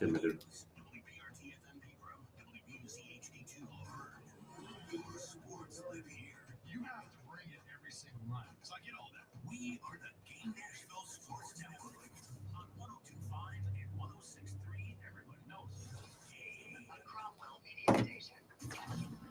Limited. You have to bring it every single night. Because I get all that. We are the Game Nashville Sports Network on 102.5 and 106.3. Everybody knows. A Cromwell Media Station.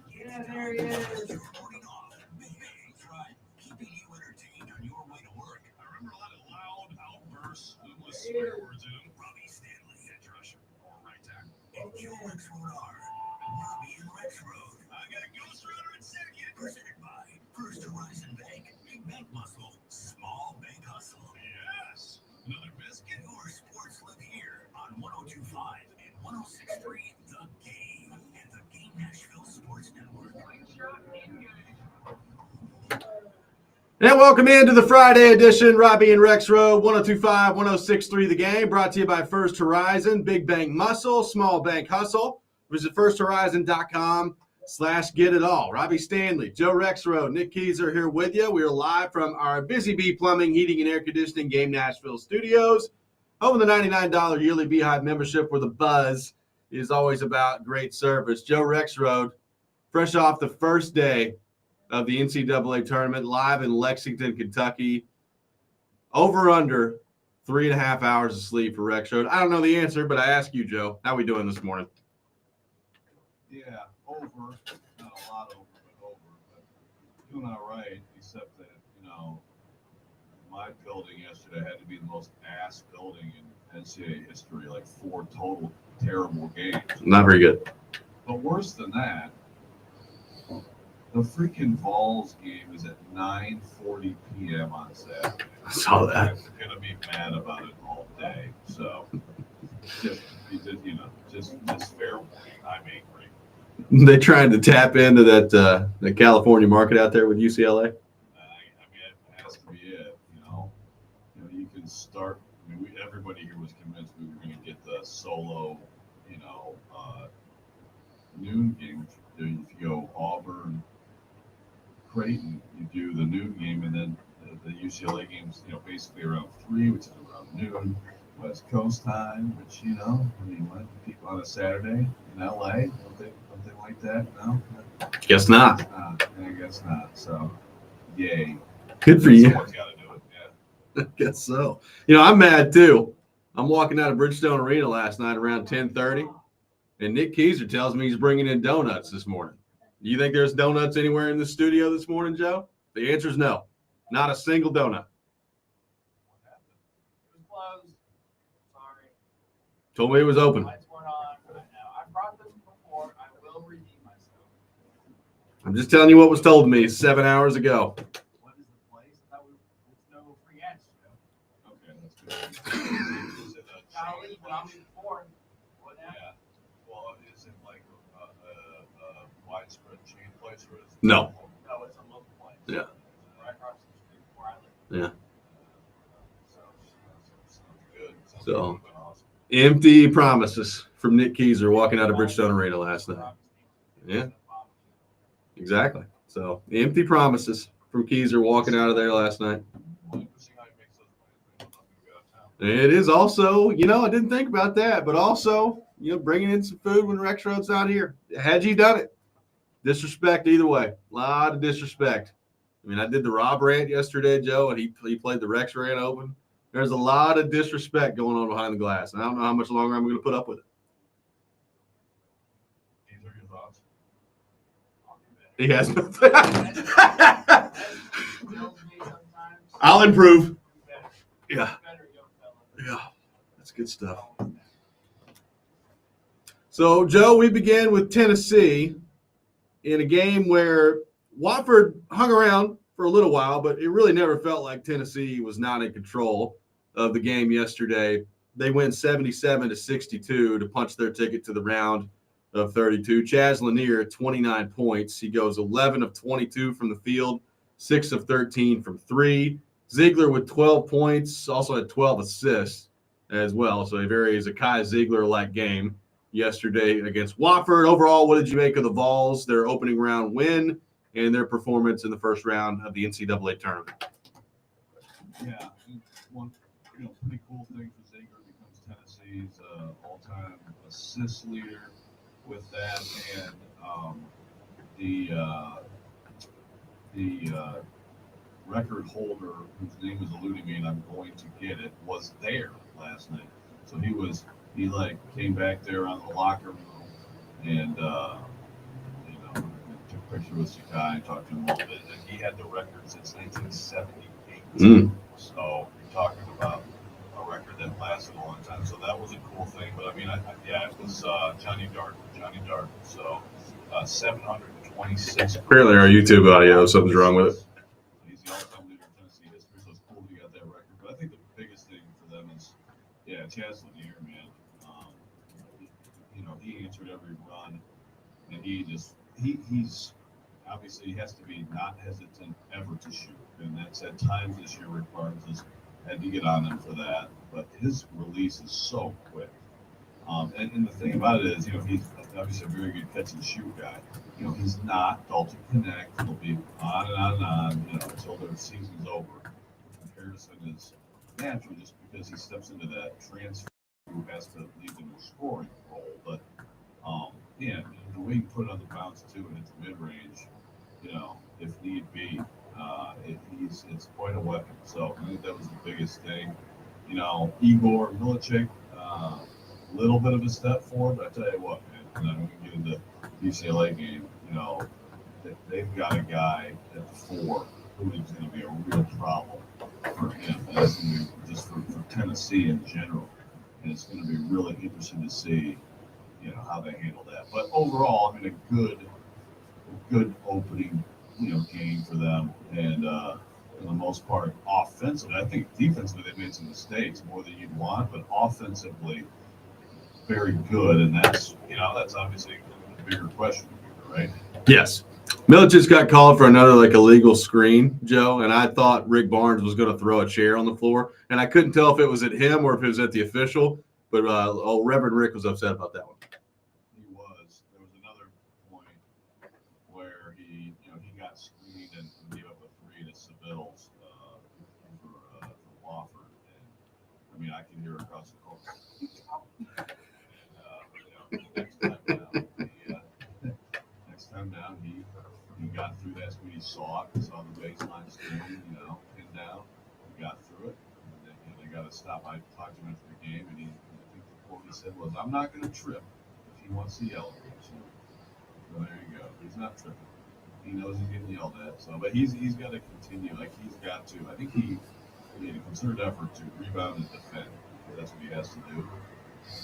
Yeah, there he is. Reporting off. That's right. Keeping you entertained on your way to work. I remember a lot of loud outbursts with swear words in them. Robby Stanley, edge rusher, or right tackle. And Joe Rexrode are Robby and Rexrode. I got a ghost runner in second. Presented by First Horizon Bank, Big Bank Muscle, Small Bank Hustle. Yes. Another biscuit. Your sports live here on 102.5 and 106.3. The Game and the Game Nashville Sports Network. And welcome into the Friday edition, Robby and Rexrode, 102.5, 106.3 The Game, brought to you by First Horizon, Big Bank Muscle, Small Bank Hustle. Visit firsthorizon.com/get-it-all. Robby Stanley, Joe Rexrode, Nick Keyser here with you. We are live from our Busy Bee Plumbing, Heating, and Air Conditioning Game Nashville studios. Home of the $99 yearly Beehive membership, where the buzz is always about great service. Joe Rexrode, fresh off the first day of the NCAA tournament, live in Lexington, Kentucky. Over under 3.5 hours of sleep for Rexrode. I don't know the answer, but I ask you, Joe, how we doing this morning? Yeah, over. Not a lot over, but over. But doing all right, except that, my building yesterday had to be the most ass building in NCAA history, like 4 total terrible games. Not very good. But worse than that, the freaking Vols game is at 9:40 p.m. on Saturday. I saw that. I'm gonna be mad about it all day. So, just fair warning. I'm angry. They trying to tap into that the California market out there with UCLA. It has to be it. You can start. Everybody here was convinced we were going to get the solo, noon game. If you go Auburn, Creighton, you do the noon game, and then the UCLA games, basically around 3, which is around noon, West Coast time. Which what people on a Saturday in LA, something like that. No, Guess not. I guess not. So, yay. Good for you. Someone's got to do it. Yeah. I guess so. I'm mad too. I'm walking out of Bridgestone Arena last night around 10:30, and Nick Keyser tells me he's bringing in donuts this morning. Do you think there's donuts anywhere in the studio this morning, Joe? The answer is no. Not a single donut. What happened? It was closed. Sorry. Told me it was open. Lights weren't on. I brought them before. I will redeem myself. I'm just telling you what was told to me 7 hours ago. What is the place? I thought it's no free ads, Joe. Okay, that's good. Is it a I'll chain leave when I'm place? informed. What now? Yeah. Well, is it like a widespread chain place, or is it? No. No, it's a local place. Yeah. Right across the street where I live. Yeah. Sounds good. Sounds So- good, but awesome. Empty promises from Nick Keyser walking out of Bridgestone Arena last night. Yeah. Exactly. So empty promises from Keyser walking out of there last night. Well, interesting how he makes those plans when he's nothing to go out of town. It is also, I didn't think about that, but also, bringing in some food when Rexrode's not here. Had you done it? Disrespect either way. A lot of disrespect. I did the Rob rant yesterday, Joe, and he played the Rex rant open. There's a lot of disrespect going on behind the glass, and I don't know how much longer I'm going to put up with it. These are your thoughts. He has no. Tells me sometimes. I'll improve. Better. Yeah. Better, young fella. Yeah. That's good stuff. So, Joe, we began with Tennessee in a game where Wofford hung around for a little while, but it really never felt like Tennessee was not in control of the game yesterday. They win 77-62 to punch their ticket to the round of 32. Chaz Lanier, 29 points. He goes 11 of 22 from the field, 6 of 13 from 3. Ziegler with 12 points, also had 12 assists as well. So a very Zakai Ziegler-like game yesterday against Wofford. Overall, what did you make of the Vols, their opening round win, and their performance in the first round of the NCAA tournament? Yeah, one pretty cool thing for Ziegler becomes Tennessee He's all-time assist leader with that, and the record holder, whose name is eluding me, and I'm going to get it, was there last night. So he like came back there on the locker room and took a picture with Sakai and talked to him a little bit. And he had the record since 1978. So you're talking about a record that lasted a long time. So that was a cool thing. But I mean, it was Johnny Dart. So 726. Apparently, our YouTube audio, something's wrong with it. He's the all-time leader in Tennessee history, so it's cool he got that record. But I think the biggest thing for them is, Chaz Lanier, man. He answered every run, and he's obviously he has to be not hesitant ever to shoot, and that's at times this year Rick Barnes has had to get on him for that. But his release is so quick. And the thing about it is, he's obviously a very good catch and shoot guy. He's not Dalton Connect. He'll be on and on and on, until their season's over. Comparison is natural just because he steps into that transfer who has to lead them in scoring role. But the way you put it on the bounce too, and it's mid-range, if need be, it's quite a weapon. So I think that was the biggest thing. Igor Milicic, a little bit of a step forward, but I tell you what, man, and then when we get into the UCLA game, they've got a guy at the 4 who is going to be a real problem for him. And that's going to be just for Tennessee in general. And it's going to be really interesting to see, how they handle that. But overall, I mean, a good opening, game for them. And for the most part, offensively, I think defensively they made some mistakes more than you'd want, but offensively, very good. And that's obviously the bigger question, right? Yes. Milicic just got called for another illegal screen, Joe, and I thought Rick Barnes was going to throw a chair on the floor, and I couldn't tell if it was at him or if it was at the official, but Reverend Rick was upset about that one. He was. There was another point where he got screened and gave up a 3 to Seville's for Wofford, and I mean I can hear across the court. Next time down, he got through that screen. He saw the baseline screen, pinned down. He got through it. And they got to stop. I talked to him after the game, and I think the quote he said was, "I'm not going to trip if he wants to yell at me." So there you go. He's not tripping. He knows he's getting yelled at. So, but he's got to continue. He's got to. I think he made a concerted effort to rebound and defend. That's what he has to do.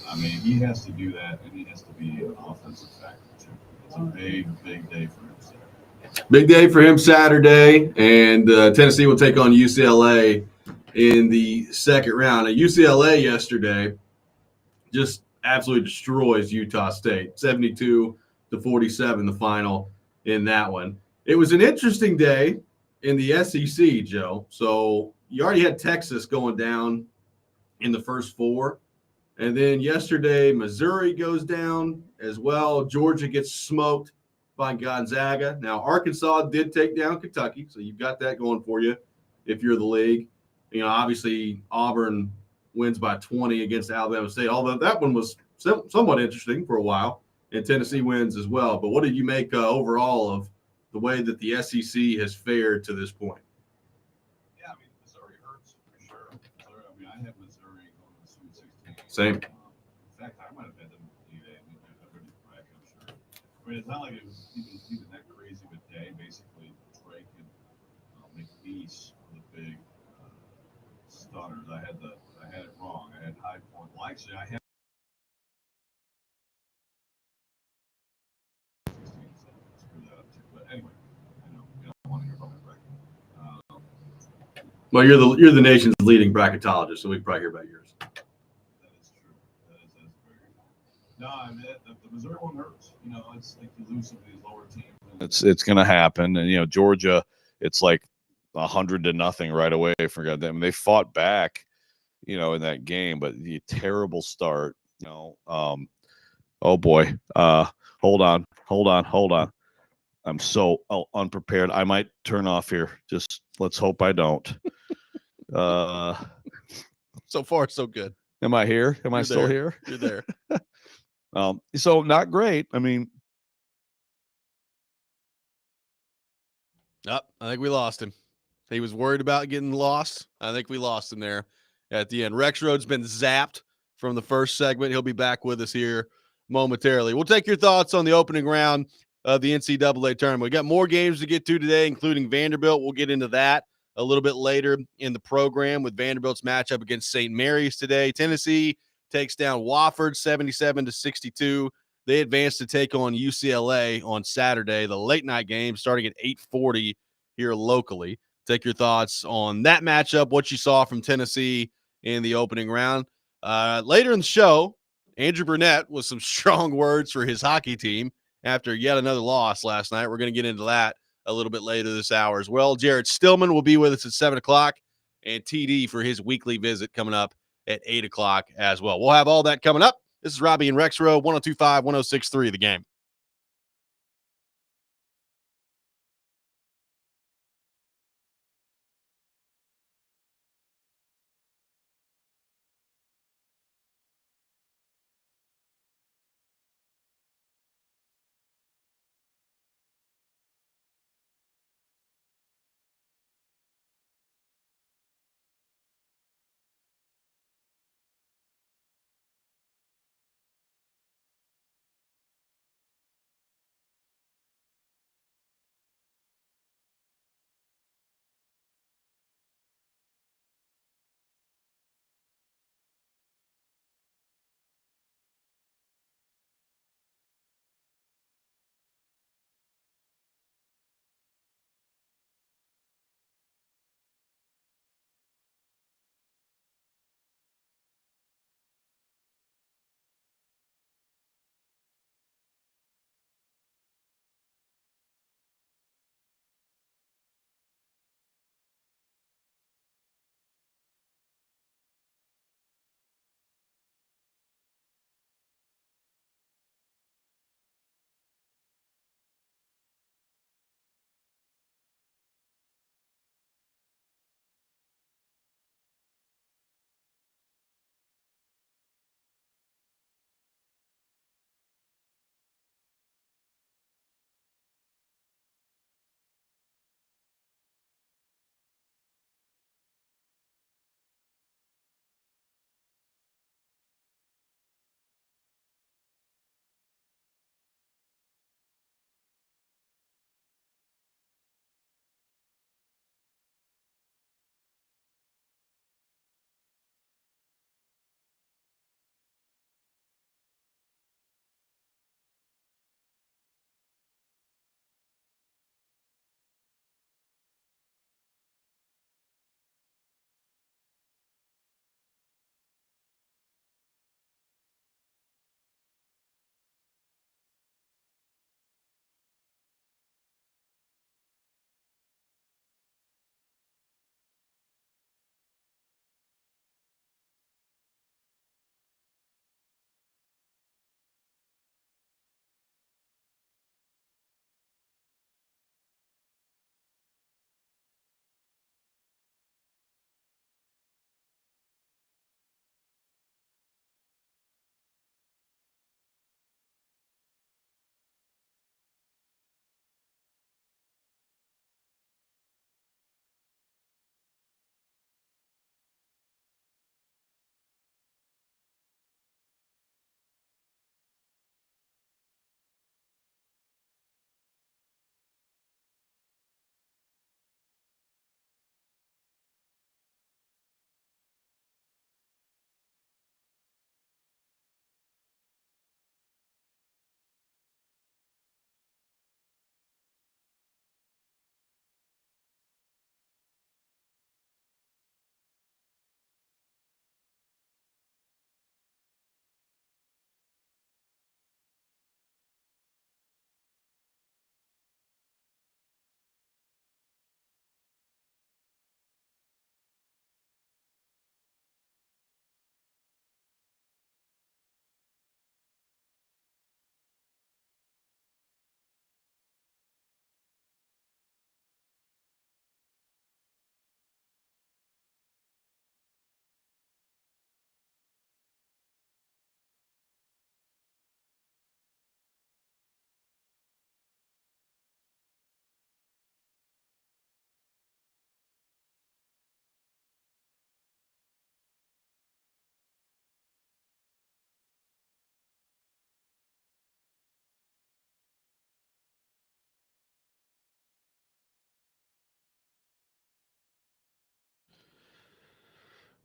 I mean, he has to do that, and he has to be an offensive factor too. It's a big, big day for him Saturday. Big day for him Saturday, and Tennessee will take on UCLA in the second round. Now, UCLA yesterday just absolutely destroys Utah State, 72-47, the final in that one. It was an interesting day in the SEC, Joe. So you already had Texas going down in the first 4. And then yesterday, Missouri goes down as well. Georgia gets smoked by Gonzaga. Now, Arkansas did take down Kentucky, so you've got that going for you if you're the league. Obviously, Auburn wins by 20 against Alabama State, although that one was somewhat interesting for a while, and Tennessee wins as well. But what did you make overall of the way that the SEC has fared to this point? Yeah, I mean, Missouri hurts for sure. I had Missouri going to the Sweet 16. Same. In fact, I might have had them lead it in the bracket, I'm sure. I mean, it's not like it was even that crazy of a day. Basically, Drake and McNeese were the big stunners. I had it wrong. I had High Point. Well, actually, I had 16, so screw that up too. But anyway, I know you don't want to hear about my bracket. Well, you're the nation's leading bracketologist, so we can probably hear about yours. That is true. That is very good. No, I mean, the Missouri one hurts. It's like you lose some of these lower teams. It's going to happen, and Georgia, it's like 100-0 right away. For them, they fought back, in that game, but the terrible start. Oh boy. Hold on. I'm so unprepared. I might turn off here. Just let's hope I don't. So far, so good. Am I here? Am I You're still there. here? You're there. So not great. I mean, I think we lost him. He was worried about getting lost. I think we lost him there at the end. Rexrode's been zapped from the first segment. He'll be back with us here momentarily. We'll take your thoughts on the opening round of the NCAA tournament. We got more games to get to today, including Vanderbilt. We'll get into that a little bit later in the program with Vanderbilt's matchup against St. Mary's today. Tennessee takes down Wofford 77-62. They advance to take on UCLA on Saturday, the late night game starting at 8:40 here locally. Take your thoughts on that matchup, what you saw from Tennessee in the opening round. Later in the show, Andrew Burnett with some strong words for his hockey team after yet another loss last night. We're going to get into that a little bit later this hour as well. Jared Stillman will be with us at 7 o'clock, and TD for his weekly visit coming up at 8 o'clock as well. We'll have all that coming up. This is Robby and Rexrode, 102.5, 106.3 The Game.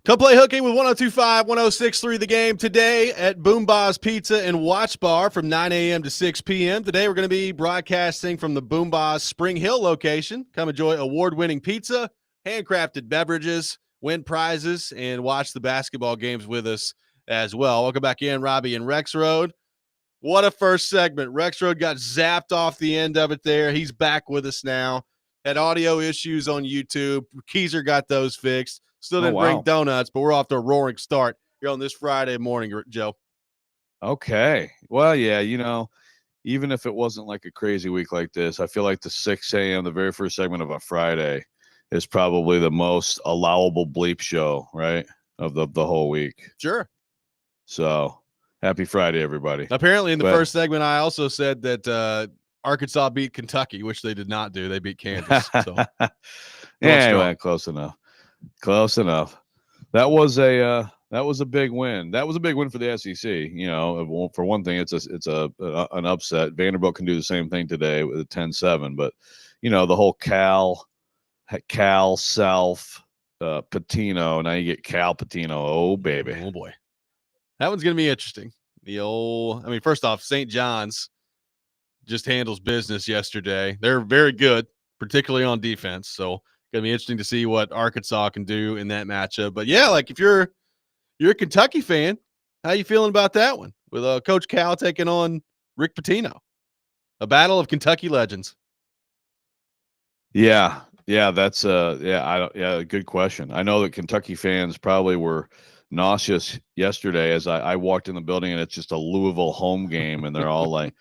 Come play hooking with 102.5, 106.3 The Game today at Boomba's Pizza and Watch Bar from 9 a.m. to 6 p.m. Today we're going to be broadcasting from the Boomba's Spring Hill location. Come enjoy award-winning pizza, handcrafted beverages, win prizes, and watch the basketball games with us as well. Welcome back in, Robby and Rexrode. What a first segment. Rexrode got zapped off the end of it there. He's back with us now. Had audio issues on YouTube. Keezer got those fixed. Still didn't bring donuts, but we're off to a roaring start here on this Friday morning, Joe. Okay. Well, yeah, even if it wasn't like a crazy week like this, I feel like the 6 a.m., the very first segment of a Friday, is probably the most allowable bleep show, right, of the whole week. Sure. So happy Friday, everybody. Apparently, in the first segment, I also said that Arkansas beat Kentucky, which they did not do. They beat Kansas. So anyway, close enough. Close enough. That was a big win. That was a big win for the SEC. For one thing, it's an upset. Vanderbilt can do the same thing today with a 10-7, but the whole Cal, South, Patino. Now you get Cal Patino. Oh baby. Oh boy, that one's gonna be interesting. First off, St. John's just handles business yesterday. They're very good, particularly on defense. So gonna be interesting to see what Arkansas can do in that matchup. But yeah, like if you're a Kentucky fan, how you feeling about that one with Coach Cal taking on Rick Pitino, a battle of Kentucky legends? Yeah, that's good question. I know that Kentucky fans probably were nauseous yesterday as I walked in the building and it's just a Louisville home game and they're all like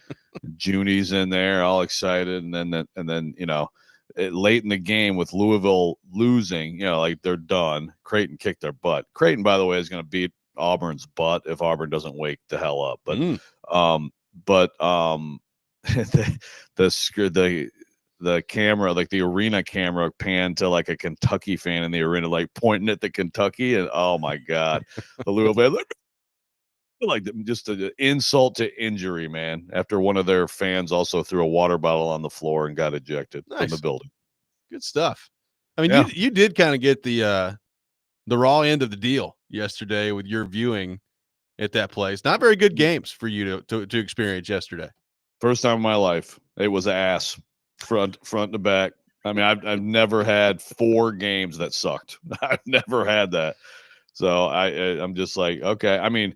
Junie's in there, all excited, and then late in the game with Louisville losing, like they're done. Creighton kicked their butt. Creighton, by the way, is going to beat Auburn's butt if Auburn doesn't wake the hell up. But the camera, like the arena camera, panned to like a Kentucky fan in the arena, like pointing at the Kentucky, and oh my God, the Louisville like just an insult to injury, man. After one of their fans also threw a water bottle on the floor and got ejected from the building. Good stuff. You did kind of get the raw end of the deal yesterday with your viewing at that place. Not very good games for you to experience yesterday. First time in my life, it was ass front to back. I've never had 4 games that sucked. I've never had that. So I'm just like, okay.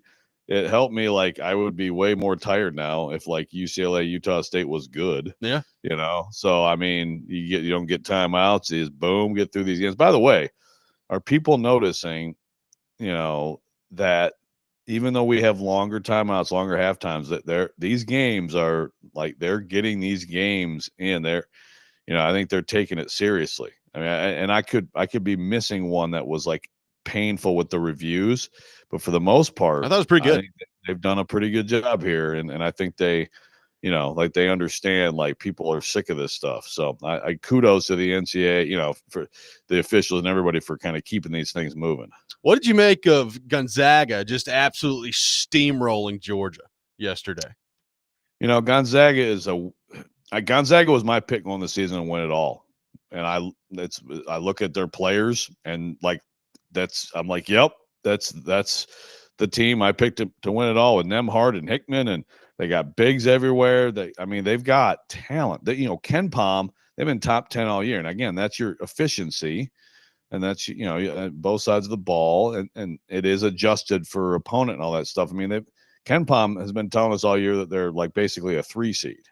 It helped me. Like I would be way more tired now if like UCLA, Utah State was good. Yeah. So you don't get timeouts. You just boom, get through these games. By the way, are people noticing, that even though we have longer timeouts, longer half times, that these games are like they're getting these games in there. I think they're taking it seriously. I could be missing one that was like painful with the reviews, but for the most part, I thought it was pretty good. They've done a pretty good job here, and I think they, like they understand like people are sick of this stuff. So I kudos to the NCAA, for the officials and everybody for kind of keeping these things moving. What did you make of Gonzaga just absolutely steamrolling Georgia yesterday? Gonzaga was my pick on the season and win it all. And I look at their players and like I'm like, yep, that's the team I picked to win it all with Nembhard and Hickman, and they got bigs everywhere. They've got talent. Ken Pom, they've been top 10 all year. And again, that's your efficiency, and that's both sides of the ball, and it is adjusted for opponent and all that stuff. Ken Pom has been telling us all year that they're like basically a 3 seed,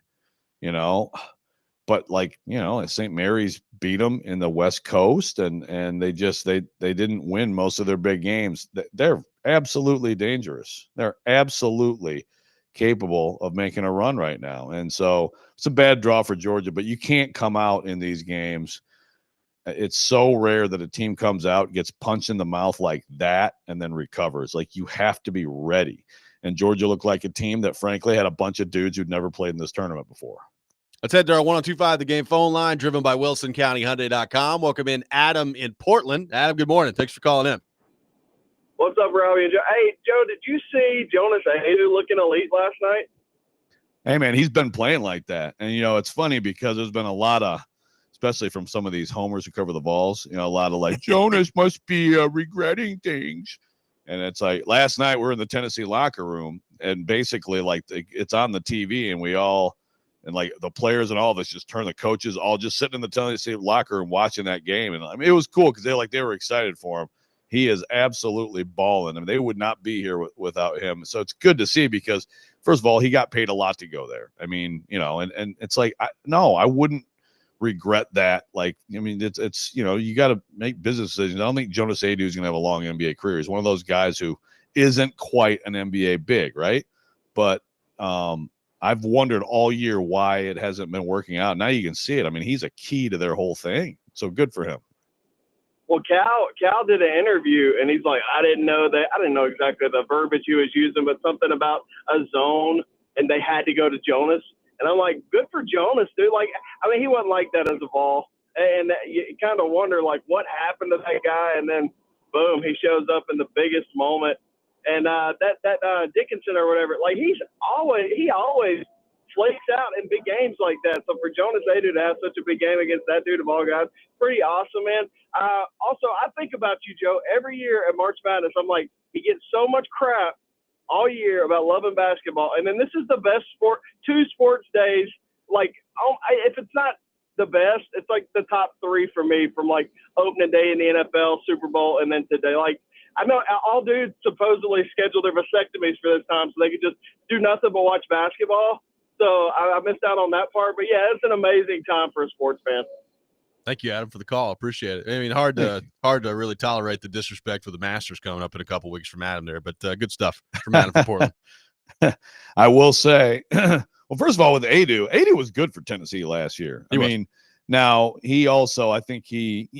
but like, St. Mary's beat them in the West Coast, and they didn't win most of their big games. They're absolutely dangerous. They're absolutely capable of making a run right now. And so it's a bad draw for Georgia, but you can't come out in these games. It's so rare that a team comes out, gets punched in the mouth like that, and then recovers. Like, you have to be ready. And Georgia looked like a team that frankly had a bunch of dudes who'd never played in this tournament before. Let's head to our 102.5 The Game phone line, driven by WilsonCountyHyundai.com. Welcome in Adam in Portland. Adam, good morning. Thanks for calling in. What's up, Robby and Joe? Hey, Joe, did you see Jonas Ahedu looking elite last night? Hey, man, he's been playing like that. And, it's funny because there's been a lot of especially from some of these homers who cover the Vols. You know, a lot of like, Jonas must be regretting things. And it's like last night we're in the Tennessee locker room, and basically like it's on the TV, and we all, and like the players and all of us just turn, the coaches all just sitting in the Tennessee locker room watching that game. And I mean, it was cool because they were excited for him. He is absolutely balling. I mean, they would not be here without him. So it's good to see because, first of all, he got paid a lot to go there. I mean, you know, and it's like, I wouldn't regret that. Like, I mean, it's you know, you got to make business decisions. I don't think Jonas Adu is going to have a long NBA career. He's one of those guys who isn't quite an NBA big, right? But I've wondered all year why it hasn't been working out. Now you can see it. I mean, he's a key to their whole thing. So good for him. Well, Cal did an interview, and he's like, I didn't know exactly the verbiage he was using, but something about a zone, and they had to go to Jonas. And I'm like, good for Jonas, dude. Like, I mean, he wasn't like that as a ball. And you kind of wonder, like, what happened to that guy? And then, boom, he shows up in the biggest moment. And that Dickinson or whatever, like, he always flakes out in big games like that. So for Jonas Adu to have such a big game against that dude of all guys, pretty awesome, man. Also, I think about you, Joe, every year at March Madness. I'm like, he gets so much crap all year about loving basketball. And then this is the best two sports days. Like, if it's not the best, it's like the top three for me, from like opening day in the NFL, Super Bowl, and then today. Like, I know all dudes supposedly schedule their vasectomies for this time so they could just do nothing but watch basketball. So I missed out on that part. But, yeah, it's an amazing time for a sports fan. Thank you, Adam, for the call. Appreciate it. I mean, hard to really tolerate the disrespect for the Masters coming up in a couple weeks from Adam there, but good stuff from Adam from Portland. I will say, well, first of all, with Adu was good for Tennessee last year. I mean, now he also, I think he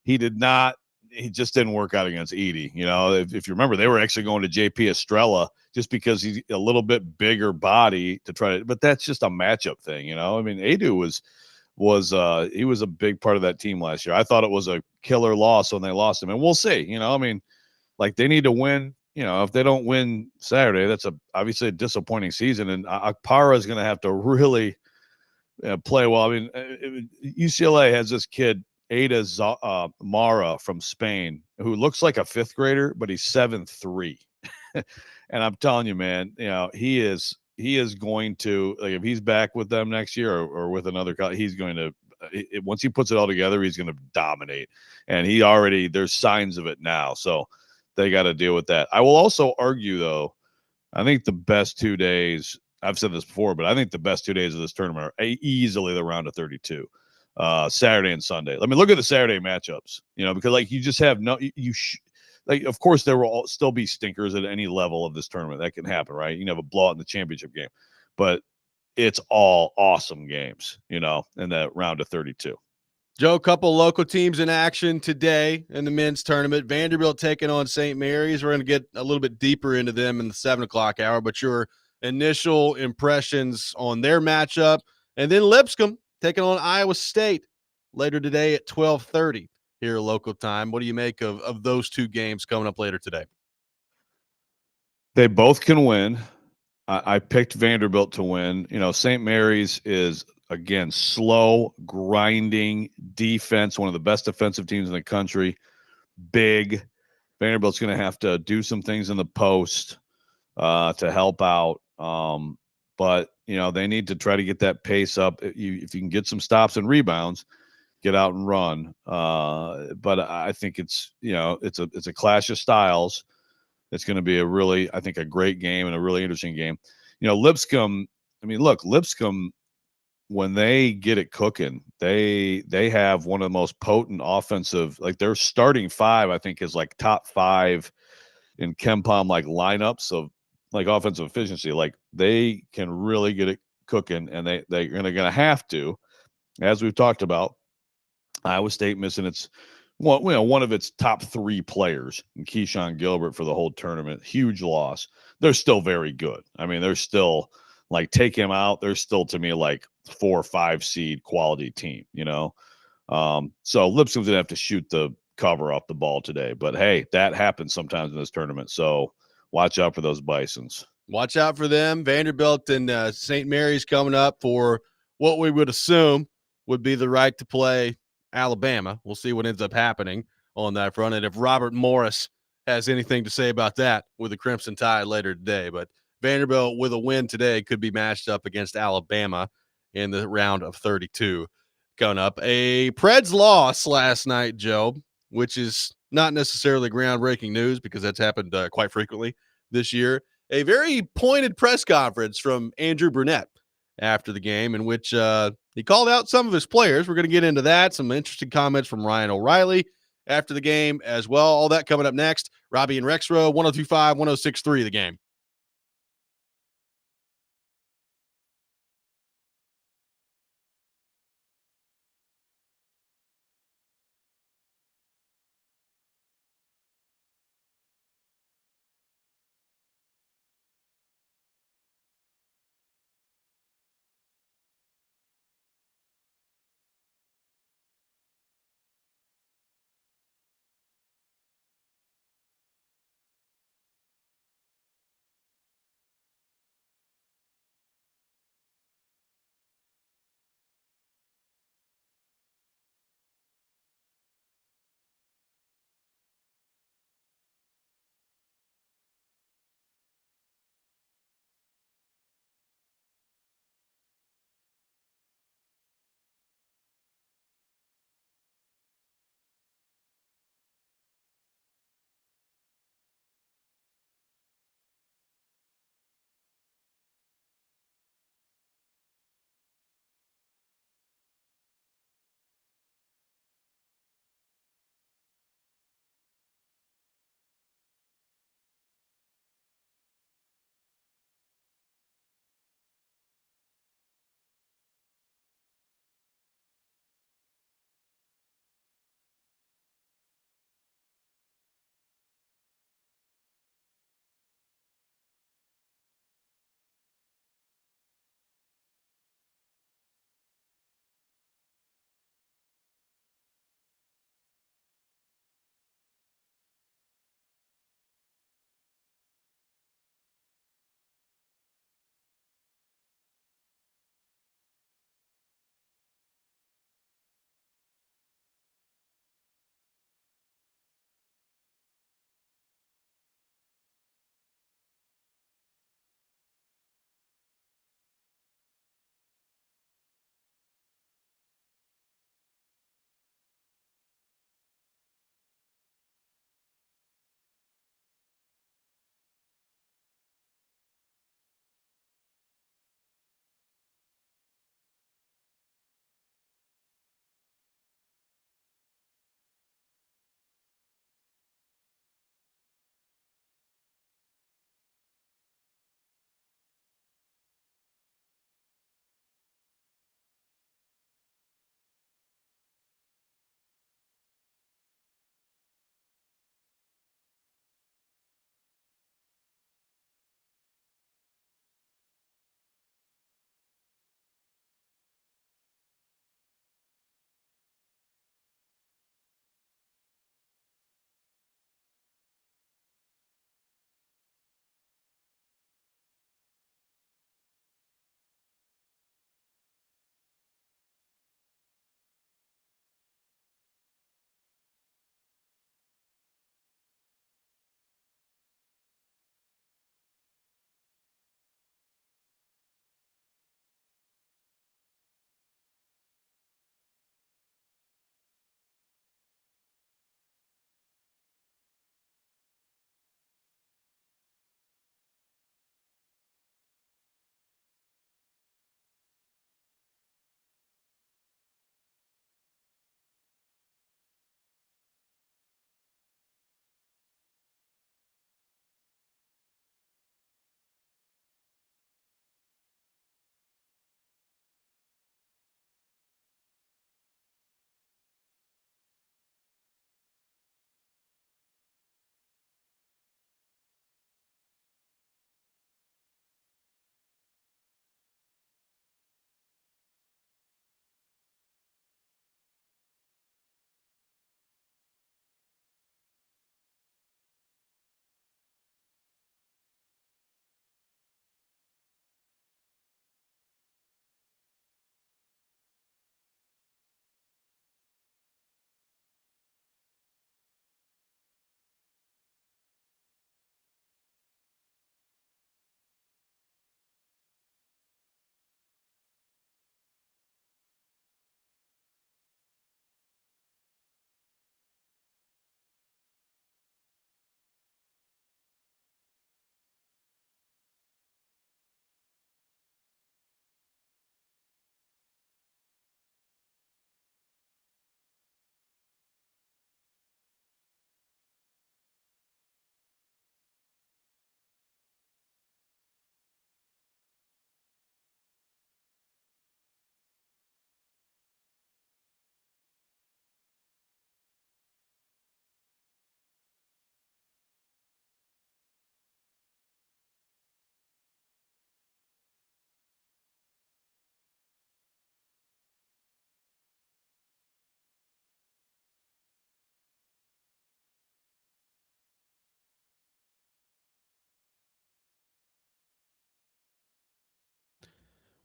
did not. He just didn't work out against Edey. You know, if you remember, they were actually going to JP Estrella just because he's a little bit bigger body to try to, but that's just a matchup thing. You know, I mean, Adu he was a big part of that team last year. I thought it was a killer loss when they lost him, and we'll see. You know, I mean, like, they need to win. You know, if they don't win Saturday, that's obviously a disappointing season, and Akpara is going to have to really play well. I mean, UCLA has this kid, Ada Mara from Spain, who looks like a fifth grader, but he's 7'3". And I'm telling you, man, you know, he is going to, like, if he's back with them next year or with another, he's going to, once he puts it all together, he's going to dominate. And there's signs of it now. So they got to deal with that. I will also argue, though, I think the best 2 days, I've said this before, but I think the best 2 days of this tournament are easily the round of 32. Saturday and Sunday. I mean, look at the Saturday matchups, you know, because like you just have like, of course there will still be stinkers at any level of this tournament. That can happen, right? You can have a blowout in the championship game, but it's all awesome games, you know, in that round of 32. Joe, a couple local teams in action today in the men's tournament. Vanderbilt taking on St. Mary's. We're going to get a little bit deeper into them in the 7 o'clock hour, but your initial impressions on their matchup, and then Lipscomb taking on Iowa State later today at 12:30 here local time. What do you make of those two games coming up later today? They both can win. I picked Vanderbilt to win. You know, St. Mary's is, again, slow, grinding defense, one of the best defensive teams in the country. Big. Vanderbilt's going to have to do some things in the post to help out. But, you know, they need to try to get that pace up. If you can get some stops and rebounds, get out and run. But I think it's a clash of styles. It's going to be a great game and a really interesting game. You know, Lipscomb, I mean, look, Lipscomb, when they get it cooking, they have one of the most potent offensive, like their starting five, I think, is like top 5 in KenPom, like lineups of like offensive efficiency. Like they can really get it cooking, and they're going to have to, as we've talked about, Iowa State missing one of its top 3 players, in Keyshawn Gilbert, for the whole tournament. Huge loss. They're still very good. I mean, they're still, like, take him out, they're still, to me, like 4 or 5 seed quality team, you know? So Lipscomb's going to have to shoot the cover off the ball today. But, hey, that happens sometimes in this tournament. So watch out for those Bisons. Watch out for them. Vanderbilt and St. Mary's coming up for what we would assume would be the right to play Alabama. We'll see what ends up happening on that front. And if Robert Morris has anything to say about that with the Crimson Tide later today. But Vanderbilt with a win today could be matched up against Alabama in the round of 32 coming up. A Preds loss last night, Joe, which is not necessarily groundbreaking news because that's happened quite frequently this year. A very pointed press conference from Andrew Burnett after the game in which he called out some of his players. We're going to get into that. Some interesting comments from Ryan O'Reilly after the game as well. All that coming up next. Robby and Rexrode, 102.5, 106.3 the game.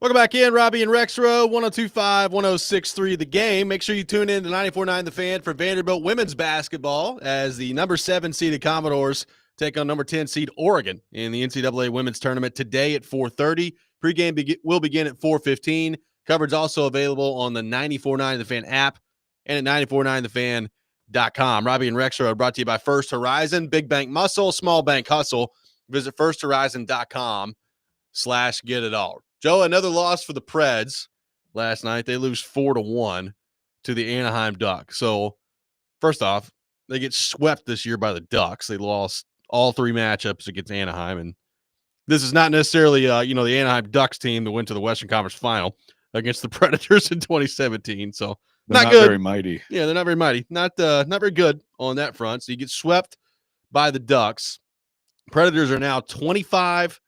Welcome back in, Robby and Rexrode, 102.5, 106.3 The Game. Make sure you tune in to 94.9 The Fan for Vanderbilt women's basketball as the number 7 seeded Commodores take on number 10 seed Oregon in the NCAA women's tournament today at 4:30. Pregame will begin at 4:15. Coverage also available on the 94.9 The Fan app and at 94.9thefan.com. Robby and Rexrode brought to you by First Horizon. Big bank muscle, small bank hustle. Visit firsthorizon.com/get-it-all. Joe, another loss for the Preds last night. They lose 4-1 to the Anaheim Ducks. So, first off, they get swept this year by the Ducks. They lost all 3 matchups against Anaheim, and this is not necessarily, the Anaheim Ducks team that went to the Western Conference Final against the Predators in 2017. So, They're not good. very mighty. Yeah, they're not very mighty. Not very good on that front. So you get swept by the Ducks. Predators are now 25,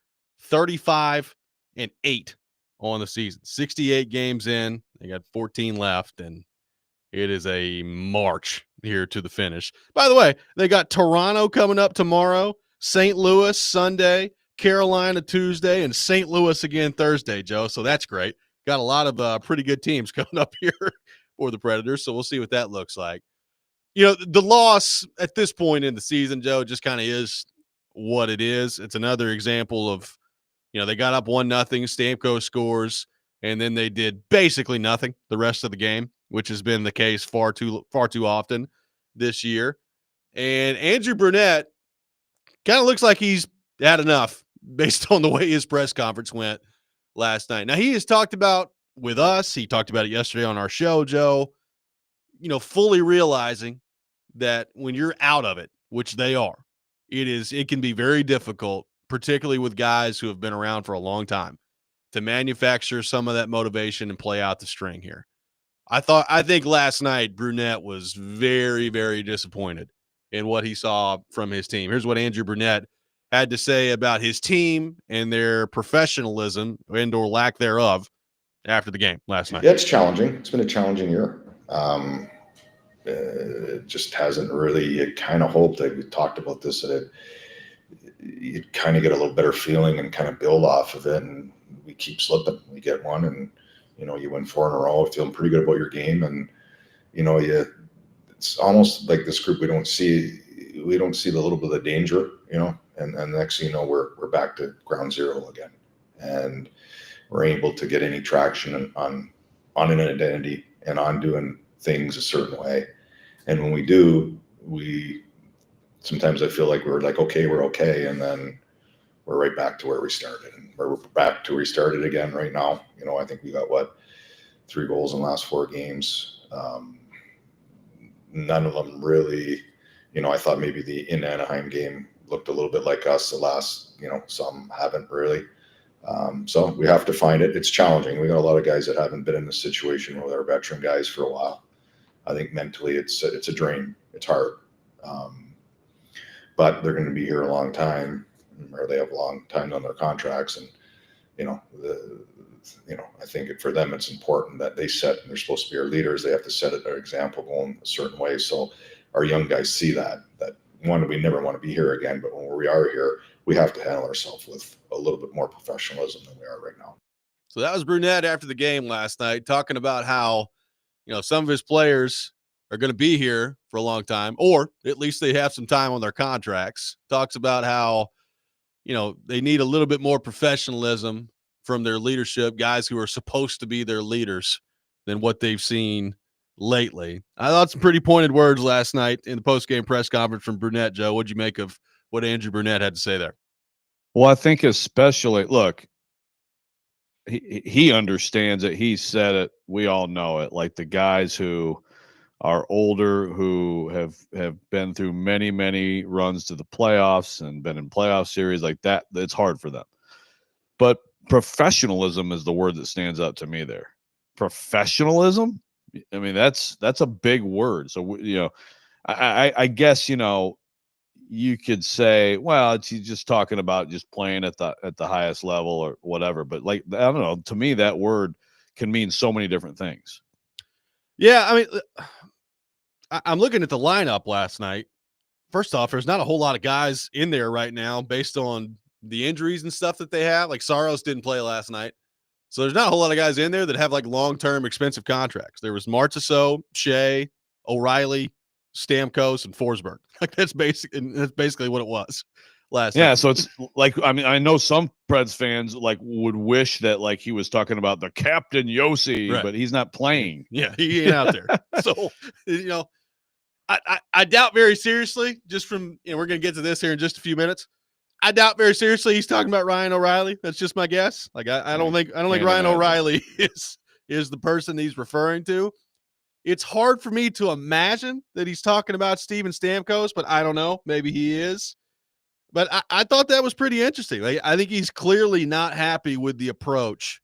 35, and 8 on the season. 68 games in. They got 14 left, and it is a march here to the finish. By the way, they got Toronto coming up tomorrow, St. Louis Sunday, Carolina Tuesday, and St. Louis again Thursday, Joe. So that's great. Got a lot of pretty good teams coming up here for the Predators, so we'll see what that looks like. The loss at this point in the season, Joe, just kind of is what it is. It's another example of, they got up 1-0, Stamkos scores, and then they did basically nothing the rest of the game, which has been the case far too often this year. And Andrew Brunette kind of looks like he's had enough based on the way his press conference went last night. Now, he has talked about with us, he talked about it yesterday on our show, Joe, fully realizing that when you're out of it, which they are, it can be very difficult, particularly with guys who have been around for a long time, to manufacture some of that motivation and play out the string here. I think last night Brunette was very, very disappointed in what he saw from his team. Here's what Andrew Brunette had to say about his team and their professionalism and or lack thereof after the game last night. Yeah, it's challenging. It's been a challenging year. It just hasn't really. You kind of hoped that we talked about this, that you'd kind of get a little better feeling and kind of build off of it. And we keep slipping. We get one, and you win 4 in a row, feeling pretty good about your game, and it's almost like this group we don't see the little bit of the danger, and next thing you know, we're back to ground zero again, and we're able to get any traction on an identity and on doing things a certain way. And when we do, sometimes I feel like we're like, okay, we're okay. And then we're right back to where we started, and we're back to where we started again right now. I think we got 3 goals in the last 4 games. None of them really, I thought maybe the in Anaheim game looked a little bit like us. The last, some haven't really. So we have to find it. It's challenging. We got a lot of guys that haven't been in this situation with our veteran guys for a while. I think mentally it's a drain. It's hard. But they're going to be here a long time, or they have a long time on their contracts. And, I think for them, it's important that they're supposed to be our leaders. They have to set their example going a certain way. So our young guys see that one, we never want to be here again, but when we are here, we have to handle ourselves with a little bit more professionalism than we are right now. So that was Brunette after the game last night, talking about how, some of his players are going to be here for a long time, or at least they have some time on their contracts. Talks about how, they need a little bit more professionalism from their leadership, guys who are supposed to be their leaders, than what they've seen lately. I thought some pretty pointed words last night in the post-game press conference from Brunette. Joe, what'd you make of what Andrew Brunette had to say there? Well, I think especially, look, he understands it. He said it. We all know it. Like the guys who are older, who have been through many, many runs to the playoffs and been in playoff series like that, it's hard for them. But professionalism is the word that stands out to me there. Professionalism? I mean, that's a big word. So, I guess, you could say, well, he's just talking about just playing at the highest level or whatever. But I don't know, to me, that word can mean so many different things. Yeah. I mean, I'm looking at the lineup last night. First off, there's not a whole lot of guys in there right now based on the injuries and stuff that they have. Like Saros didn't play last night. So there's not a whole lot of guys in there that have like long-term expensive contracts. There was Marchessault, Shea, O'Reilly, Stamkos, and Forsberg. Like that's basically what it was last Yeah, night. so it's like, I mean, I know some Preds fans like would wish that like he was talking about the captain Yossi, Right. but he's not playing. Yeah, he ain't out there. So, I doubt very seriously, just from, we're going to get to this here in just a few minutes. I doubt very seriously he's talking about Ryan O'Reilly. That's just my guess. Like I don't think Can't Ryan imagine. O'Reilly is the person he's referring to. It's hard for me to imagine that he's talking about Steven Stamkos, but I don't know. Maybe he is. But I thought that was pretty interesting. Like, I think he's clearly not happy with the approach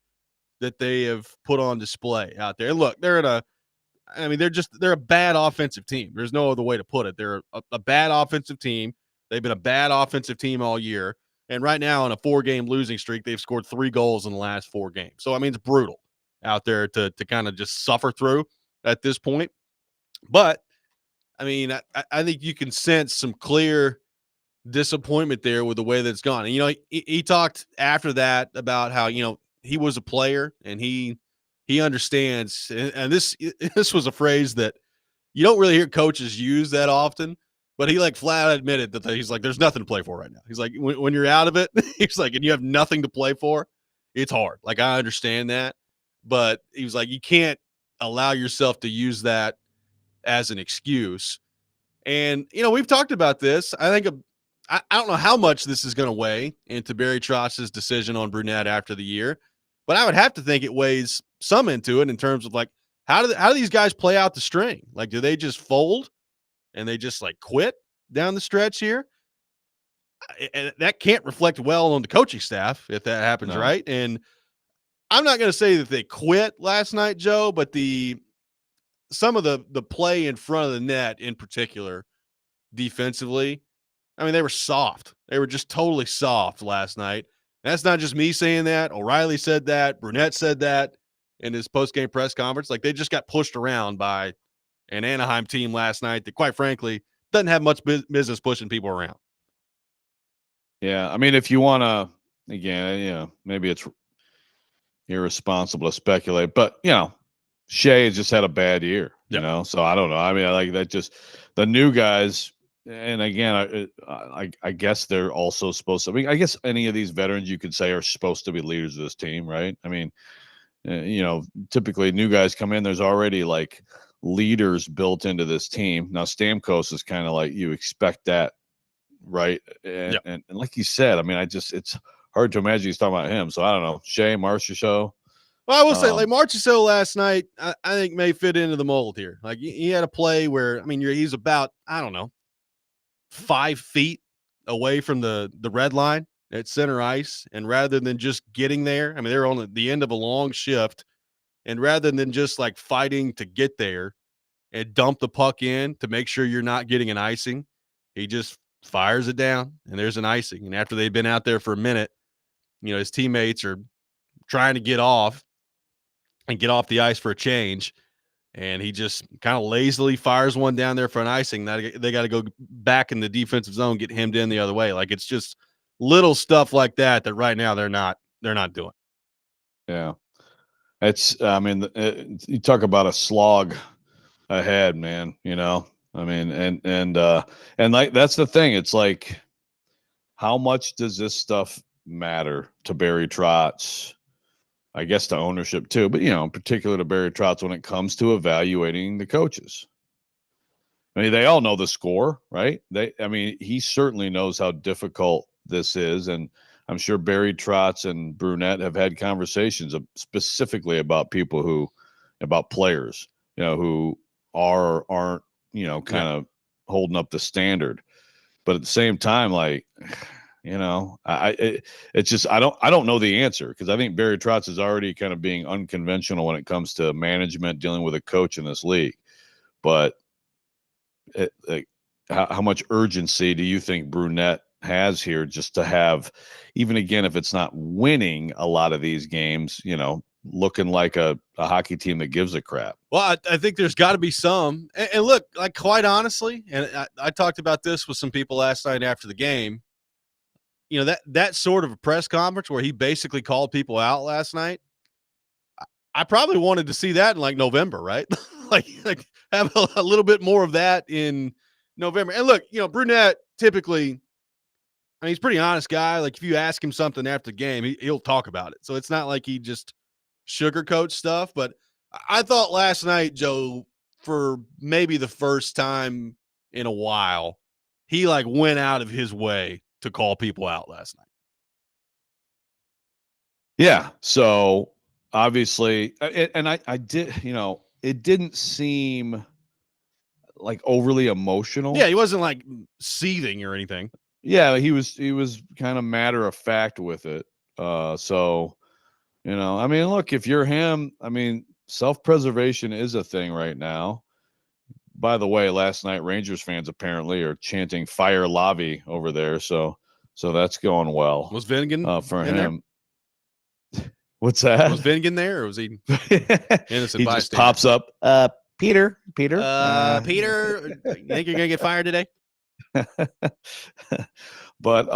that they have put on display out there. And look, they're a bad offensive team. There's no other way to put it. They're a bad offensive team. They've been a bad offensive team all year. And right now on a 4-game losing streak, they've scored 3 goals in the last 4 games. So, I mean, it's brutal out there to kind of just suffer through at this point. But, I mean, I think you can sense some clear disappointment there with the way that it's gone. And, he talked after that about how, he was a player and he understands. And this was a phrase that you don't really hear coaches use that often, but he like flat out admitted that he's like, there's nothing to play for right now. He's like, when you're out of it, he's like, and you have nothing to play for, it's hard. Like, I understand that, but he was like, you can't allow yourself to use that as an excuse. And, we've talked about this. I think I don't know how much this is going to weigh into Barry Trotz's decision on Brunette after the year, but I would have to think it weighs some into it in terms of like, how do these guys play out the string? Like, do they just fold and they just like quit down the stretch here? And that can't reflect well on the coaching staff if that happens, No. right? And I'm not going to say that they quit last night, Joe, but some of the play in front of the net in particular defensively, I mean, they were soft. They were just totally soft last night. That's not just me saying that. O'Reilly said that. Brunette said that in his post-game press conference. Like, they just got pushed around by an Anaheim team last night that, quite frankly, doesn't have much business pushing people around. Yeah, I mean, if you want to, again, maybe it's irresponsible to speculate, but Shea has just had a bad year, so I don't know. I mean, I like that. Just the new guys, and again, I guess they're also supposed to. I mean, I guess any of these veterans you could say are supposed to be leaders of this team, right? I mean, typically new guys come in. There's already like leaders built into this team. Now Stamkos is kind of like you expect that, right? And, and like you said, I mean, it's hard to imagine he's talking about him. So I don't know. Shea, Marchessault. Well, I will say, like, Marchessault last night, I think may fit into the mold here. Like, he had a play where, I mean, he's about, I don't know, 5 feet away from the red line at center ice. And rather than just getting there, I mean, they're on the end of a long shift. And rather than just like fighting to get there and dump the puck in to make sure you're not getting an icing, he just fires it down and there's an icing. And after they've been out there for a minute, his teammates are trying to get off the ice for a change. And he just kind of lazily fires one down there for an icing. They got to go back in the defensive zone, get hemmed in the other way. Like, it's just little stuff like that right now they're not doing. Yeah. I mean, you talk about a slog ahead, man, I mean, and like, that's the thing. It's like, how much does this stuff matter to Barry Trotz? I guess to ownership too, but in particular to Barry Trotz when it comes to evaluating the coaches. I mean, they all know the score, right? He certainly knows how difficult this is. And I'm sure Barry Trotz and Brunette have had conversations specifically about about players, who are or aren't, kind of holding up the standard. But at the same time, like, it's just, I don't know the answer, because I think Barry Trotz is already kind of being unconventional when it comes to management, dealing with a coach in this league. But how much urgency do you think Brunette has here, just to have, even again, if it's not winning a lot of these games, looking like a hockey team that gives a crap? Well, I think there's got to be some. And look, like, quite honestly, and I talked about this with some people last night after the game, that sort of a press conference where he basically called people out last night, I probably wanted to see that in like November, right? like have a little bit more of that in November. And look, Brunette typically, I mean, he's a pretty honest guy. Like if you ask him something after the game, he'll talk about it. So it's not like he just sugarcoats stuff. But I thought last night, Joe, for maybe the first time in a while, he like went out of his way to call people out last night. Yeah. So obviously, and I did, it didn't seem like overly emotional. Yeah, he wasn't like seething or anything. Yeah, he was kind of matter of fact with it. So, I mean, look, if you're him, I mean, self-preservation is a thing right now. By the way, last night Rangers fans apparently are chanting "Fire Lavi" over there, so that's going well. Was Vingan for in him? What's that? Was Vingan there, or was he innocent he bystander? just pops up. Peter. Peter, you think you're gonna get fired today? But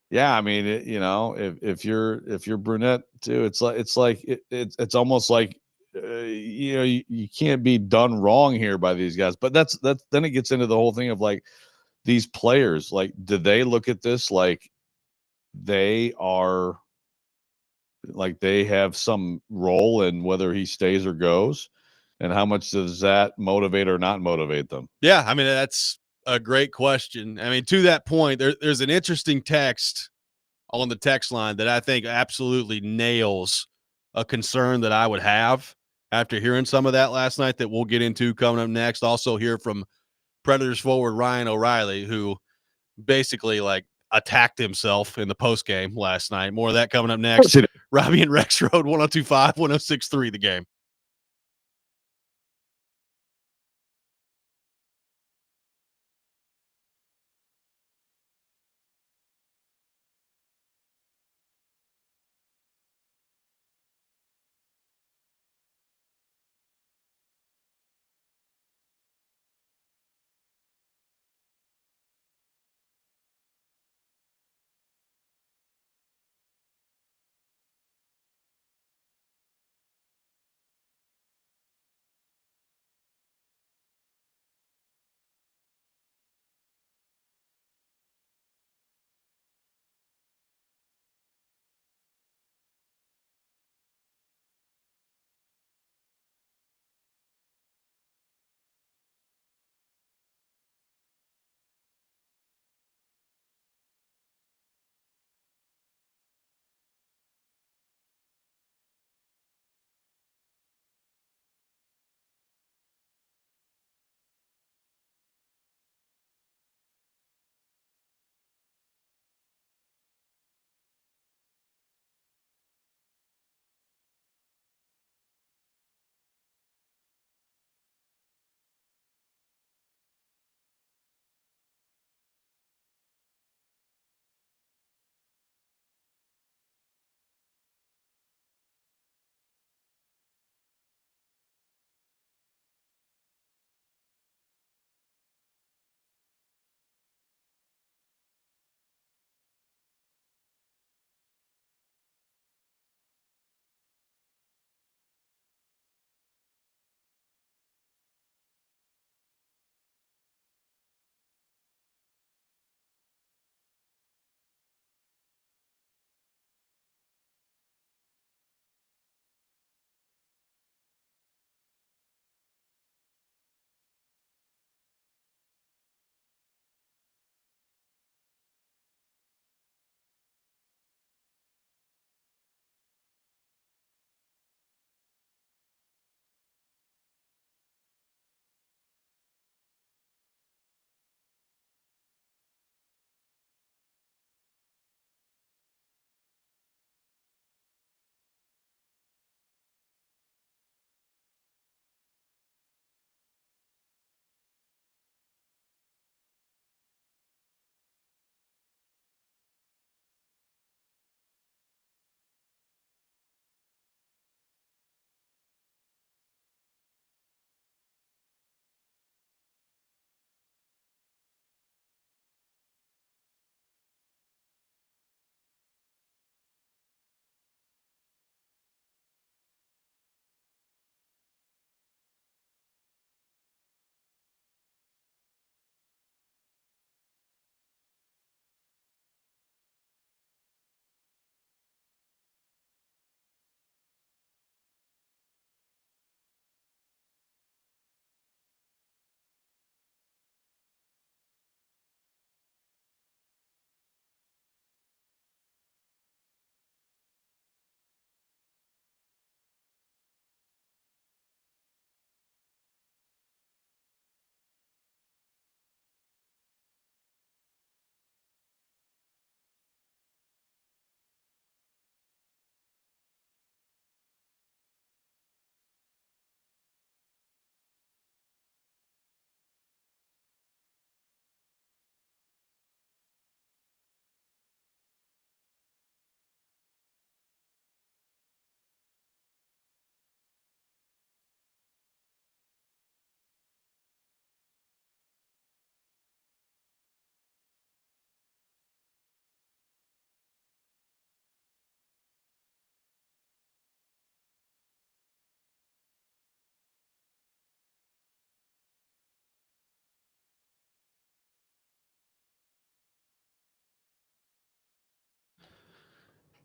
yeah, I mean, if you're brunette too, it's almost like you can't be done wrong here by these guys. But that's then it gets into the whole thing of like these players, like, do they look at this like they are like they have some role in whether he stays or goes, and how much does that motivate or not motivate them? Yeah, I mean, that's a great question. I mean, to that point, there's an interesting text on the text line that I think absolutely nails a concern that I would have after hearing some of that last night that we'll get into coming up next. Also hear from Predators forward Ryan O'Reilly, who basically like attacked himself in the post game last night. More of that coming up next. Robby and Rexrode 102.5, 106.3 The Game.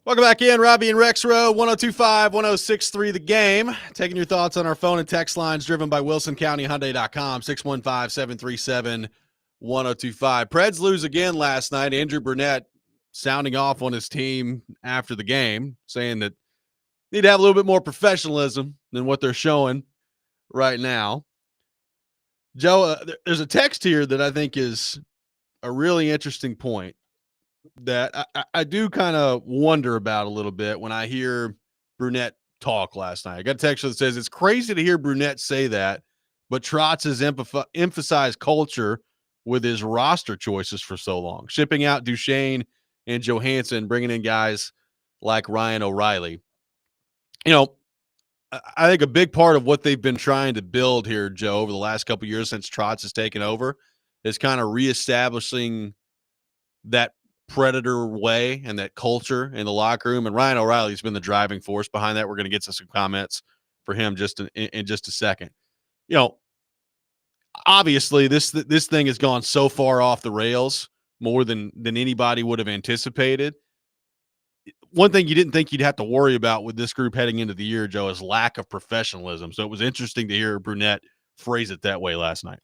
Welcome back in, Robby and Rexrode, 102.5-106.3 The Game. Taking your thoughts on our phone and text lines driven by WilsonCountyHyundai.com, 615-737-1025. Preds lose again last night. Andrew Burnett sounding off on his team after the game, saying that they need to have a little bit more professionalism than what they're showing right now. Joe, there's a text here that I think is a really interesting point that I do kind of wonder about a little bit when I hear Brunette talk last night. I got a text that says, it's crazy to hear Brunette say that, but Trotz has emphasized culture with his roster choices for so long, shipping out Duchesne and Johansson, bringing in guys like Ryan O'Reilly. You know, I think a big part of what they've been trying to build here, Joe, over the last couple of years since Trotz has taken over is kind of reestablishing that Predator way and that culture in the locker room. And Ryan O'Reilly's been the driving force behind that. We're going to get to some comments for him just in just a second. You know, obviously this thing has gone so far off the rails more than anybody would have anticipated. One thing you didn't think you'd have to worry about with this group heading into the year, Joe, is lack of professionalism. So it was interesting to hear Brunette phrase it that way last night.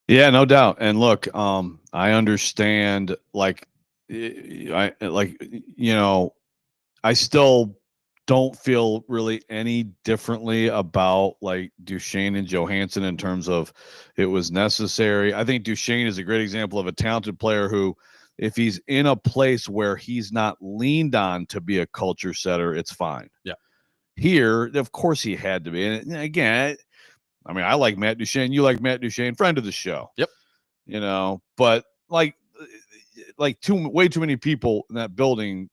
Yeah, no doubt. And look, I understand, I still don't feel really any differently about like Duchesne and Johansson in terms of it was necessary. I think Duchesne is a great example of a talented player who, if he's in a place where he's not leaned on to be a culture setter, it's fine. Yeah. Here, of course, he had to be. And again, I mean, I like Matt Duchesne. You like Matt Duchesne, friend of the show. Yep. You know, but way too many people in that building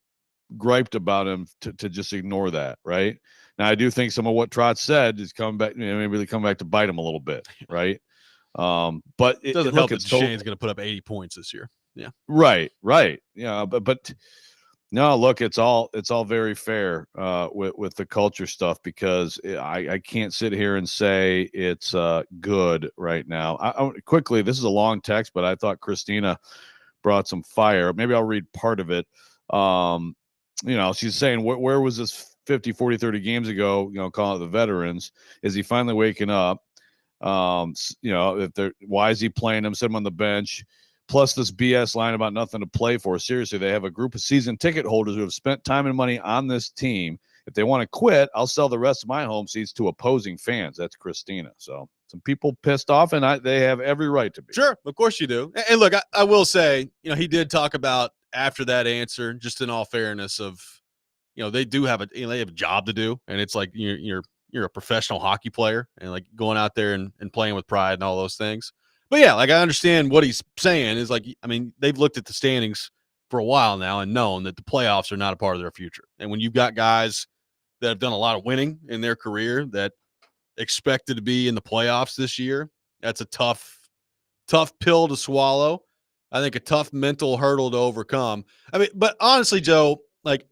griped about him to just ignore that. Right. Now, I do think some of what Trotz said is coming back, maybe they come back to bite him a little bit. Right. But it doesn't help that Duchesne's going to put up 80 points this year. Yeah. Right. Yeah. But no, look, it's all very fair with the culture stuff, because I can't sit here and say it's good right now. Quickly, this is a long text, but I thought Christina brought some fire. Maybe I'll read part of it. She's saying, where was this 50, 40, 30 games ago, calling it the veterans? Is he finally waking up? Why is he playing him? Sit him on the bench. Plus this BS line about nothing to play for. Seriously, they have a group of season ticket holders who have spent time and money on this team. If they want to quit, I'll sell the rest of my home seats to opposing fans. That's Christina. So some people pissed off, and they have every right to be. Sure, of course you do. And look, I will say, he did talk about after that answer, just in all fairness, of, they do have they have a job to do, and it's like you're a professional hockey player, and like going out there and playing with pride and all those things. But yeah, like I understand what he's saying is like, I mean, they've looked at the standings for a while now and known that the playoffs are not a part of their future. And when you've got guys that have done a lot of winning in their career that expected to be in the playoffs this year, that's a tough pill to swallow. I think a tough mental hurdle to overcome. I mean, but honestly, Joe, like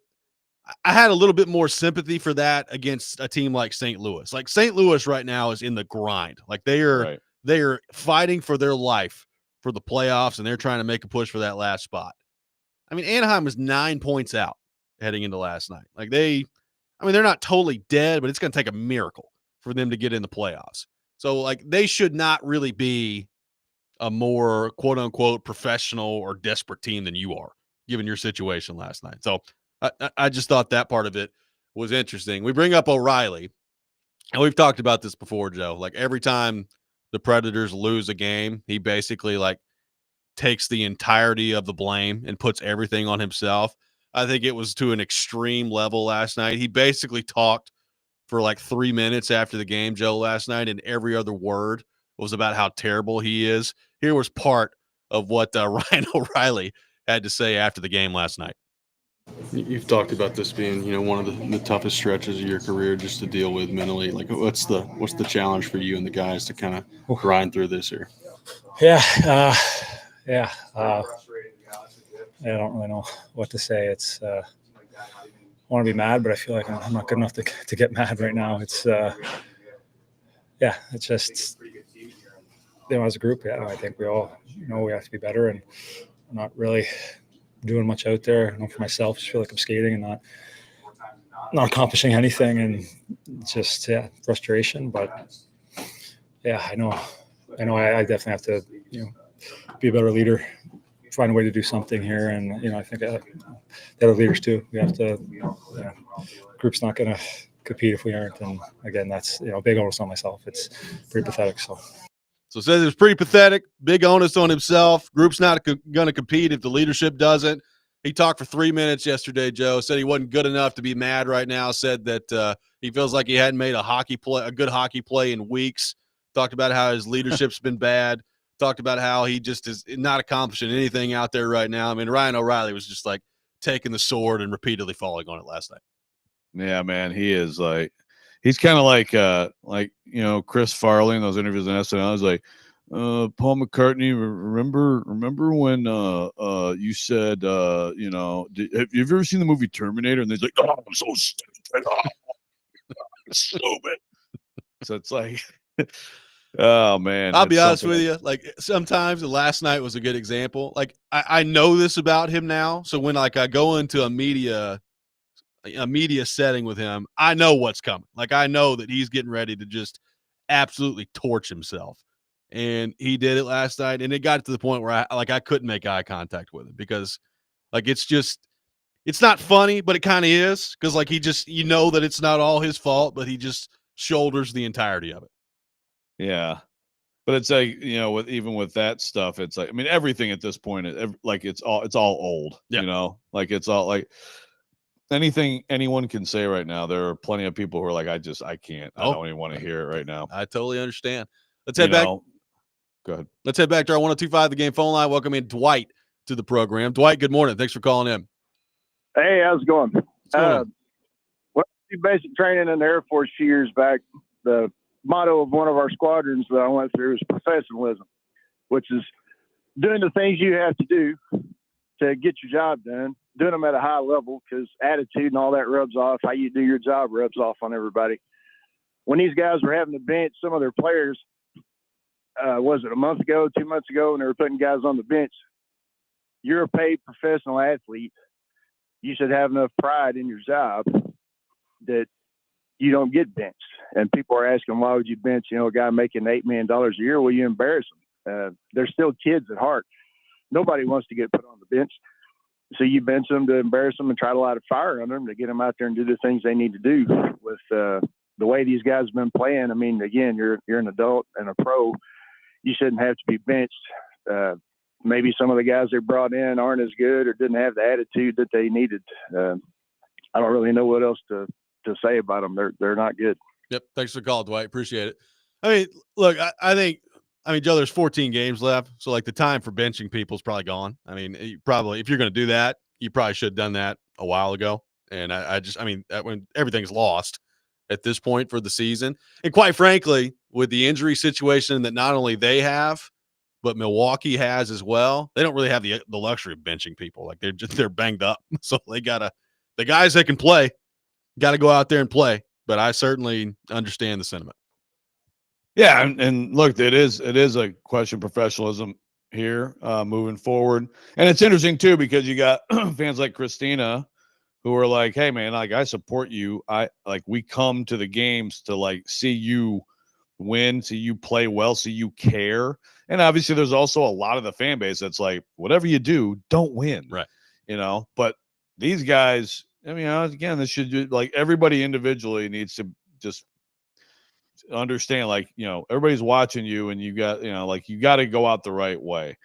I had a little bit more sympathy for that against a team like St. Louis. Like St. Louis right now is in the grind. Like they are. Right. They are fighting for their life for the playoffs, and they're trying to make a push for that last spot. I mean, Anaheim was 9 points out heading into last night. Like they're not totally dead, but it's going to take a miracle for them to get in the playoffs. So, like, they should not really be a more quote-unquote professional or desperate team than you are, given your situation last night. So, I just thought that part of it was interesting. We bring up O'Reilly, and we've talked about this before, Joe. Like, every time the Predators lose a game, he basically like takes the entirety of the blame and puts everything on himself. I think it was to an extreme level last night. He basically talked for like 3 minutes after the game, Joe, last night, and every other word was about how terrible he is. Here was part of what Ryan O'Reilly had to say after the game last night. You've talked about this being, one of the toughest stretches of your career just to deal with mentally. Like, what's the challenge for you and the guys to kind of grind through this here? I don't really know what to say. It's I want to be mad, but I feel like I'm not good enough to get mad right now. It's it's just as a group, I think we all know we have to be better, and I'm not really doing much out there. I know for myself, just feel like I'm skating and not accomplishing anything, and it's just frustration. But I know I definitely have to be a better leader, find a way to do something here, and I think the other leaders too. We have to. Group's not going to compete if we aren't, and again, that's a big onus on myself. It's pretty pathetic. So says it's pretty pathetic. Big onus on himself. Group's not going to compete if the leadership doesn't. He talked for 3 minutes yesterday, Joe. Said he wasn't good enough to be mad right now. Said that he feels like he hadn't made a good hockey play in weeks. Talked about how his leadership's been bad. Talked about how he just is not accomplishing anything out there right now. I mean, Ryan O'Reilly was just like taking the sword and repeatedly falling on it last night. Yeah, man, he is like, he's kind of like Chris Farley in those interviews on SNL. He's like, Paul McCartney, remember when you said have you ever seen the movie Terminator? And he's like, oh, I'm so stupid. Stupid. So it's like, oh man, I'll be honest with you. Like sometimes, last night was a good example. Like I know this about him now, so when I go into a media setting with him, I know what's coming. Like I know that he's getting ready to just absolutely torch himself, and he did it last night. And it got to the point where I couldn't make eye contact with him because it's not funny, but it kind of is because he just that it's not all his fault, but he just shoulders the entirety of it. Yeah. But it's like, with that stuff, it's like, I mean, everything at this point, it's all old, it's all like anything anyone can say right now. There are plenty of people who are like, I can't, I don't even want to hear it right now. I totally understand. Let's head back. Go ahead. Let's head back to our 102.5 The Game phone line. Welcome in Dwight to the program. Dwight, good morning. Thanks for calling in. Hey, how's it going? When I did basic training in the Air Force a few years back, the motto of one of our squadrons that I went through is professionalism, which is doing the things you have to do to get your job done, doing them at a high level because attitude and all that rubs off. How you do your job rubs off on everybody. When these guys were having to bench some of their players, was it a month ago, 2 months ago, and they were putting guys on the bench, you're a paid professional athlete. You should have enough pride in your job that you don't get benched. And people are asking, why would you bench, a guy making $8 million a year? Well, you embarrass them. They're still kids at heart. Nobody wants to get put on the bench. So you bench them to embarrass them and try to light a fire under them to get them out there and do the things they need to do. With the way these guys have been playing, I mean, again, you're an adult and a pro. You shouldn't have to be benched. Maybe some of the guys they brought in aren't as good or didn't have the attitude that they needed. I don't really know what else to say about them. They're not good. Yep. Thanks for the call, Dwight. Appreciate it. I mean, look, I think, Joe, there's 14 games left. So the time for benching people is probably gone. I mean, if you're going to do that, you probably should have done that a while ago. And when everything's lost at this point for the season, and quite frankly, with the injury situation that not only they have, but Milwaukee has as well, they don't really have the luxury of benching people. Like they're banged up. So the guys that can play got to go out there and play. But I certainly understand the sentiment. Yeah, and look, it is a question of professionalism here moving forward. And it's interesting too because you got fans like Christina who are like, hey man, I support you. We come to the games to see you win, see you play well, see you care. And obviously there's also a lot of the fan base that's like, whatever you do, don't win. Right. But these guys, again, this should everybody individually needs to just understand, everybody's watching you and you got, you got to go out the right way.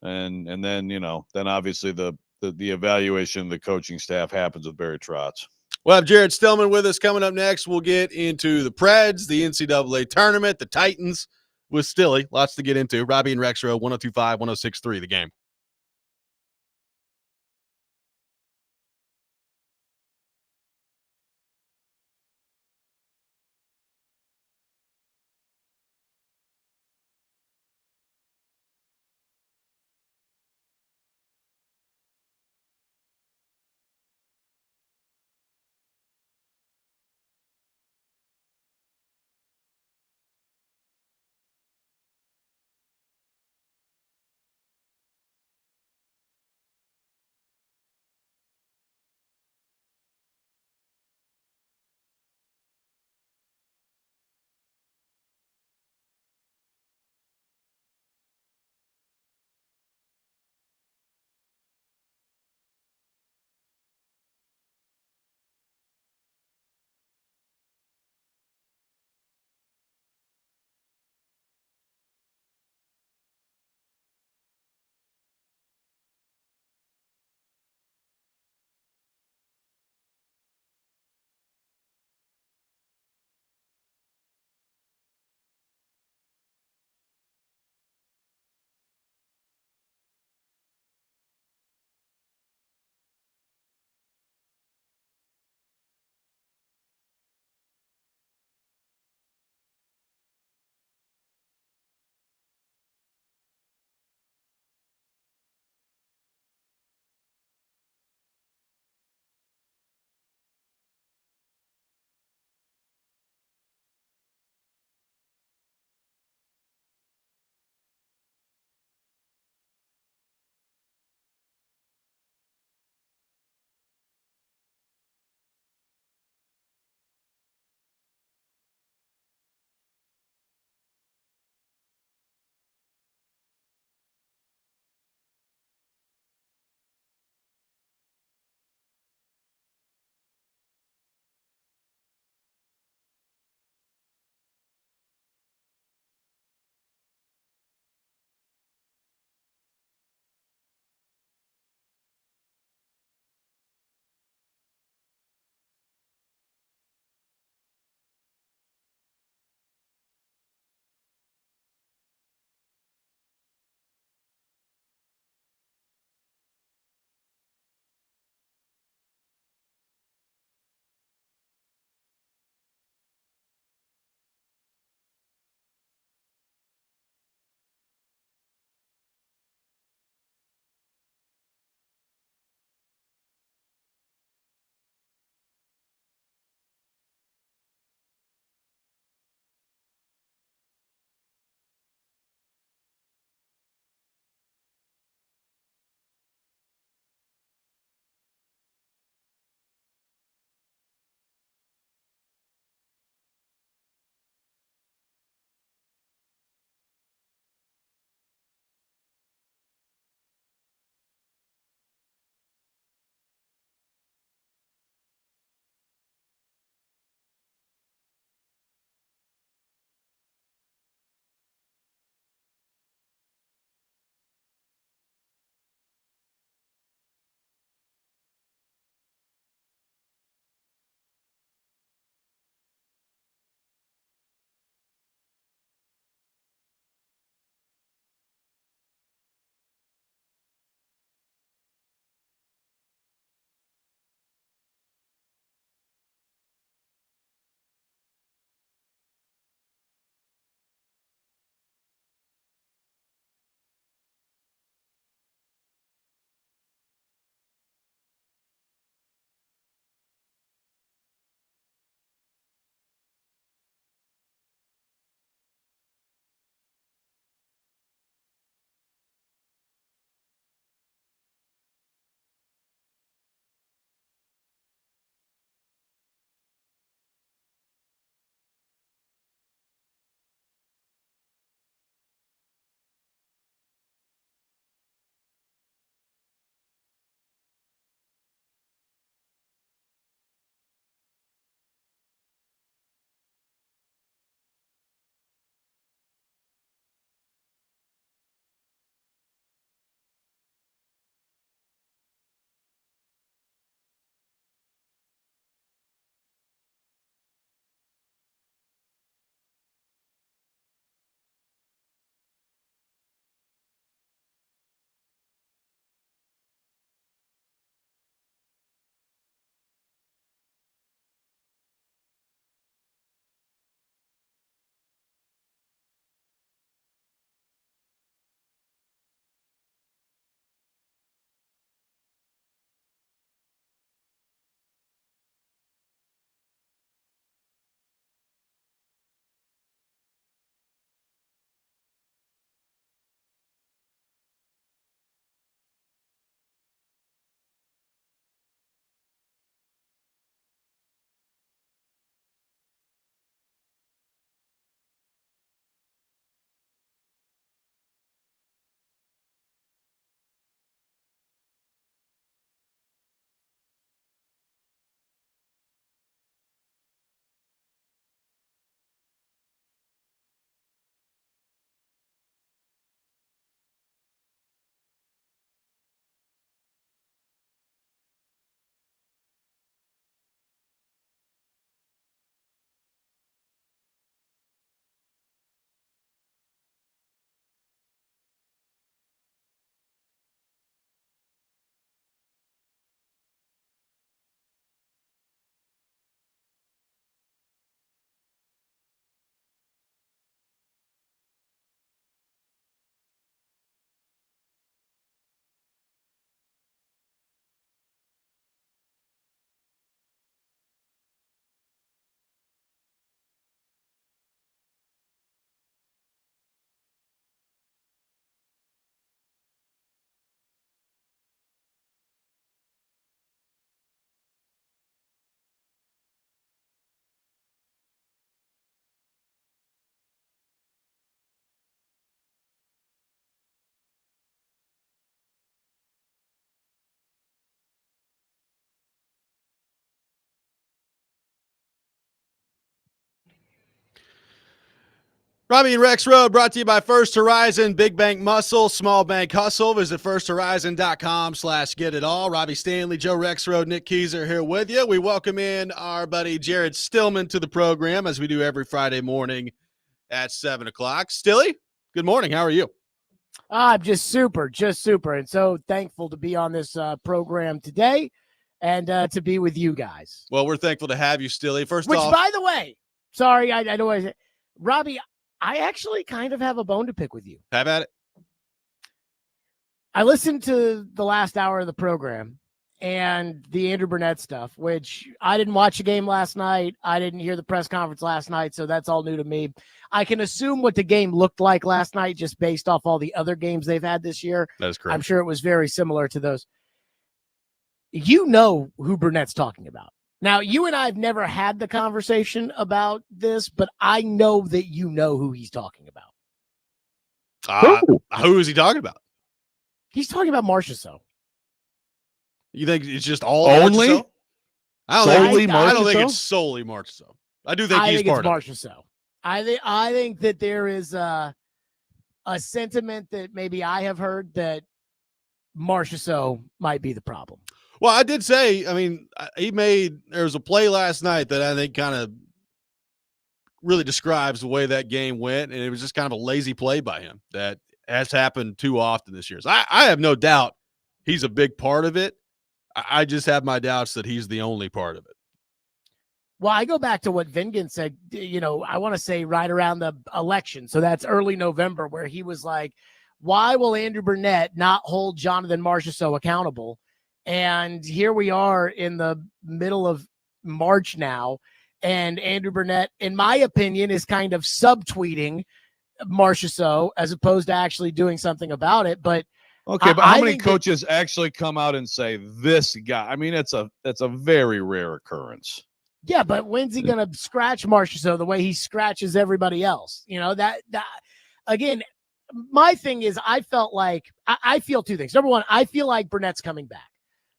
And then, then obviously the evaluation of the coaching staff happens with Barry Trotz. We'll have Jared Stillman with us coming up next. We'll get into the Preds, the NCAA tournament, the Titans with Stilly. Lots to get into. Robby and Rexrode, 102.5, 106.3, The Game. Robby and Rexrode brought to you by First Horizon, Big Bank Muscle, Small Bank Hustle. Visit firsthorizon.com/get-it-all. Robby Stanley, Joe Rexrode, Nick Keyser here with you. We welcome in our buddy Jared Stillman to the program as we do every Friday morning at 7 o'clock. Stilly, good morning. How are you? I'm just super, and so thankful to be on this program today and to be with you guys. Well, we're thankful to have you, Stilly. First Which, off, by the way, sorry, I don't want to say, Robby, I actually kind of have a bone to pick with you. have at it. I listened to the last hour of the program and the Andrew Burnett stuff, which I didn't watch the game last night. I didn't hear the press conference last night, so that's all new to me. I can assume what the game looked like last night just based off all the other games they've had this year. That is correct. I'm sure it was very similar to those. You know who Burnett's talking about. Now, you and I have never had the conversation about this, but I know that you know who he's talking about. Who is he talking about? He's talking about Marchessault. You think it's just all Only? Marchessault? I don't think it's solely Marchessault. I do think he's part of it. Marchessault. I think that there is a sentiment that maybe I have heard that Marchessault might be the problem. Well, I did say, I mean, there was a play last night that I think kind of really describes the way that game went, and it was just kind of a lazy play by him that has happened too often this year. So I have no doubt he's a big part of it. I just have my doubts that he's the only part of it. Well, I go back to what Vingan said, I want to say right around the election. So that's early November, where he was like, why will Andrew Burnett not hold Jonathan Marchessault accountable? And here we are in the middle of March now, and Andrew Burnett, in my opinion, is kind of subtweeting Marchessault as opposed to actually doing something about it. But okay, but how many coaches actually come out and say this guy? I mean, that's a very rare occurrence. Yeah, but when's he going to scratch Marchessault the way he scratches everybody else? That again, my thing is I felt like I feel two things. Number one, I feel like Burnett's coming back.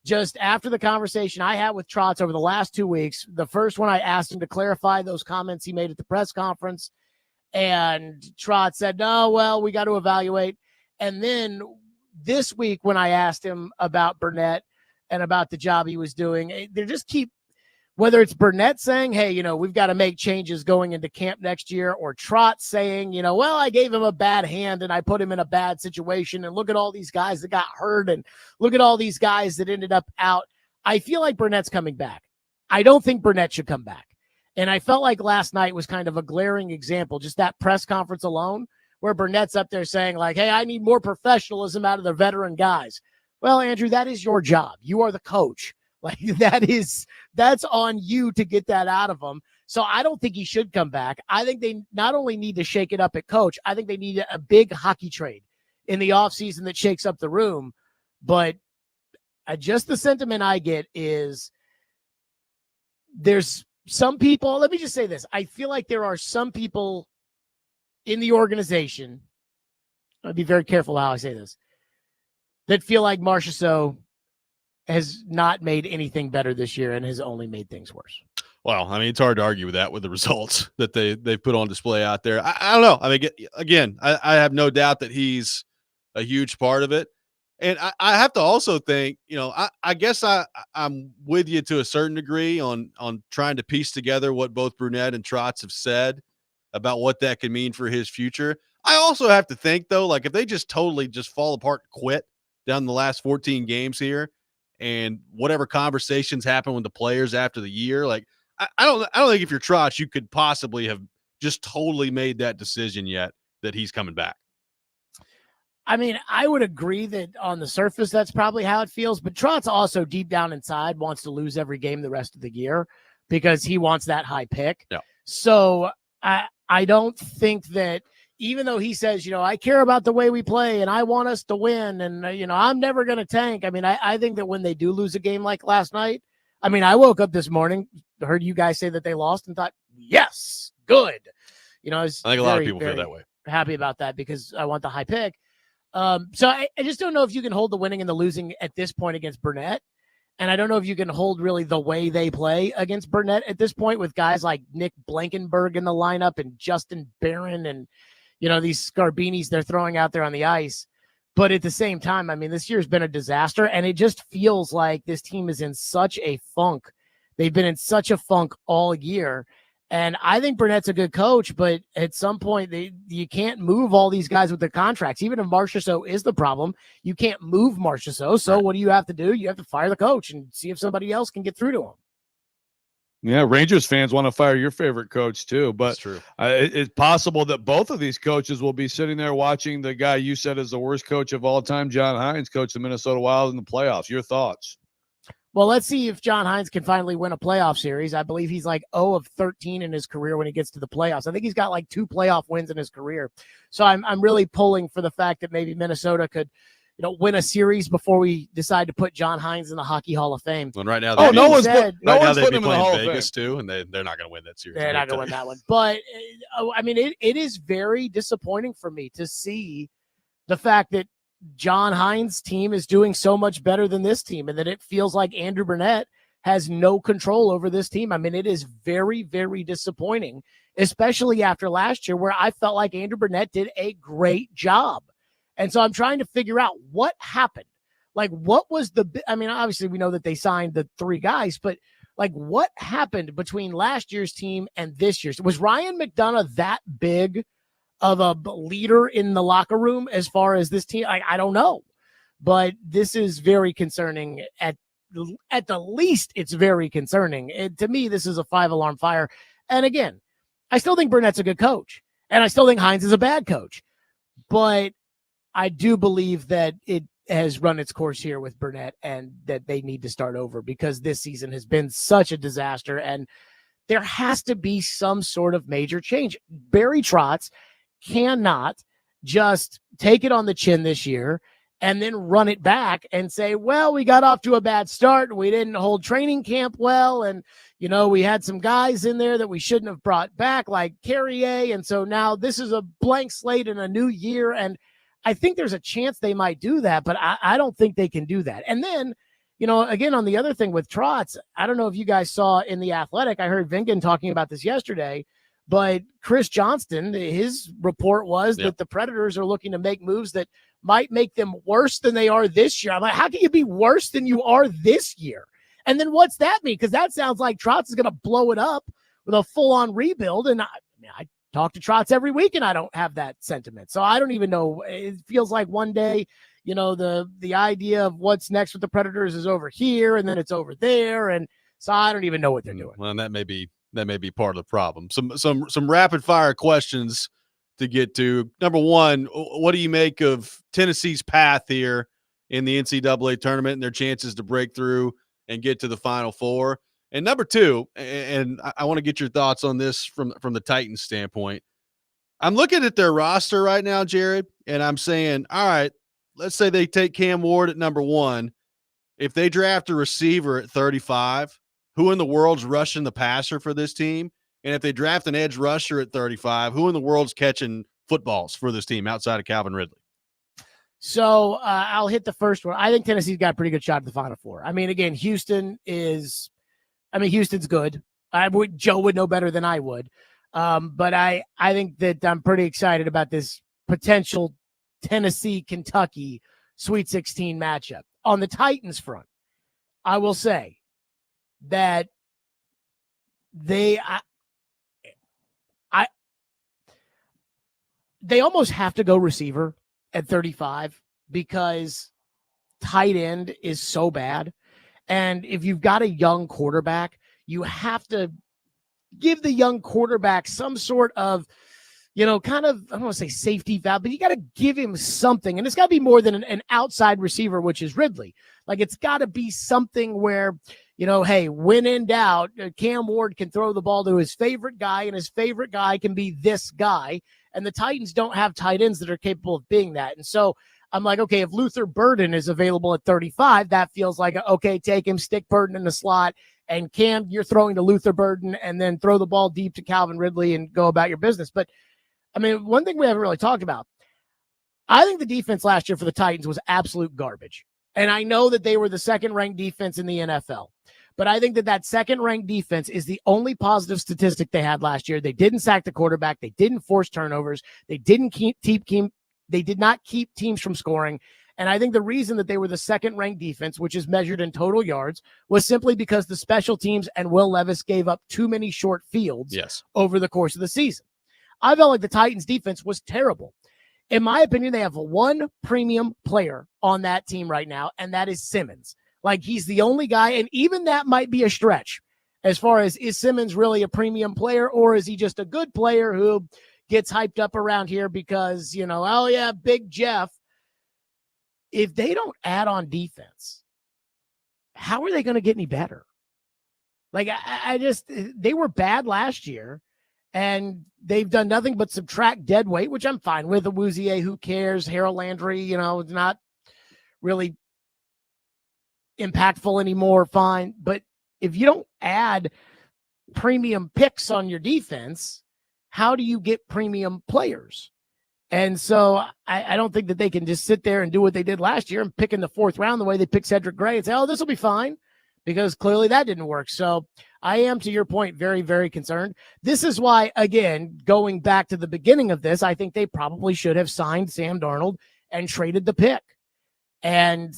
Just after the conversation I had with Trotz over the last 2 weeks, the first one I asked him to clarify those comments he made at the press conference, and Trotz said, no, well, we got to evaluate. And then this week when I asked him about Burnett and about the job he was doing, they just keep, whether it's Burnett saying, hey, we've got to make changes going into camp next year, or Trotz saying, well, I gave him a bad hand and I put him in a bad situation, and look at all these guys that got hurt and look at all these guys that ended up out. I feel like Burnett's coming back. I don't think Burnett should come back. And I felt like last night was kind of a glaring example, just that press conference alone, where Burnett's up there saying like, hey, I need more professionalism out of the veteran guys. Well, Andrew, that is your job. You are the coach. Like that's on you to get that out of him. So I don't think he should come back. I think they not only need to shake it up at coach, I think they need a big hockey trade in the offseason that shakes up the room. But just the sentiment I get is there's some people, let me just say this. I feel like there are some people in the organization, I'll be very careful how I say this, that feel like Marchessault has not made anything better this year and has only made things worse. Well, I mean, it's hard to argue with that with the results that they put on display out there. I don't know. I mean, again, I have no doubt that he's a huge part of it. And I have to also think, I guess I'm with you to a certain degree on trying to piece together what both Burnett and Trotz have said about what that could mean for his future. I also have to think, though, like if they just totally just fall apart and quit down the last 14 games here, and whatever conversations happen with the players after the year, like I don't think if you're Trotz, you could possibly have just totally made that decision yet that he's coming back. I mean, I would agree that on the surface, that's probably how it feels. But Trotz also deep down inside wants to lose every game the rest of the year because he wants that high pick. Yeah. So I don't think that, even though he says, I care about the way we play and I want us to win and, I'm never going to tank. I mean, I think that when they do lose a game like last night, I mean, I woke up this morning, heard you guys say that they lost and thought, yes, good. I think a lot of people feel that way. Happy about that because I want the high pick. So I just don't know if you can hold the winning and the losing at this point against Burnett. And I don't know if you can hold really the way they play against Burnett at this point with guys like Nick Blankenberg in the lineup and Justin Barron and, these Scarbinis they're throwing out there on the ice. But at the same time, I mean, this year's been a disaster, and it just feels like this team is in such a funk. They've been in such a funk all year. And I think Burnett's a good coach, but at some point you can't move all these guys with their contracts. Even if Marchessault is the problem, you can't move Marchessault. So what do you have to do? You have to fire the coach and see if somebody else can get through to him. Yeah, Rangers fans want to fire your favorite coach too, but That's true. It's possible that both of these coaches will be sitting there watching the guy you said is the worst coach of all time, John Hines, coach the Minnesota Wild in the playoffs. Your thoughts? Well, let's see if John Hines can finally win a playoff series. I believe he's like 0 of 13 in his career when he gets to the playoffs. I think he's got like 2 playoff wins in his career. So I'm really pulling for the fact that maybe Minnesota could, win a series before we decide to put John Hines in the Hockey Hall of Fame. And right now, no one's they'd be putting him in the Hall playing of Vegas too, and they're not going to win that series. They're not going to win that one. But I mean, it is very disappointing for me to see the fact that John Hines' team is doing so much better than this team, and that it feels like Andrew Burnett has no control over this team. I mean, it is very, very disappointing, especially after last year where I felt like Andrew Burnett did a great job. And so I'm trying to figure out what happened. Like, what was obviously we know that they signed the 3 guys, but like what happened between last year's team and this year's? Was Ryan McDonough that big of a leader in the locker room as far as this team? I don't know, but this is very concerning. At the least, it's very concerning. To me, this is a 5-alarm fire. And again, I still think Burnett's a good coach, and I still think Hines is a bad coach, but I do believe that it has run its course here with Burnett and that they need to start over because this season has been such a disaster, and there has to be some sort of major change. Barry Trotz cannot just take it on the chin this year and then run it back and say, well, we got off to a bad start. We didn't hold training camp well. And, we had some guys in there that we shouldn't have brought back like Carrier. And so now this is a blank slate and a new year. And I think there's a chance they might do that, but I don't think they can do that. And then, again, on the other thing with Trotz, I don't know if you guys saw in The Athletic, I heard Vingan talking about this yesterday, but Chris Johnston, his report was that the Predators are looking to make moves that might make them worse than they are this year. I'm like, how can you be worse than you are this year? And then what's that mean? Because that sounds like Trotz is going to blow it up with a full-on rebuild. And I talk to Trotz every week, and I don't have that sentiment. So I don't even know. It feels like one day, the idea of what's next with the Predators is over here, and then it's over there. And so I don't even know what they're doing. Well, and that may be part of the problem. Some rapid fire questions to get to. Number one, what do you make of Tennessee's path here in the NCAA tournament and their chances to break through and get to the Final Four? And number two, and I want to get your thoughts on this from the Titans standpoint. I'm looking at their roster right now, Jared, and I'm saying, all right, let's say they take Cam Ward at number 1. If they draft a receiver at 35, who in the world's rushing the passer for this team? And if they draft an edge rusher at 35, who in the world's catching footballs for this team outside of Calvin Ridley? So I'll hit the first one. I think Tennessee's got a pretty good shot at the Final Four. I mean, again, Houston's good. Joe would know better than I would. But I think that I'm pretty excited about this potential Tennessee-Kentucky Sweet 16 matchup. On the Titans front, I will say that they almost have to go receiver at 35 because tight end is so bad. And if you've got a young quarterback, you have to give the young quarterback some sort of, kind of, I don't want to say safety valve, but you got to give him something. And it's got to be more than an outside receiver, which is Ridley. Like, it's got to be something where, hey, when in doubt, Cam Ward can throw the ball to his favorite guy, and his favorite guy can be this guy. And the Titans don't have tight ends that are capable of being that. And so I'm like, okay, if Luther Burden is available at 35, that feels like, okay, take him, stick Burden in the slot, and Cam, you're throwing to Luther Burden, and then throw the ball deep to Calvin Ridley and go about your business. But, I mean, one thing we haven't really talked about, I think the defense last year for the Titans was absolute garbage. And I know that they were the second-ranked defense in the NFL. But I think that second-ranked defense is the only positive statistic they had last year. They didn't sack the quarterback. They didn't force turnovers. They did not keep teams from scoring. And I think the reason that they were the second-ranked defense, which is measured in total yards, was simply because the special teams and Will Levis gave up too many short fields over the course of the season. I felt like the Titans' defense was terrible. In my opinion, they have one premium player on that team right now, and that is Simmons. Like, he's the only guy, and even that might be a stretch as far as, is Simmons really a premium player, or is he just a good player who gets hyped up around here because, oh yeah, Big Jeff. If they don't add on defense, how are they going to get any better? Like, they were bad last year, and they've done nothing but subtract dead weight, which I'm fine with. Awuzie, who cares? Harold Landry, not really impactful anymore, fine. But if you don't add premium picks on your defense, how do you get premium players? And so I don't think that they can just sit there and do what they did last year and pick in the fourth round the way they picked Cedric Gray and say, oh, this will be fine, because clearly that didn't work. So I am, to your point, very, very concerned. This is why, again, going back to the beginning of this, I think they probably should have signed Sam Darnold and traded the pick. And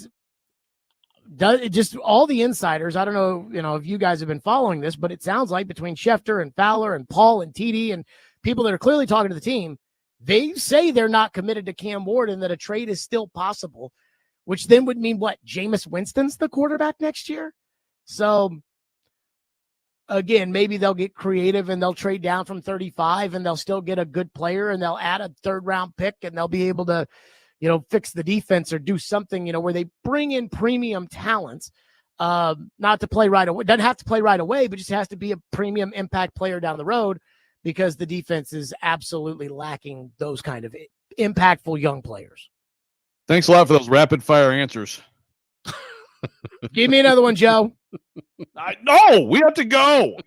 just all the insiders, I don't know, if you guys have been following this, but it sounds like between Schefter and Fowler and Paul and TD and people that are clearly talking to the team, they say they're not committed to Cam Ward and that a trade is still possible, which then would mean what? Jameis Winston's the quarterback next year? So, again, maybe they'll get creative and they'll trade down from 35 and they'll still get a good player and they'll add a third-round pick and they'll be able to, fix the defense or do something, where they bring in premium talents, not to play right away. Doesn't have to play right away, but just has to be a premium impact player down the road, because the defense is absolutely lacking those kind of impactful young players. Thanks a lot for those rapid fire answers. Give me another one, Joe. No, we have to go.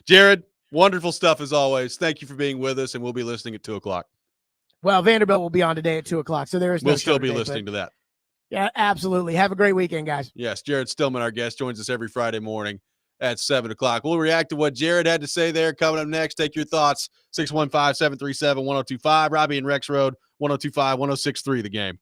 Jared, wonderful stuff as always. Thank you for being with us, and we'll be listening at 2:00. Well, Vanderbilt will be on today at 2:00, so there is no We'll still be today, listening to that. Yeah, absolutely. Have a great weekend, guys. Yes, Jared Stillman, our guest, joins us every Friday morning at 7:00. We'll react to what Jared had to say there. Coming up next, take your thoughts. 615-737-1025. Robby and Rexrode, 1025, 1063, The Game.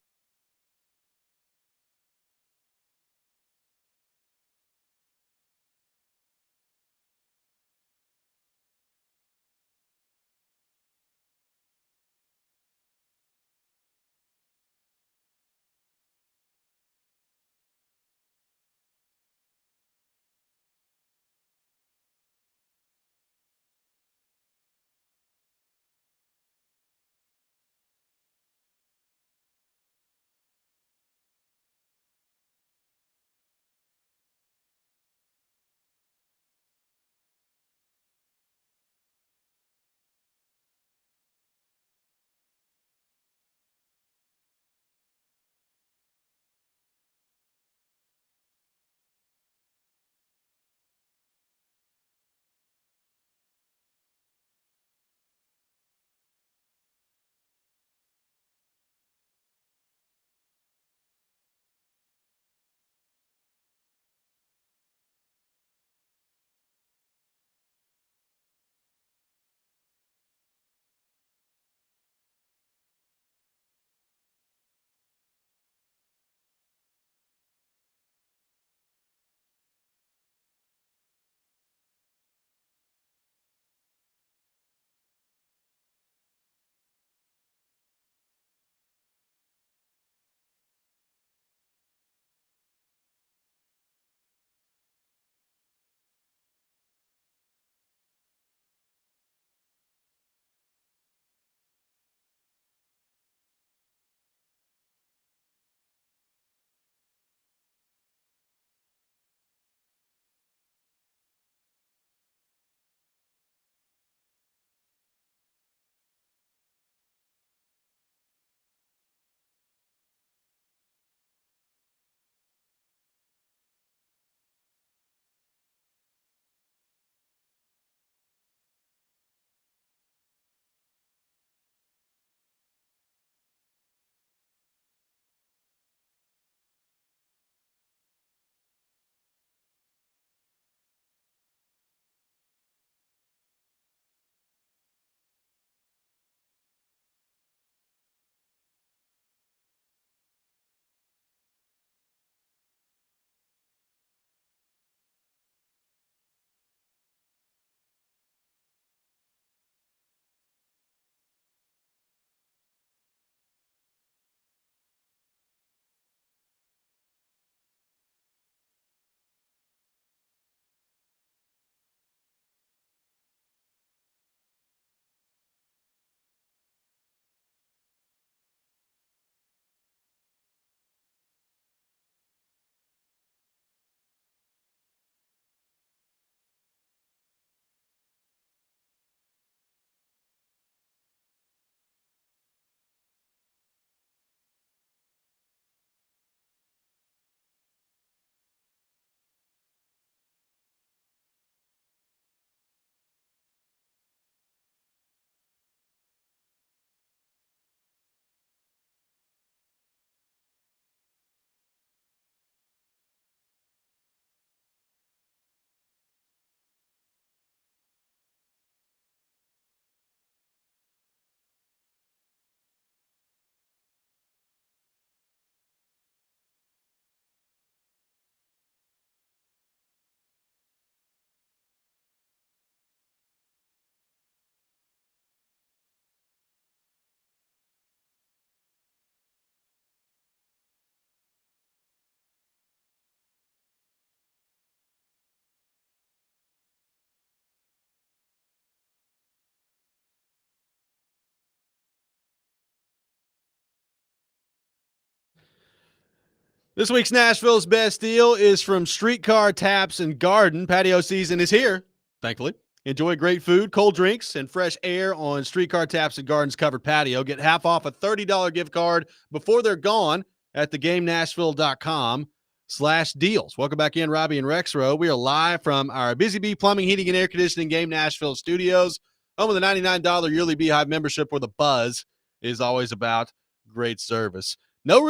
This week's Nashville's best deal is from Streetcar Taps and Garden. Patio season is here, thankfully. Enjoy great food, cold drinks, and fresh air on Streetcar Taps and Garden's covered patio. Get half off a $30 gift card before they're gone at thegamenashville.com/deals. Welcome back in, Robby and Rexrode. We are live from our Busy Bee Plumbing, Heating, and Air Conditioning Game Nashville studios. Home of the $99 yearly Beehive membership where the buzz is always about great service. No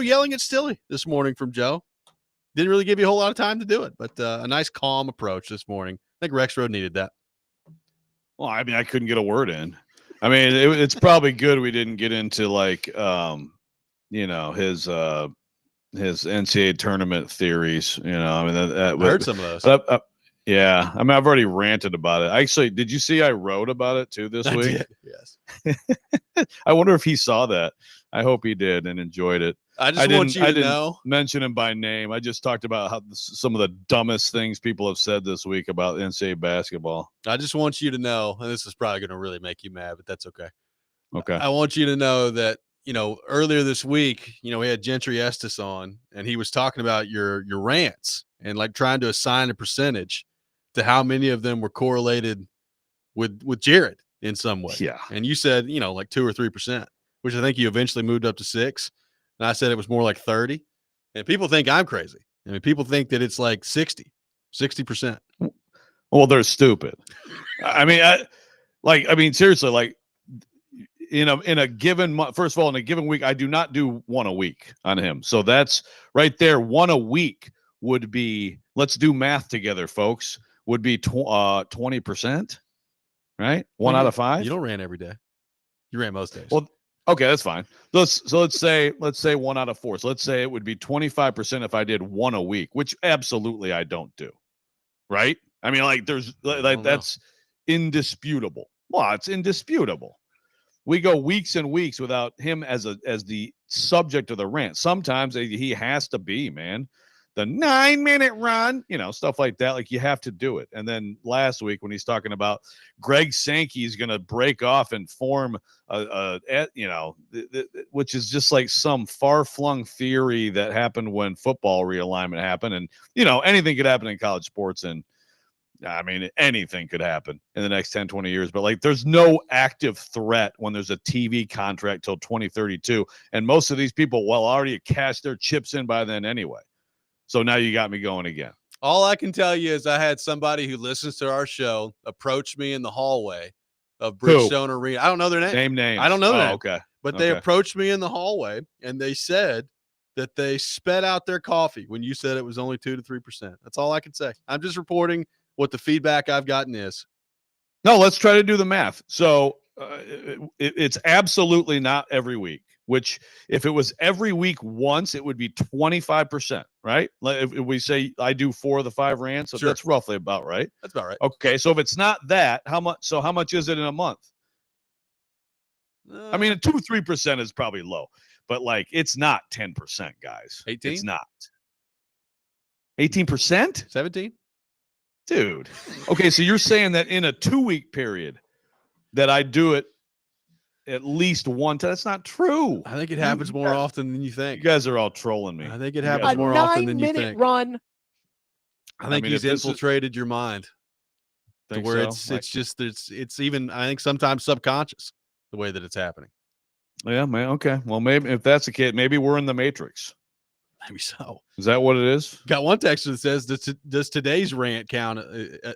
yelling at Stilly this morning from Joe. Didn't really give you a whole lot of time to do it, but a nice calm approach this morning. I think Rexrode needed that. Well, I mean, I couldn't get a word in. I mean, it's probably good we didn't get into like, his NCAA tournament theories. I mean, I heard some of those. Yeah, I mean, I've already ranted about it. Actually, did you see I wrote about it too this week? Did, yes. I wonder if he saw that. I hope he did and enjoyed it. I didn't mention him by name. I just talked about how some of the dumbest things people have said this week about NCAA basketball. I just want you to know, and this is probably going to really make you mad, but that's okay. Okay. I want you to know that, earlier this week, we had Gentry Estes on, and he was talking about your rants and like trying to assign a percentage to how many of them were correlated with Jared in some way. Yeah. And you said, like 2 or 3%, which I think you eventually moved up to 6. And I said it was more like 30. And people think I'm crazy. I mean, people think that it's like 60%. Well, they're stupid. I mean, seriously, like, in a given month, first of all, in a given week, I do not do one a week on him. So that's right there. One a week would be, let's do math together, folks, would be 20%, right? One out of 5. You don't ran every day. You ran most days. Well, okay, that's fine. Let's say 1 out of 4. So let's say it would be 25% if I did one a week, which absolutely I don't do. Right? I mean, like that's indisputable. Well, it's indisputable. We go weeks and weeks without him as the subject of the rant. Sometimes he has to be, man. The 9-minute run, stuff like that. Like, you have to do it. And then last week when he's talking about Greg Sankey is going to break off and form which is just like some far-flung theory that happened when football realignment happened. And, anything could happen in college sports. And I mean, anything could happen in the next 10, 20 years. But like, there's no active threat when there's a TV contract till 2032. And most of these people will already cashed their chips in by then anyway. So now you got me going again. All I can tell you is I had somebody who listens to our show approach me in the hallway of Bridgestone Arena. I don't know their name. Name names. I don't know that. Okay. But they approached me in the hallway and they said that they sped out their coffee when you said it was only 2 to 3%. That's all I can say. I'm just reporting what the feedback I've gotten is. No, let's try to do the math. So it's absolutely not every week. Which, if it was every week once, it would be 25%, right? If we say I do 4 of the 5 rants, so that's roughly about right. That's about right. Okay, so if it's not that, how much? So how much is it in a month? I mean, 2-3% is probably low, but like, it's not 10%, guys. 18? It's not 18%. 17, dude. Okay, so you're saying that in a 2-week period that I do it at least one time. That's not true. I think it happens more often than you think. You guys are all trolling me. I think it happens more often than you think. 9-minute run. I think he's infiltrated your mind to where it's even, I think, sometimes subconscious the way that it's happening. Yeah, man. Okay. Well, maybe if that's the case, maybe we're in the Matrix. Maybe so. Is that what it is? Got one texter that says, does today's rant count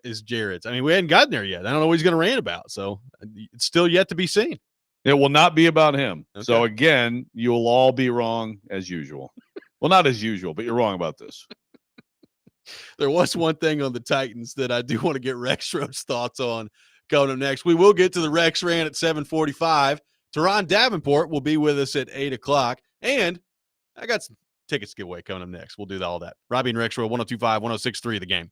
as Jared's? I mean, we hadn't gotten there yet. I don't know what he's going to rant about. So it's still yet to be seen. It will not be about him. Okay. So again, you'll all be wrong as usual. Well, not as usual, but you're wrong about this. There was one thing on the Titans that I do want to get Rexrode's thoughts on coming up next. We will get to the Rex rant at 7:45. Teron Davenport will be with us at 8 o'clock. And I got some tickets to give away coming up next. We'll do all that. Robby and Rexrode, 102.5, 106.3, The Game.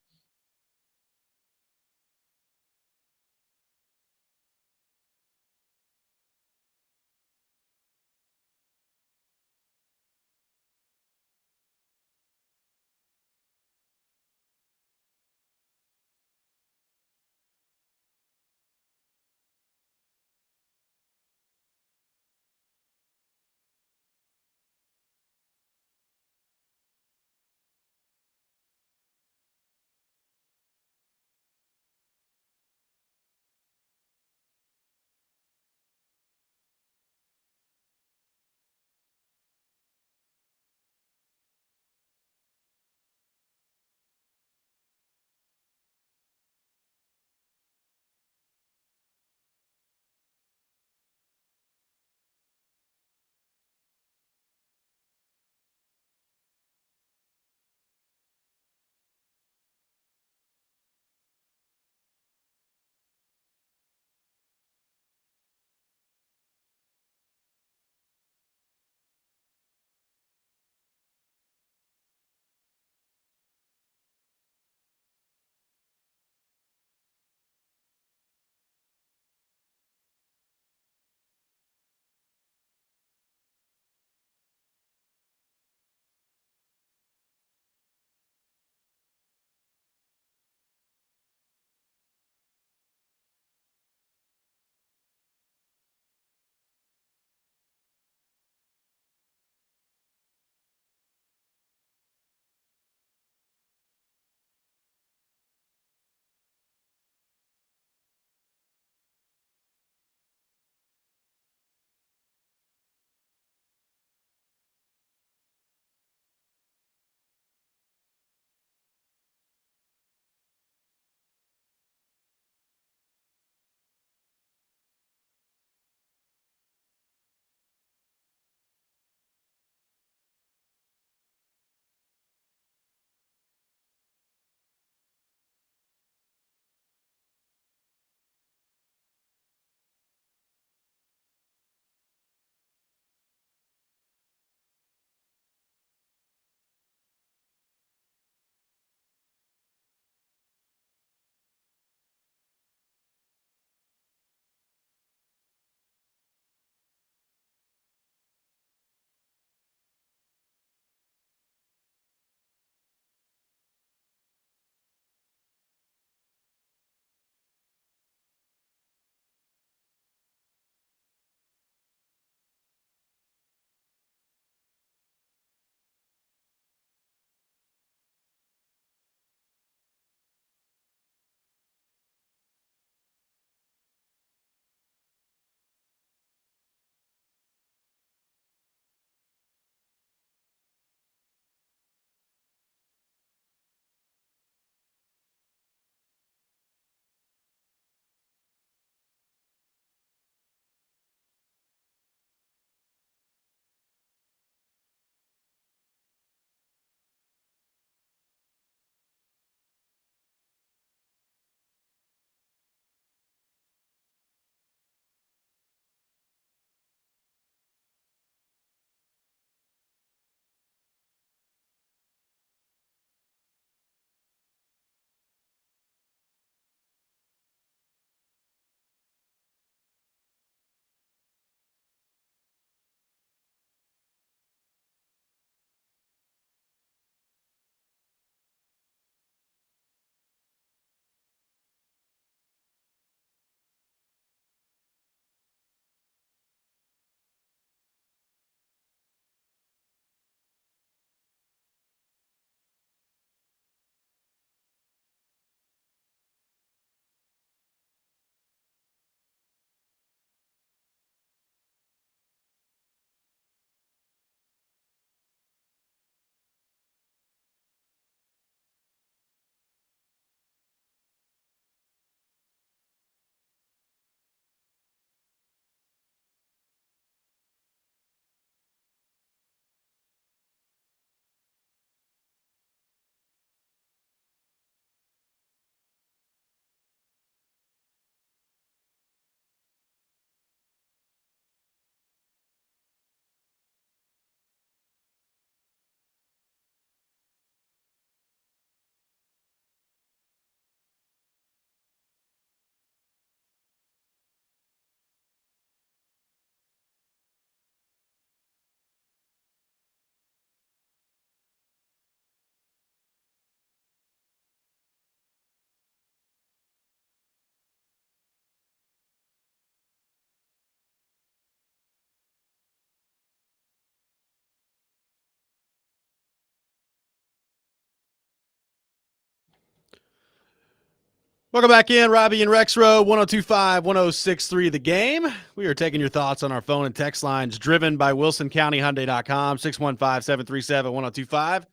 Welcome back in, Robby and Rexrode, 102.5, 106.3 The Game. We are taking your thoughts on our phone and text lines, driven by WilsonCountyHyundai.com, 615-737-1025.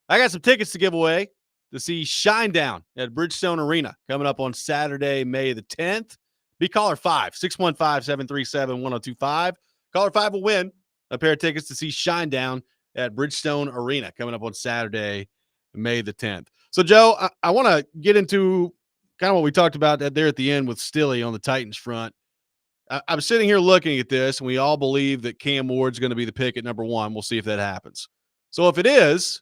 I got some tickets to give away to see Shinedown at Bridgestone Arena coming up on Saturday, May the 10th. Be caller 5, 615-737-1025. Caller 5 will win a pair of tickets to see Shinedown at Bridgestone Arena coming up on Saturday, May the 10th. So, Joe, I want to get into kind of what we talked about there at the end with Stilly on the Titans front. I'm sitting here looking at this, and we all believe that Cam Ward's going to be the pick at number 1. We'll see if that happens. So if it is,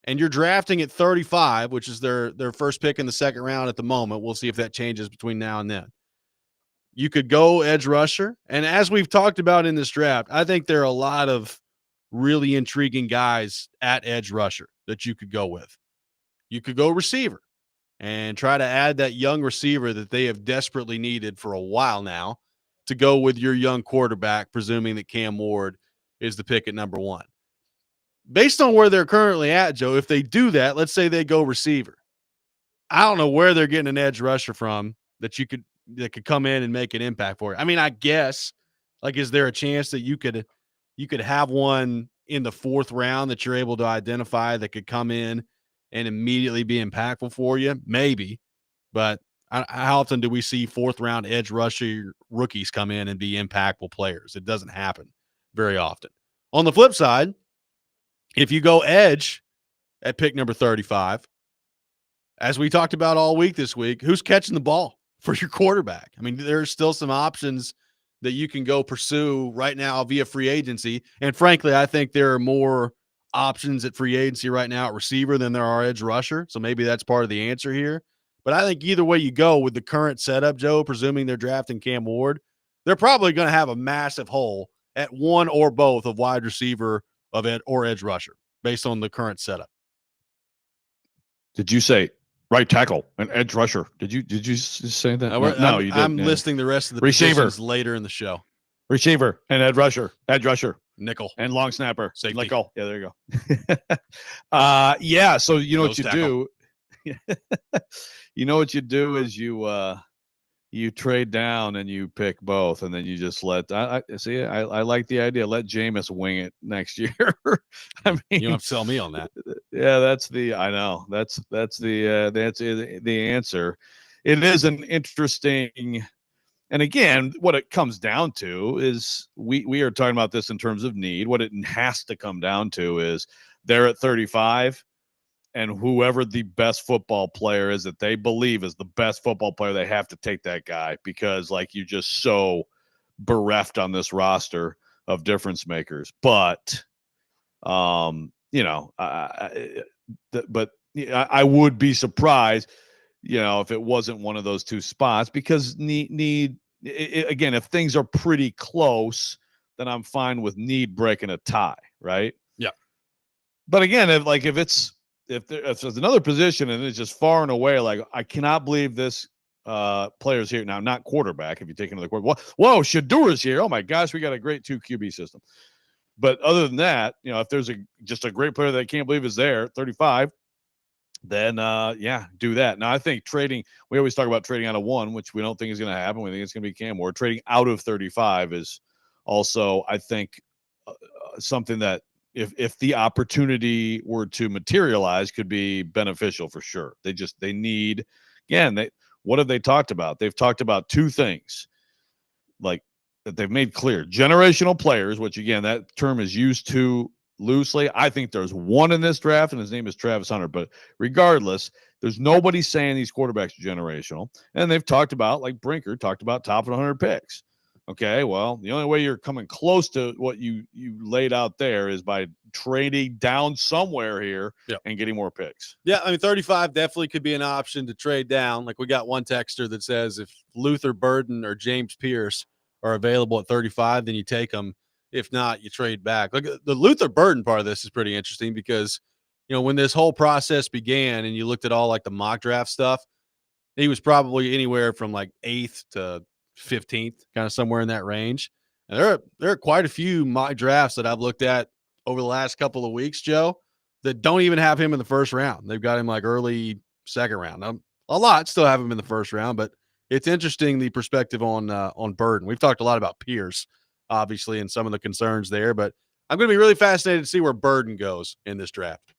and you're drafting at 35, which is their first pick in the second round at the moment, we'll see if that changes between now and then. You could go edge rusher. And as we've talked about in this draft, I think there are a lot of really intriguing guys at edge rusher that you could go with. You could go receiver and try to add that young receiver that they have desperately needed for a while now to go with your young quarterback, presuming that Cam Ward is the pick at number 1. Based on where they're currently at, Joe, if they do that, let's say they go receiver. I don't know where they're getting an edge rusher from that could come in and make an impact for you. I mean, I guess, like, is there a chance that you could have one in the 4th round that you're able to identify that could come in and immediately be impactful for you? Maybe. But how often do we see 4th round edge rusher rookies come in and be impactful players? It doesn't happen very often. On the flip side, if you go edge at pick number 35, as we talked about all week this week, who's catching the ball for your quarterback? I mean, there's still some options that you can go pursue right now via free agency. And frankly, I think there are more options at free agency right now at receiver than there are edge rusher. So maybe that's part of the answer here. But I think either way you go with the current setup, Joe, presuming they're drafting Cam Ward, they're probably going to have a massive hole at one or both of wide receiver or edge rusher based on the current setup. Did you say right tackle and edge rusher? Did you say that? No, you didn't. I'm listing the rest of the receiver positions later in the show. Receiver and edge rusher, nickel and long snapper, safety. nickel. Yeah, there you go. Yeah. So you know what you do. You know what you do is you trade down and you pick both, and then you just let. I like the idea. Let Jameis wing it next year. I mean, you don't have to sell me on that. Yeah, I know. That's the answer. It is an interesting. And again, what it comes down to is we are talking about this in terms of need. What it has to come down to is they're at 35, and whoever the best football player is that they believe is the best football player, they have to take that guy because, like, you're just so bereft on this roster of difference makers. But, but I would be surprised, if it wasn't one of those two spots, because again, if things are pretty close, then I'm fine with need breaking a tie, right? Yeah. But again, if there's another position and it's just far and away, like, I cannot believe this player's here now, not quarterback. If you take another quarterback, whoa, Shadura's here. Oh my gosh, we got a great 2 QB system. But other than that, if there's just a great player that I can't believe is there, 35. Then, do that. Now, I think we always talk about trading out of 1, which we don't think is going to happen. We think it's going to be Cam Ward. Trading out of 35 is also, I think, something that if the opportunity were to materialize could be beneficial for sure. They need, again, what have they talked about? They've talked about 2 things, like, that they've made clear. Generational players, which, again, that term is used too loosely. I think there's one in this draft, and his name is Travis Hunter. But regardless, there's nobody saying these quarterbacks are generational. And they've talked about, like Brinker talked about, top of 100 picks. Okay, well, the only way you're coming close to what you laid out there is by trading down somewhere here and getting more picks. Yeah, I mean, 35 definitely could be an option to trade down. Like, we got one texter that says if Luther Burden or James Pierce are available at 35, then you take them. If not, you trade back. Like, the Luther Burden part of this is pretty interesting because, when this whole process began and you looked at all, like, the mock draft stuff, he was probably anywhere from, like, 8th to 15th, kind of somewhere in that range. And there are quite a few mock drafts that I've looked at over the last couple of weeks, Joe, that don't even have him in the first round. They've got him, like, early second round. a lot. Still have him in the first round, but it's interesting the perspective on Burden. We've talked a lot about Pierce, obviously, and some of the concerns there, but I'm going to be really fascinated to see where Burden goes in this draft.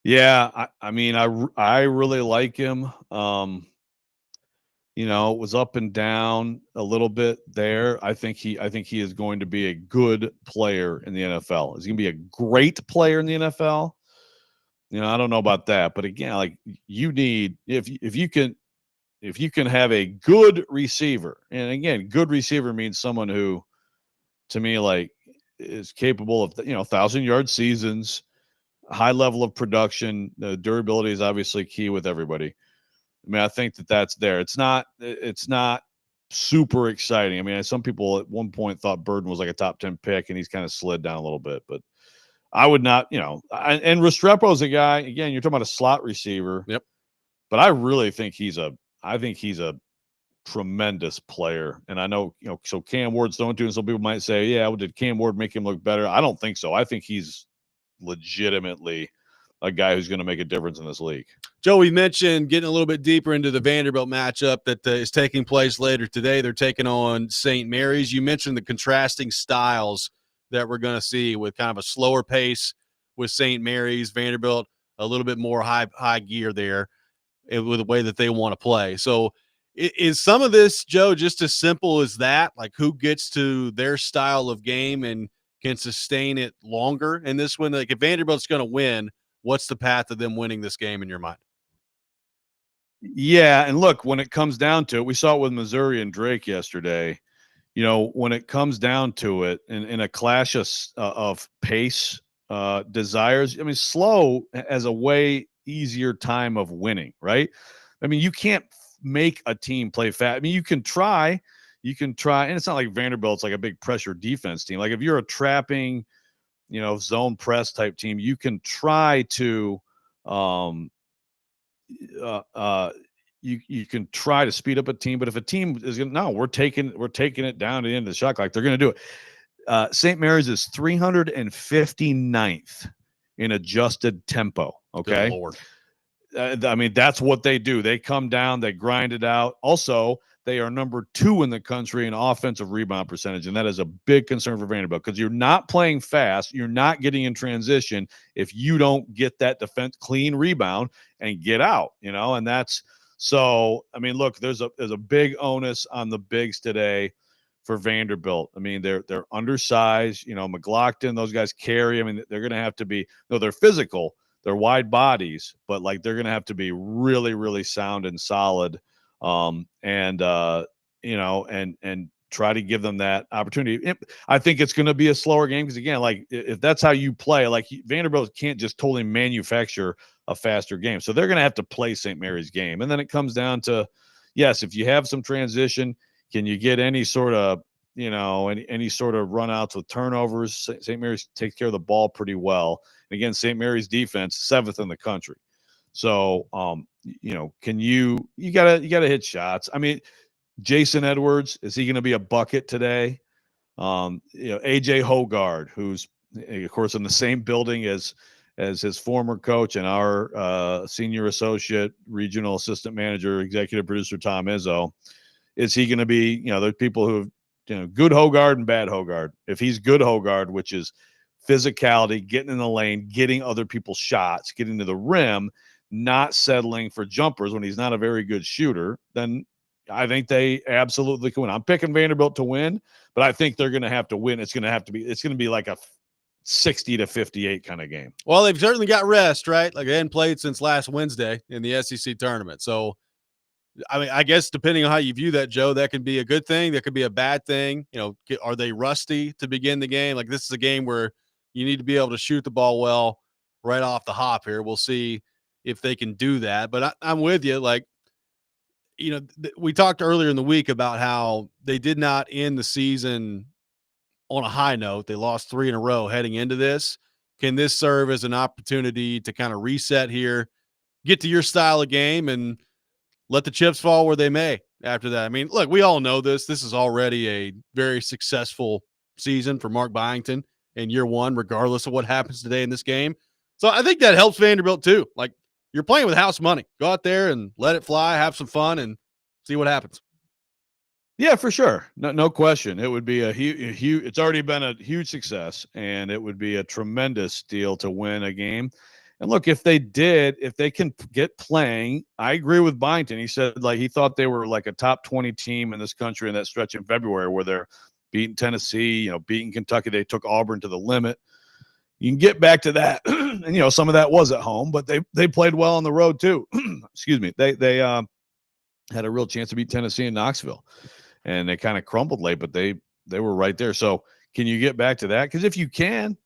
Yeah, I really like him. It was up and down a little bit there. I think he is going to be a good player in the NFL. Is he going to be a great player in the NFL? I don't know about that, but again, like you need if you can have a good receiver, and again, good receiver means someone who, to me, like is capable of 1,000-yard seasons, high level of production. The durability is obviously key with everybody. I mean, I think that's there. It's not super exciting. I mean, some people at one point thought Burden was like a top 10 pick, and he's kind of slid down a little bit, but I would not, and Restrepo's a guy, again, you're talking about a slot receiver. Yep. But I really think he's a tremendous player. And I know, so Cam Ward's throwing to, and some people might say, yeah, well, did Cam Ward make him look better? I don't think so. I think he's legitimately a guy who's going to make a difference in this league. Joe, we mentioned getting a little bit deeper into the Vanderbilt matchup that is taking place later today. They're taking on St. Mary's. You mentioned the contrasting styles that we're going to see with kind of a slower pace with St. Mary's, Vanderbilt, a little bit more high gear there with the way that they want to play. So is some of this, Joe, just as simple as that? Like who gets to their style of game and can sustain it longer in this one? Like if Vanderbilt's going to win, what's the path of them winning this game in your mind? Yeah, and look, when it comes down to it, we saw it with Missouri and Drake yesterday. When it comes down to it, in a clash of pace, desires, I mean, slow has a way easier time of winning, right? I mean, you can't make a team play fast. I mean, you can try, and it's not like Vanderbilt's like a big pressure defense team. Like if you're a trapping, zone press type team, you can try to, you can try to speed up a team, but if a team is going to, no, we're taking it down to the end of the shot clock, they're going to do it. St. Mary's is 359th in adjusted tempo. Okay. Good Lord. I mean, that's what they do. They come down, they grind it out. Also, they are number 2 in the country in offensive rebound percentage, and that is a big concern for Vanderbilt because you're not playing fast, you're not getting in transition if you don't get that defense clean rebound and get out, and that's so. I mean, look, there's a big onus on the bigs today for Vanderbilt. I mean, they're undersized. McLaughlin, those guys carry. I mean, they're going to have to be. No, they're physical. They're wide bodies, but like they're going to have to be really, really sound and solid, and try to give them that opportunity. I think it's going to be a slower game because again, like if that's how you play, like Vanderbilt can't just totally manufacture a faster game, so they're going to have to play St. Mary's game, and then it comes down to, yes, if you have some transition, can you get any sort of any sort of runouts with turnovers? St. Mary's takes care of the ball pretty well. And again, St. Mary's defense 7th in the country. So, can you gotta hit shots. I mean, Jason Edwards, is he going to be a bucket today? AJ Hogard, who's of course in the same building as his former coach and our senior associate, regional assistant manager, executive producer Tom Izzo. Is he going to be? There's people who have good Hogard and bad Hogard. If he's good Hogard, which is physicality, getting in the lane, getting other people's shots, getting to the rim, not settling for jumpers when he's not a very good shooter, then I think they absolutely can win. I'm picking Vanderbilt to win, but I think they're going to have to win. It's going to be like a 60-58 kind of game. Well, they've certainly got rest, right? Like they hadn't played since last Wednesday in the SEC tournament. So, I mean, I guess depending on how you view that, Joe, that could be a good thing. That could be a bad thing. Are they rusty to begin the game? Like this is a game where you need to be able to shoot the ball well right off the hop here. We'll see if they can do that. But I'm with you. Like, we talked earlier in the week about how they did not end the season on a high note. They lost 3 in a row heading into this. Can this serve as an opportunity to kind of reset here, get to your style of game, and let the chips fall where they may after that? I mean, look, we all know this. This is already a very successful season for Mark Byington in year 1, regardless of what happens today in this game. So I think that helps Vanderbilt too. Like you're playing with house money. Go out there and let it fly, have some fun, and see what happens. Yeah, for sure. No question. It would be a huge. It's already been a huge success, and it would be a tremendous deal to win a game. And look, if they can get playing, I agree with Byington. He said like he thought they were like a top 20 team in this country in that stretch in February where they're beating Tennessee, beating Kentucky. They took Auburn to the limit. You can get back to that, and some of that was at home, but they played well on the road too. Excuse me. They had a real chance to beat Tennessee in Knoxville. And they kind of crumbled late, but they were right there. So can you get back to that? Because if you can,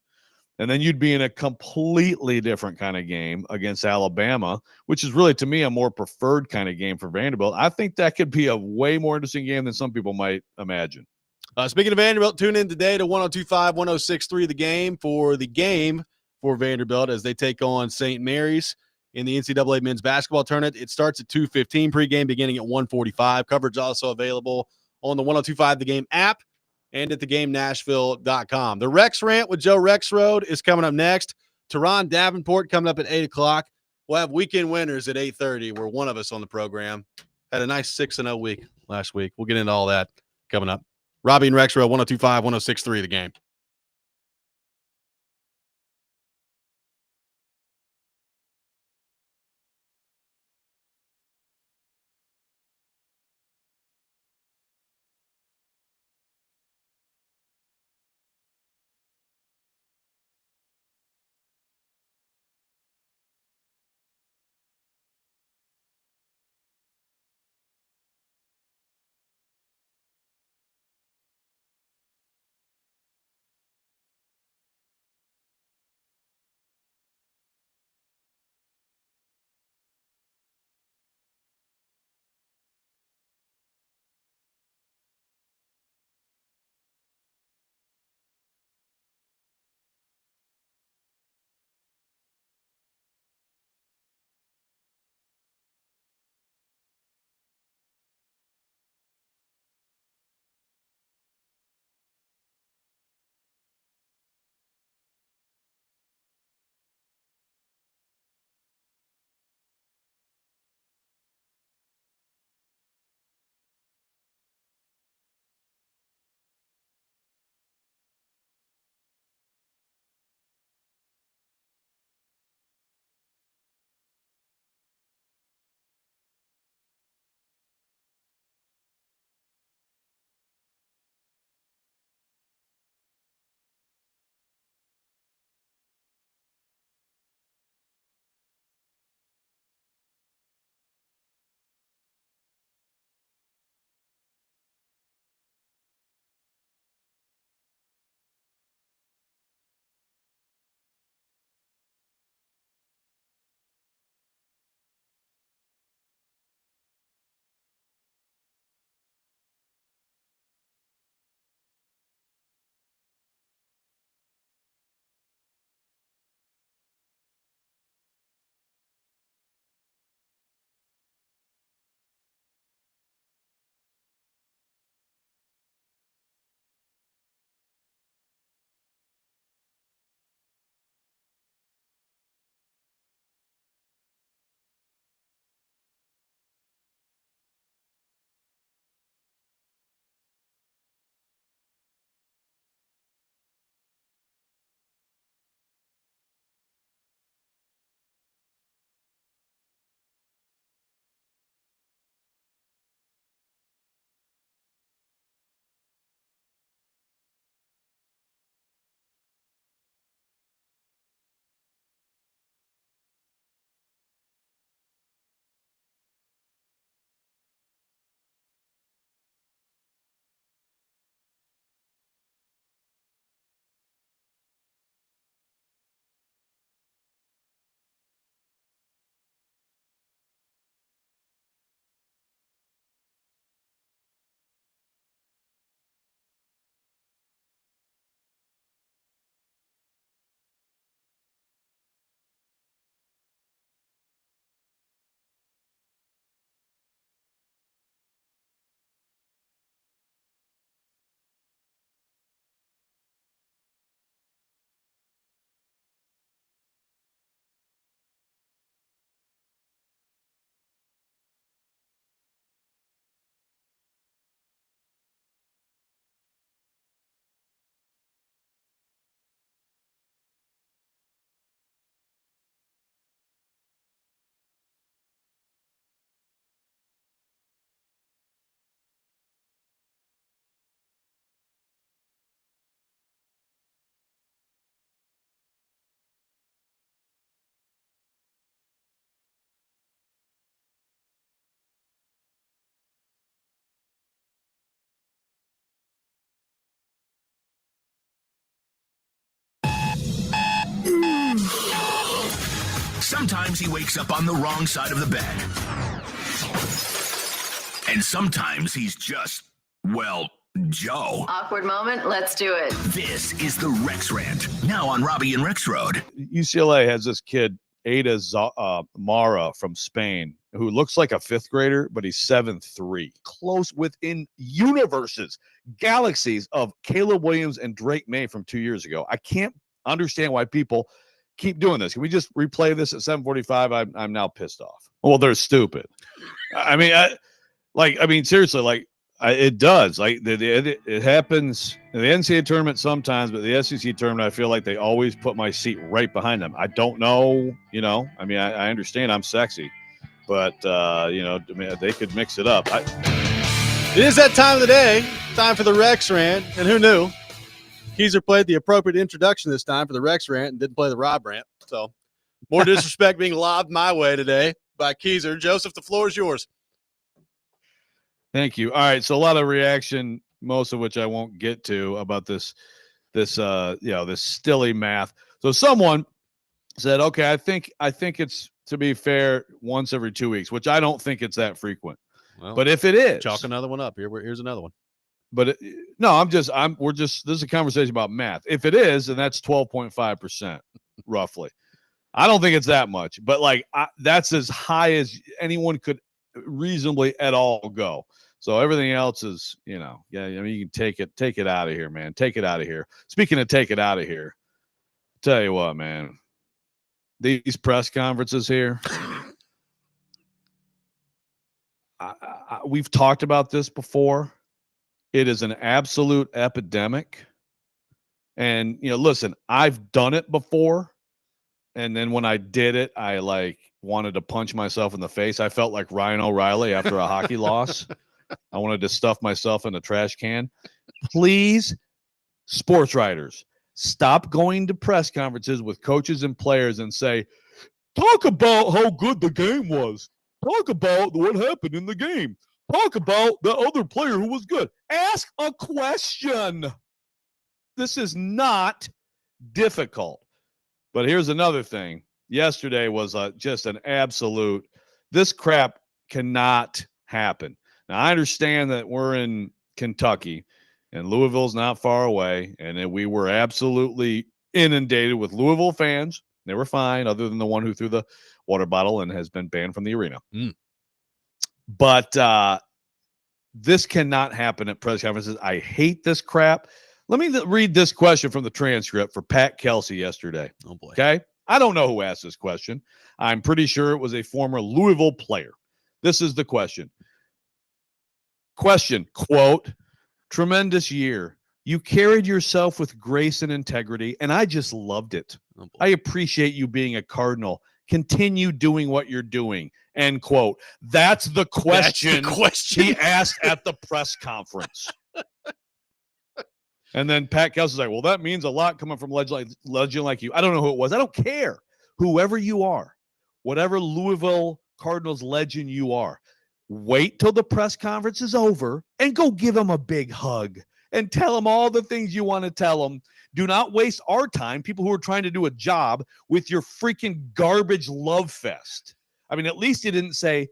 and then you'd be in a completely different kind of game against Alabama, which is really, to me, a more preferred kind of game for Vanderbilt. I think that could be a way more interesting game than some people might imagine. Speaking of Vanderbilt, tune in today to 102.5, 106.3 the game for Vanderbilt as they take on St. Mary's in the NCAA men's basketball tournament. It starts at 2:15, pregame beginning at 1:45. Coverage also available on the 102.5 The Game app and at thegamenashville.com. The Rex Rant with Joe Rexrode is coming up next. Teron Davenport coming up at 8 o'clock. We'll have weekend winners at 8:30. We're one of us on the program. Had a nice 6-0 week last week. We'll get into all that coming up. Robby and Rexrode, 102.5, 106.3 The Game. Sometimes he wakes up on the wrong side of the bed. And sometimes he's just, well, Joe. Awkward moment. Let's do it. This is the Rex Rant, now on Robby and Rexrode. UCLA has this kid, Ada Mara from Spain, who looks like a fifth grader, but he's 7'3", close within universes, galaxies of Caleb Williams and Drake May from 2 years ago. I can't understand why people keep doing this. Can we just replay this at 7:45? I'm now pissed off. Well, they're stupid. I mean, seriously, like, it does. Like, it happens in the NCAA tournament sometimes, but the SEC tournament, I feel like they always put my seat right behind them. I don't know, I mean, I understand I'm sexy, but, they could mix it up. It is that time of the day, time for the Rex Rant, and who knew? Keezer played the appropriate introduction this time for the Rex Rant and didn't play the Rob Rant. So more disrespect being lobbed my way today by Keezer. Joseph, the floor is yours. Thank you. All right, so a lot of reaction, most of which I won't get to, about this stilly math. So someone said, okay, I think it's, to be fair, once every 2 weeks, which I don't think it's that frequent. Well, but if it is, chalk another one up. Here's another one. But this is a conversation about math. If it is, then that's 12.5% roughly. I don't think it's that much, but that's as high as anyone could reasonably at all go. So everything else is, I mean, you can take it out of here, man. Take it out of here. Speaking of take it out of here, tell you what, man, these press conferences here, we've talked about this before. It is an absolute epidemic. And, listen, I've done it before. And then when I did it, I wanted to punch myself in the face. I felt like Ryan O'Reilly after a hockey loss. I wanted to stuff myself in a trash can. Please, sports writers, stop going to press conferences with coaches and players and say, talk about how good the game was. Talk about what happened in the game. Talk about the other player who was good. Ask a question. This is not difficult. But here's another thing. Yesterday was just an absolute, this crap cannot happen. Now, I understand that we're in Kentucky, and Louisville's not far away, and we were absolutely inundated with Louisville fans. They were fine, other than the one who threw the water bottle and has been banned from the arena. But this cannot happen at press conferences. I hate this crap. Let me read this question from the transcript for Pat Kelsey yesterday. Oh, boy. Okay? I don't know who asked this question. I'm pretty sure it was a former Louisville player. This is the question. Question, quote, tremendous year. You carried yourself with grace and integrity, and I just loved it. Oh, I appreciate you being a Cardinal. Continue doing what you're doing. End quote. That's the question, he asked at the press conference. And then Pat Kelsey's like, well, that means a lot coming from legend like you. I don't know who it was. I don't care. Whoever you are, whatever Louisville Cardinals legend you are, wait till the press conference is over and go give him a big hug and tell him all the things you want to tell him. Do not waste our time, people who are trying to do a job, with your freaking garbage love fest. I mean, at least you didn't say,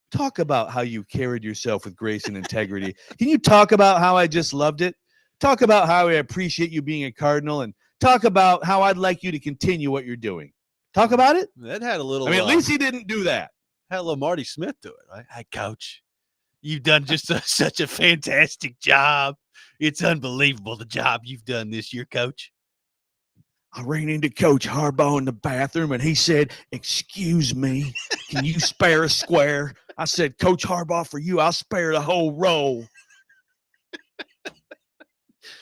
talk about how you carried yourself with grace and integrity. Can you talk about how I just loved it? Talk about how I appreciate you being a Cardinal, and talk about how I'd like you to continue what you're doing. Talk about it. That had a little. I mean, at least he didn't do that. Had a little Marty Smith to it, right? Hi, Coach. You've done just such a fantastic job. It's unbelievable the job you've done this year, Coach. I ran into Coach Harbaugh in the bathroom, and he said, excuse me, can you spare a square? I said, Coach Harbaugh, for you, I'll spare the whole row.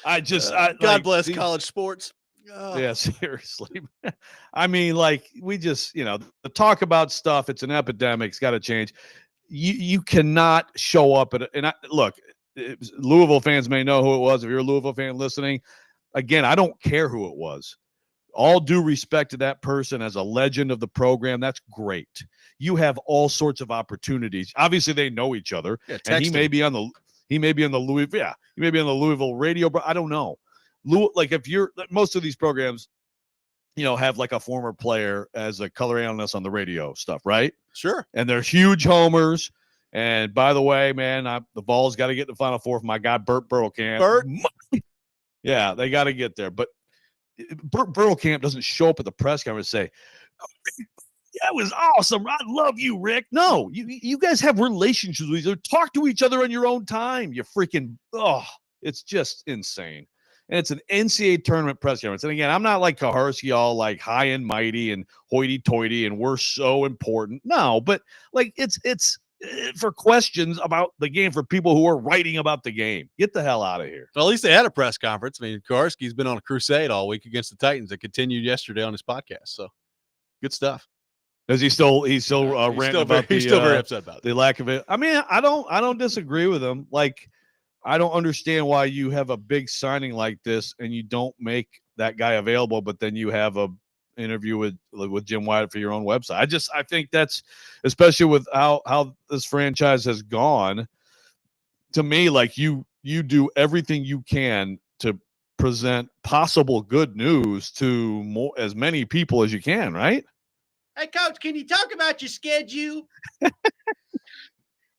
God bless college sports. Oh. Yeah, seriously. I mean, we just, the talk about stuff, it's an epidemic. It's got to change. You cannot show up look, Louisville fans may know who it was. If you're a Louisville fan listening, again, I don't care who it was. All due respect to that person as a legend of the program. That's great. You have all sorts of opportunities. Obviously, they know each other. Yeah, and he may be on the Louisville radio, but I don't know. If you're most of these programs, have like a former player as a color analyst on the radio stuff, right? Sure. And they're huge homers. And by the way, man, the ball's got to get to the Final Four for my guy Burt Burlkamp. Burt? Yeah, they got to get there. But Burt Burlkamp doesn't show up at the press conference and say, that was awesome. I love you, Rick. No, you guys have relationships with each other. Talk to each other on your own time. You freaking, it's just insane. And it's an NCAA tournament press conference. And again, I'm not like Kaharski, all like high and mighty and hoity-toity and we're so important. No, but like it's for questions about the game for people who are writing about the game. Get the hell out of here. Well, at least they had a press conference. I mean, Kaharski's been on a crusade all week against the Titans that continued yesterday on his podcast. So good stuff. Is he still ranting about he's still very upset about it. The lack of it? I mean, I don't disagree with him. Like, I don't understand why you have a big signing like this and you don't make that guy available, but then you have a interview with Jim Wyatt for your own website. I think that's, especially with how this franchise has gone, to me, like you do everything you can to present possible good news to as many people as you can, right? Hey, Coach, can you talk about your schedule?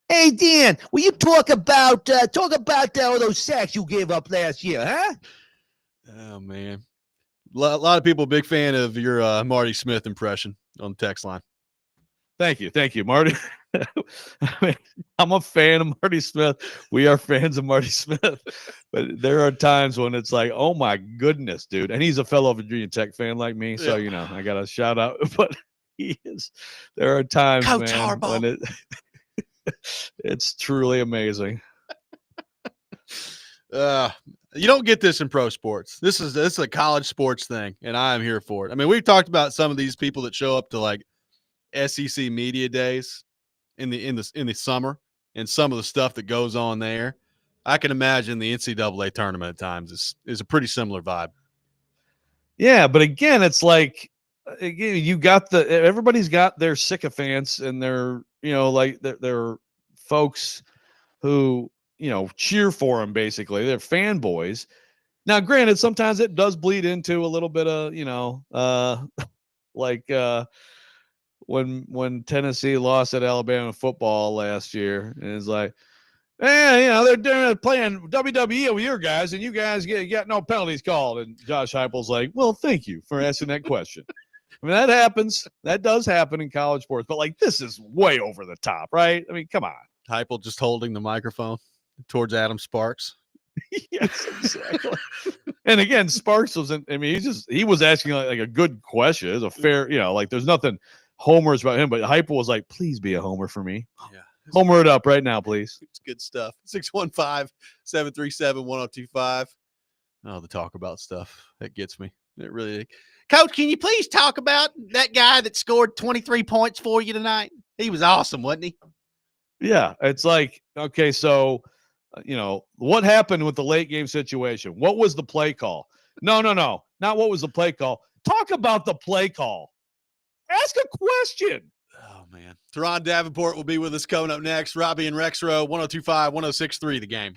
Hey, Dan, will you talk about all those sacks you gave up last year, huh? Oh, man. A lot of people big fan of your Marty Smith impression on the text line. Thank you, Marty. I'm a fan of Marty Smith. We are fans of Marty Smith. But there are times when it's like, oh, my goodness, dude. And he's a fellow Virginia Tech fan like me. So, I got to shout out. But he is. There are times, Coach man, Harbaugh. when it's truly amazing. You don't get this in pro sports. This is a college sports thing, and I am here for it. I mean, we've talked about some of these people that show up to like SEC media days in the summer, and some of the stuff that goes on there. I can imagine the NCAA tournament at times is a pretty similar vibe. Yeah, but again, it's like you got everybody's got their sycophants and their their folks who cheer for him. Basically, they're fanboys. Now, granted, sometimes it does bleed into a little bit of when Tennessee lost at Alabama football last year, and it's like, they're playing WWE with your guys, and you guys get no penalties called. And Josh Heupel's like, well, thank you for asking that question. I mean, that happens. That does happen in college sports, but like this is way over the top, right? I mean, come on. Heupel just holding the microphone towards Adam Sparks. Yes, exactly. And again, Sparks wasn't. I mean, he was asking like a good question. It was a fair, like there's nothing homers about him, but Heupel was like, please be a homer for me. Yeah. Homer it up right now, please. It's good stuff. 615-737-1025. Oh, the talk about stuff. That gets me. It really. Coach, can you please talk about that guy that scored 23 points for you tonight? He was awesome, wasn't he? Yeah. It's like, okay, so, what happened with the late game situation? What was the play call? No. Not what was the play call. Talk about the play call. Ask a question. Oh, man. Teron Davenport will be with us coming up next. Robby and Rexrode, 102.5, 106.3, The Game.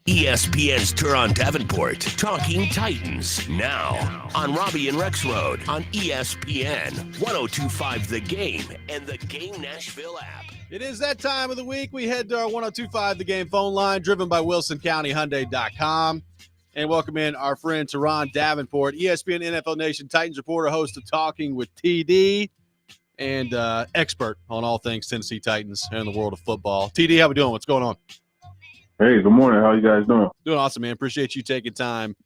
ESPN's Turon Davenport, Talking Titans, now on Robby and Rexrode on ESPN 102.5 The Game and the Game Nashville app. It is that time of the week. We head to our 102.5 The Game phone line, driven by WilsonCountyHyundai.com. And welcome in our friend Turon Davenport, ESPN NFL Nation Titans reporter, host of Talking with TD, and expert on all things Tennessee Titans and the world of football. TD, how we doing? What's going on? Hey, good morning. How you guys doing? Doing awesome, man. Appreciate you taking time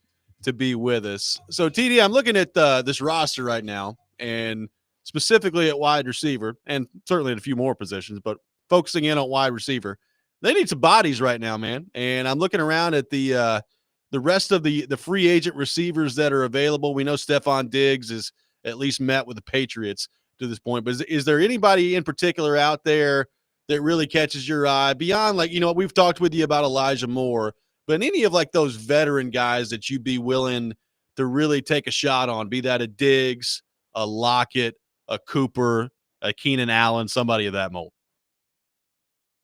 to be with us. So, TD, I'm looking at this roster right now, and specifically at wide receiver, and certainly at a few more positions, but focusing in on wide receiver. They need some bodies right now, man. And I'm looking around at the rest of the free agent receivers that are available. We know Stephon Diggs is at least met with the Patriots to this point, but is there anybody in particular out there that really catches your eye beyond, like, we've talked with you about Elijah Moore, but any of like those veteran guys that you'd be willing to really take a shot on, be that a Diggs, a Lockett, a Cooper, a Keenan Allen, somebody of that mold?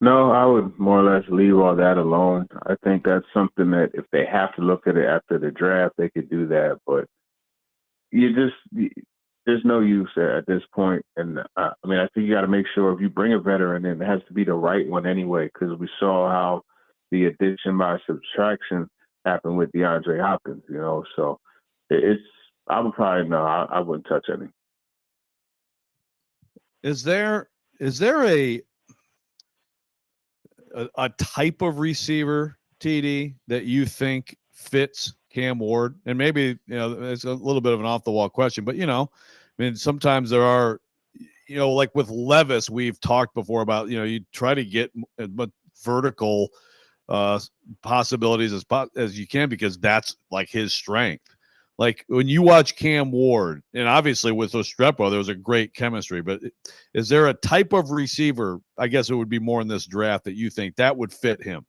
No, I would more or less leave all that alone. I think that's something that if they have to look at it after the draft, they could do that. But there's no use at this point. And I think you got to make sure if you bring a veteran in, it has to be the right one anyway, because we saw how the addition by subtraction happened with DeAndre Hopkins, So I would probably, no, I wouldn't touch any. Is there a type of receiver, TD, that you think fits Cam Ward? And maybe, it's a little bit of an off the wall question, but sometimes there are, like with Levis, we've talked before about, you try to get vertical possibilities as you can, because that's like his strength. Like when you watch Cam Ward, and obviously with Restrepo, there was a great chemistry, but is there a type of receiver, I guess it would be more in this draft, that you think that would fit him?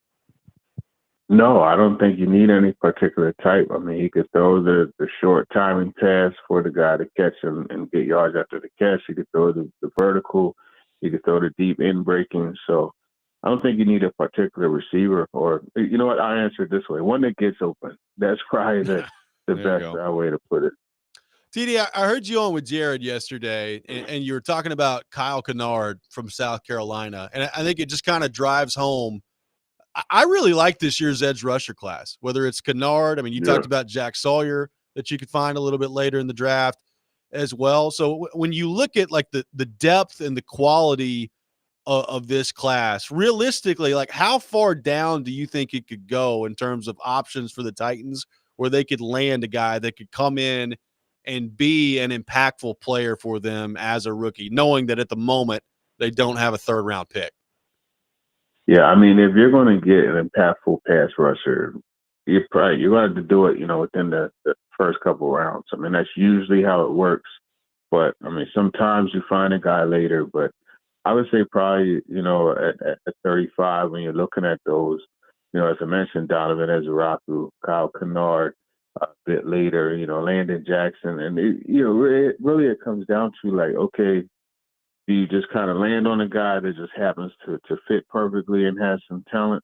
No, I don't think you need any particular type. I mean, he could throw the short timing pass for the guy to catch him and get yards after the catch. He could throw the vertical. He could throw the deep in breaking. So I don't think you need a particular receiver, or, you know what, I answer it this way. One that gets open. That's probably the best way to put it. TD, I heard you on with Jared yesterday, and you were talking about Kyle Kennard from South Carolina. And I think it just kind of drives home. I really like this year's edge rusher class, whether it's Kennard. I mean, you talked about Jack Sawyer that you could find a little bit later in the draft as well. So when you look at like the depth and the quality of this class, realistically, like how far down do you think it could go in terms of options for the Titans, where they could land a guy that could come in and be an impactful player for them as a rookie, knowing that at the moment they don't have a third-round pick? Yeah, I mean, if you're going to get an impactful pass rusher, you're going to have to do it, within the first couple rounds. I mean, that's usually how it works. But, I mean, sometimes you find a guy later. But I would say probably, at 35, when you're looking at those, as I mentioned, Donovan Ezeraku, Kyle Kennard, a bit later, Landon Jackson. And, it comes down to like, okay, do you just kind of land on a guy that just happens to fit perfectly and has some talent?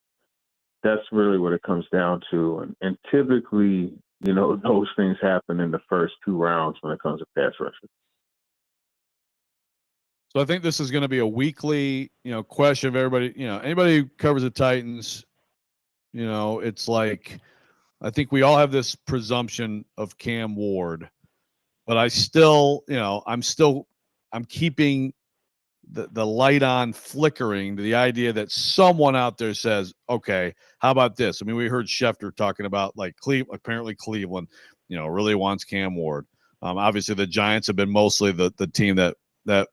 That's really what it comes down to. And typically, those things happen in the first 2 rounds when it comes to pass rushing. So I think this is going to be a weekly, question of everybody, anybody who covers the Titans, it's like, I think we all have this presumption of Cam Ward, but I still, I'm keeping the light on flickering to the idea that someone out there says, okay, how about this? I mean, we heard Schefter talking about like apparently Cleveland, really wants Cam Ward. Obviously the Giants have been mostly the team that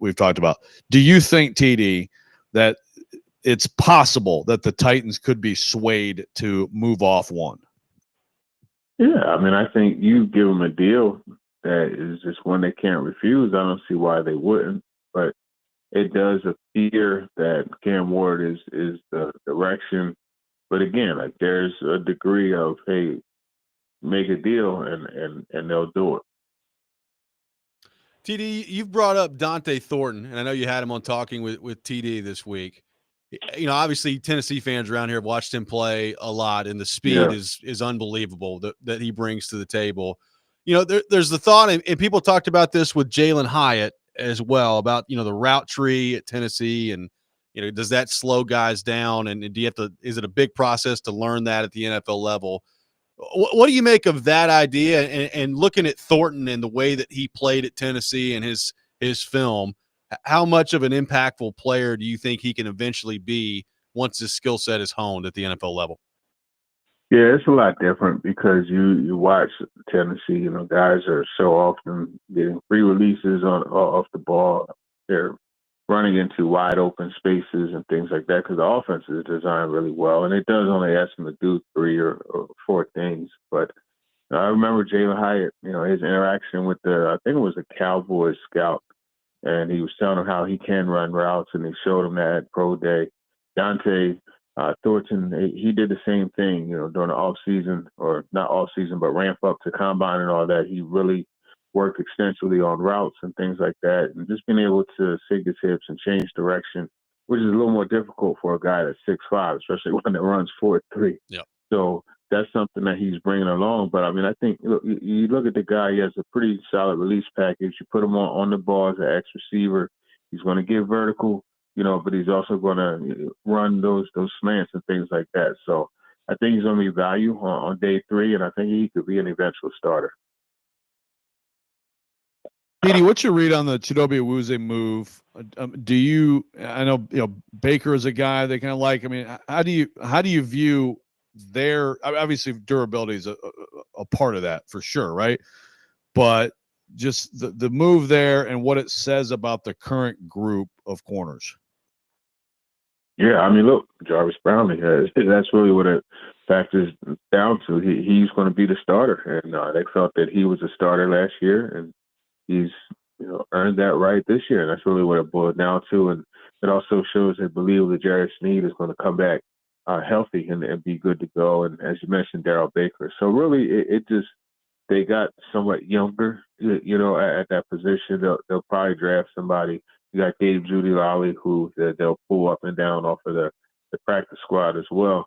we've talked about. Do you think, TD, that it's possible that the Titans could be swayed to move off one? Yeah, I mean, I think you give them a deal that is just one they can't refuse. I don't see why they wouldn't, but it does appear that Cam Ward is the direction. But again, like there's a degree of, hey, make a deal and they'll do it. TD, you've brought up Dante Thornton, and I know you had him on Talking with TD this week. Obviously Tennessee fans around here have watched him play a lot, and the speed is unbelievable that he brings to the table. There's the thought, and people talked about this with Jalen Hyatt as well, about, the route tree at Tennessee, and, does that slow guys down? And do you have to, is it a big process to learn that at the NFL level? What do you make of that idea? And looking at Thornton and the way that he played at Tennessee and his film, how much of an impactful player do you think he can eventually be once his skill set is honed at the NFL level? Yeah, it's a lot different because you watch Tennessee. Guys are so often getting free releases off the ball. They're running into wide open spaces and things like that because the offense is designed really well, and it does only ask them to do 3 or 4 things. But I remember Jalen Hyatt, his interaction with I think it was a Cowboys scout, and he was telling him how he can run routes, and he showed him that at Pro Day. Dante Thornton, he did the same thing, during the off season, or not off season, but ramp up to combine and all that. He really worked extensively on routes and things like that, and just being able to sink his hips and change direction, which is a little more difficult for a guy that's 6'5", especially one that runs 4.3. Yeah. So that's something that he's bringing along. But I think you look at the guy; he has a pretty solid release package. You put him on the ball as an X receiver, he's going to get vertical, but he's also going to run those slants and things like that. So I think he's going to be value on day 3, and I think he could be an eventual starter. Petey, what's your read on the Chidobe Awuzie move? I know Baker is a guy they kind of like. I mean, how do you view their, obviously durability is a part of that for sure, right? But just the move there and what it says about the current group of corners. Yeah, look, Jarvis Brownlee, that's really what it factors down to. He's going to be the starter, and they felt that he was a starter last year, and he's earned that right this year, and that's really what it boils down to. And it also shows they believe that Jared Sneed is going to come back healthy and be good to go. And as you mentioned, Darrell Baker. So really, it just, they got somewhat younger, at that position. They'll probably draft somebody. You got Gabe Judy-Lally, who they'll pull up and down off of the practice squad as well.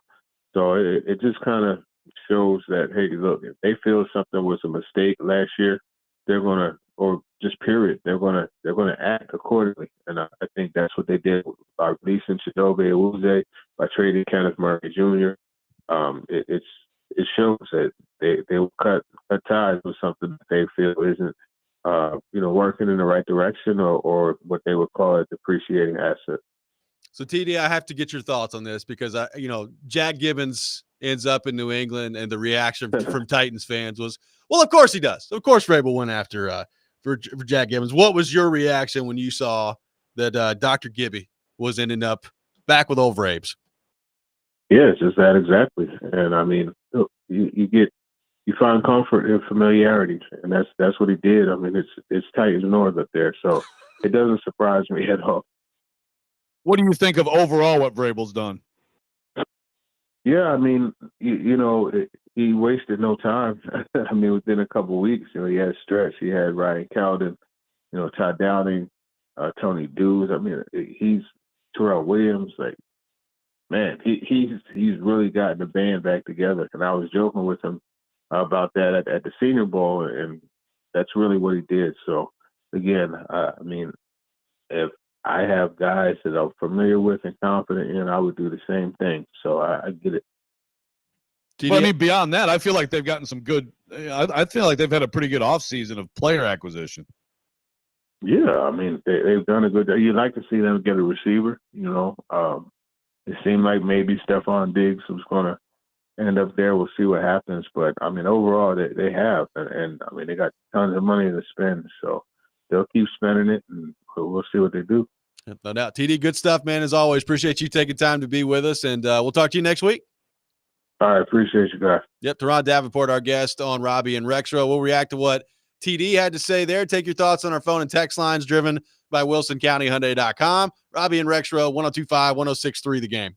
So it just kind of shows that, hey, look, if they feel something was a mistake last year, they're going to, or just period, they're going to act accordingly. And I think that's what they did by releasing Chidobe Awuzie, by trading Kenneth Murray Jr. It shows that they will cut ties with something that they feel isn't working in the right direction, or what they would call a depreciating asset. So TD, I have to get your thoughts on this because Jack Gibbons ends up in New England, and the reaction from Titans fans was, well, of course he does. Of course Vrabel went after for Jack Gibbons. What was your reaction when you saw that Dr. Gibby was ending up back with old Vrabes? Yeah, it's just that exactly. And you find comfort in familiarity, and that's what he did. It's Titans North up there, so it doesn't surprise me at all. What do you think of overall what Vrabel's done? Yeah, he wasted no time. Within a couple of weeks, he had Stretch, he had Ryan Cowden, Ty Downing, Tony Dews. He's Terrell Williams. Man, he's really gotten the band back together. And I was joking with him about that at the Senior Bowl, and that's really what he did. So again, if I have guys that I'm familiar with and confident in, I would do the same thing. So I get it. But beyond that, I feel like they've gotten some good. I feel like they've had a pretty good offseason of player acquisition. Yeah, they've done a good job. You'd like to see them get a receiver. It seemed like maybe Stephon Diggs was going to end up there. We'll see what happens. But overall, they have, and they got tons of money to spend. So they'll keep spending it, and we'll see what they do. No doubt. TD, good stuff, man, as always. Appreciate you taking time to be with us, and we'll talk to you next week. All right, appreciate you guys. Yep, Teron Davenport, our guest on Robby and Rexrode. We'll react to what TD had to say there. Take your thoughts on our phone and text lines driven by WilsonCountyHyundai.com. Robby and Rexrode, 102.5, 106.3 The Game.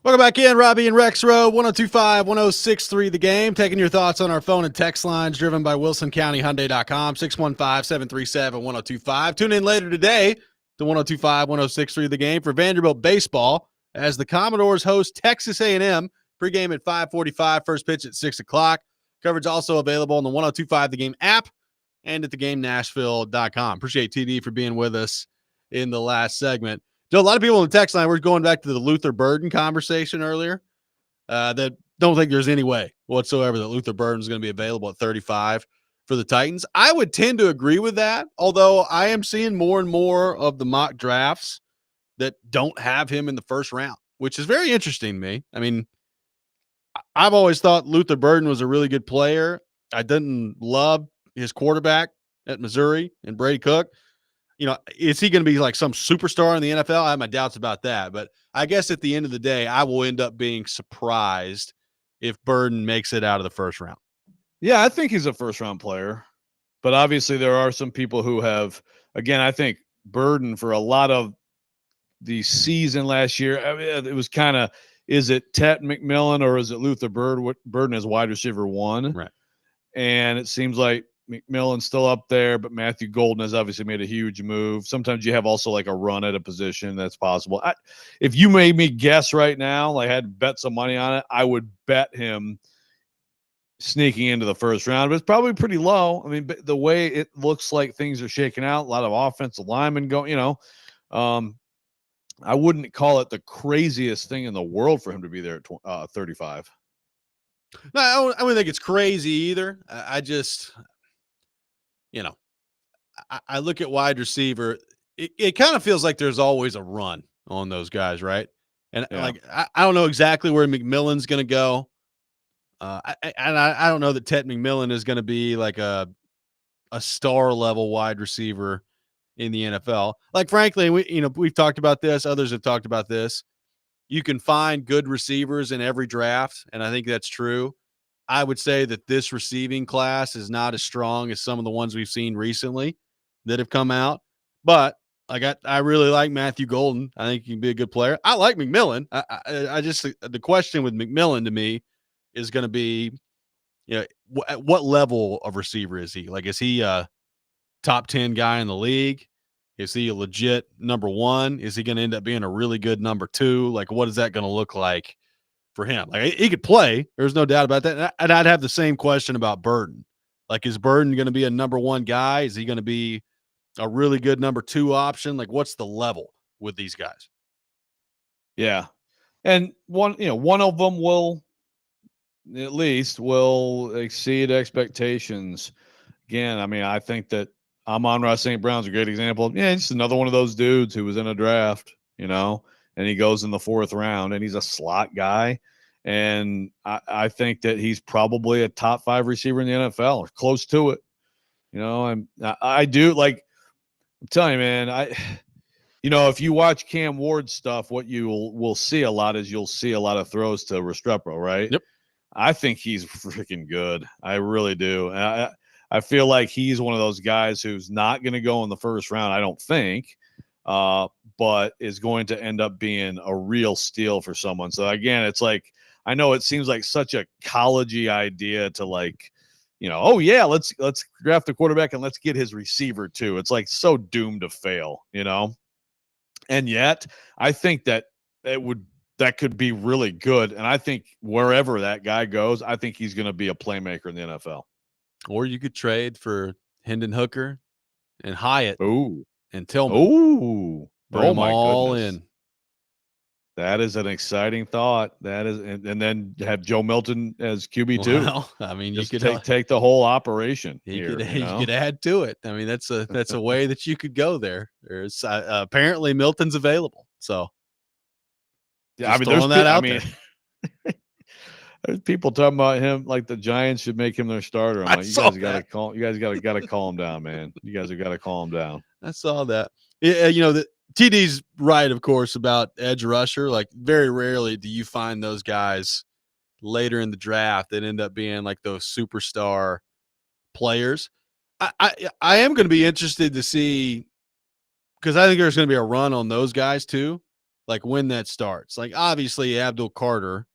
Welcome back in, Robby and Rexrode, 102.5-106.3 The Game. Taking your thoughts on our phone and text lines driven by WilsonCountyHyundai.com, 615-737-1025. Tune in later today to 102.5-106.3 The Game for Vanderbilt baseball as the Commodores host Texas A&M. Pregame at 5:45, first pitch at 6 o'clock. Coverage also available on the 102.5 The Game app and at theGameNashville.com. Appreciate TD for being with us in the last segment. Joe, a lot of people in the text line, we're going back to the Luther Burden conversation earlier, that don't think there's any way whatsoever that Luther Burden is going to be available at 35 for the Titans. I would tend to agree with that, although I am seeing more and more of the mock drafts that don't have him in the first round, which is very interesting to me. I mean, I've always thought Luther Burden was a really good player. I didn't love his quarterback at Missouri and Brady Cook. Is he going to be like some superstar in the NFL? I have my doubts about that. But I guess at the end of the day, I will end up being surprised if Burden makes it out of the first round. Yeah, I think he's a first-round player. But obviously there are some people who have, again, I think Burden for a lot of the season last year, I mean, it was kind of, is it Tet McMillan or is it Luther Burden as wide receiver 1? Right. And it seems like McMillan's still up there, but Matthew Golden has obviously made a huge move. Sometimes you have also like a run at a position that's possible. If you made me guess right now, like I had to bet some money on it, I would bet him sneaking into the first round, but it's probably pretty low. I mean, the way it looks like things are shaking out, a lot of offensive linemen going, I wouldn't call it the craziest thing in the world for him to be there at 35. No, I wouldn't think it's crazy either. I just, I look at wide receiver. It kind of feels like there's always a run on those guys, right? And I don't know exactly where McMillan's going to go. I don't know that Tet McMillan is going to be like a star level wide receiver in the NFL. Like, frankly, we've talked about this. Others have talked about this. You can find good receivers in every draft, and I think that's true. I would say that this receiving class is not as strong as some of the ones we've seen recently that have come out. But I really like Matthew Golden. I think he can be a good player. I like McMillan. I just, the question with McMillan to me is going to be, at what level of receiver is he? Like, is he a top 10 guy in the league? Is he a legit number 1? Is he going to end up being a really good number 2? Like, what is that going to look like for him? Like, he could play. There's no doubt about that. And I'd have the same question about Burden. Like, is Burden going to be a number 1 guy? Is he going to be a really good number 2 option? Like, what's the level with these guys? Yeah. And one of them will exceed expectations. Again, I mean, I think that Amon-Ra St. Brown's a great example. Yeah, he's another one of those dudes who was in a draft, and he goes in the 4th round, and he's a slot guy. And I think that he's probably a top 5 receiver in the NFL, or close to it. I do, like, I'm telling you, man, if you watch Cam Ward's stuff, what you will see a lot is you'll see a lot of throws to Restrepo, right? Yep. I think he's freaking good. I really do. And I feel like he's one of those guys who's not going to go in the first round, I don't think, but is going to end up being a real steal for someone. So, again, it's like, I know it seems like such a college-y idea to, like, oh, yeah, let's draft the quarterback and let's get his receiver too. It's like so doomed to fail, And yet, I think that that could be really good. And I think wherever that guy goes, I think he's going to be a playmaker in the NFL. Or you could trade for Hendon Hooker and Hyatt. Ooh. And Tillman. Ooh. Bring them my all goodness. in. That is an exciting thought. That is, and then have Joe Milton as QB2. Well, I mean, just you could take the whole operation. You could add to it. I mean, that's a way that you could go there. There's apparently Milton's available. So yeah, I mean, there's people talking about him like the Giants should make him their starter. I'm like, you guys got to calm down, man. You guys have got to calm down. I saw that. Yeah, the TD's right, of course, about edge rusher. Like, very rarely do you find those guys later in the draft that end up being like those superstar players. I am going to be interested to see, because I think there's going to be a run on those guys too. like when that starts. Like obviously Abdul Carter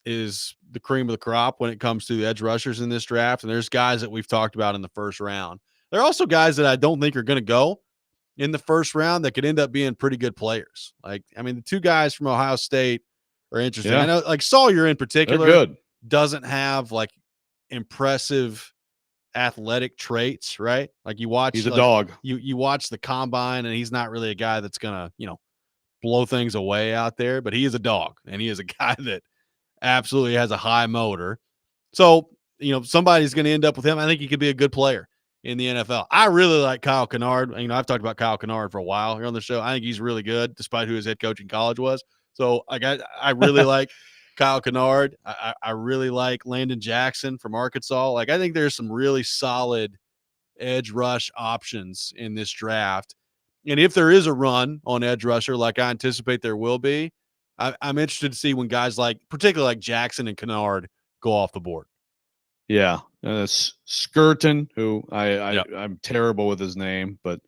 is the cream of the crop when it comes to the edge rushers in this draft. And there's guys that we've talked about in the first round. There are also guys that I don't think are going to go in the first round that could end up being pretty good players. Like, I mean, the two guys from Ohio State are interesting. Yeah. I know, like Sawyer in They're particular good. doesn't have like impressive athletic traits, right? Like you watch, He's a like, dog. You watch the combine, and he's not really a guy that's gonna, blow things away out there. But he is a dog, and he is a guy that absolutely has a high motor. So, somebody's going to end up with him. I think he could be a good player in the NFL. I really like Kyle Kennard. I've talked about Kyle Kennard for a while here on the show. I think he's really good, despite who his head coach in college was. So, I really like Kyle Kennard. I really like Landon Jackson from Arkansas. Like, I think there's some really solid edge rush options in this draft. And if there is a run on edge rusher, like I anticipate there will be, I'm interested to see when guys particularly like Jackson and Kennard, go off the board. Yeah. Skirton, who I'm terrible with his name, but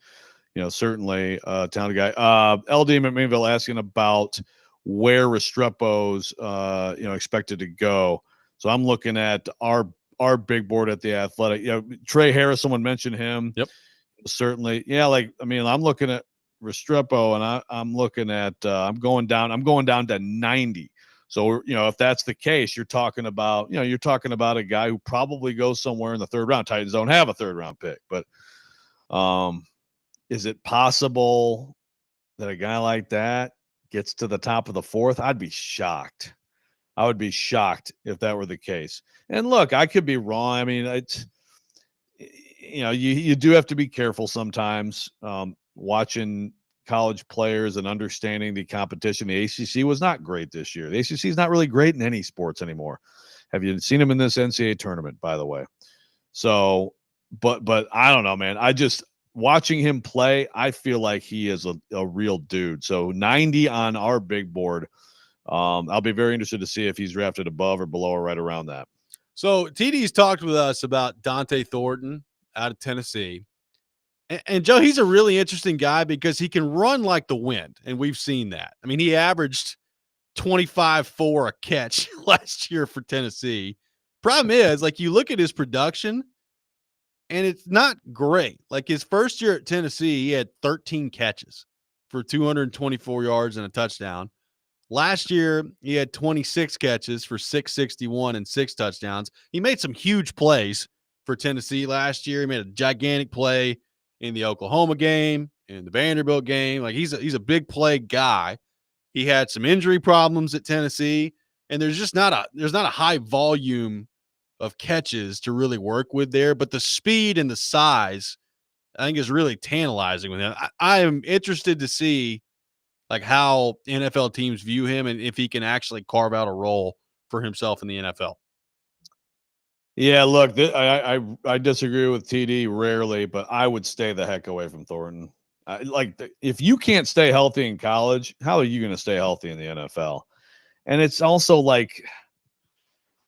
certainly a talented guy. LD McMinnville asking about where Restrepo's expected to go. So I'm looking at our big board at the Athletic. Trey Harris, someone mentioned him. Yep. Certainly. Yeah, I'm looking at Restrepo, and I'm looking at I'm going down to 90. So, if that's the case, you're talking about a guy who probably goes somewhere in the third round. Titans don't have a third round pick, but is it possible that a guy like that gets to the top of the fourth? I'd be shocked. I would be shocked if that were the case. And look, I could be wrong. I mean, it's, you do have to be careful sometimes watching college players and understanding the competition. The ACC was not great this year. The ACC is not really great in any sports anymore. Have you seen him in this NCAA tournament, by the way? So, but I don't know, man. Watching him play, I feel like he is a real dude. So 90 on our big board. I'll be very interested to see if he's drafted above or below or right around that. So TD's talked with us about Dante Thornton out of Tennessee. And Joe, he's a really interesting guy because he can run like the wind, and we've seen that. I mean, he averaged 25-4 a catch last year for Tennessee. Problem is, you look at his production, and it's not great. Like his first year at Tennessee, he had 13 catches for 224 yards and a touchdown. Last year, he had 26 catches for 661 and 6 touchdowns. He made some huge plays for Tennessee last year. He made a gigantic play in the Oklahoma game, in the Vanderbilt game. Like he's a big play guy. He had some injury problems at Tennessee, and there's not a high volume of catches to really work with there, but the speed and the size, I think, is really tantalizing with him. I am interested to see how NFL teams view him and if he can actually carve out a role for himself in the NFL. Yeah, look, I disagree with TD rarely, but I would stay the heck away from Thornton. If you can't stay healthy in college, how are you going to stay healthy in the NFL? And it's also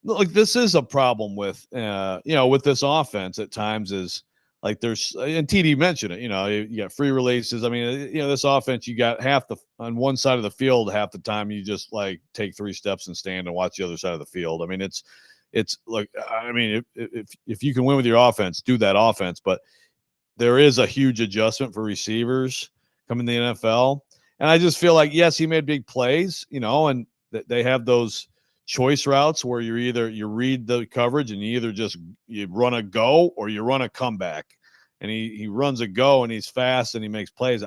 this is a problem with with this offense at times is there's, and TD mentioned it, you got free releases. I mean, this offense, you got on one side of the field, half the time you just take 3 steps and stand and watch the other side of the field. I mean, it's like, I mean, if you can win with your offense, do that offense. But there is a huge adjustment for receivers coming to the NFL. And I just feel like, yes, he made big plays, and they have those choice routes where you read the coverage and you run a go or you run a comeback. And he runs a go and he's fast and he makes plays.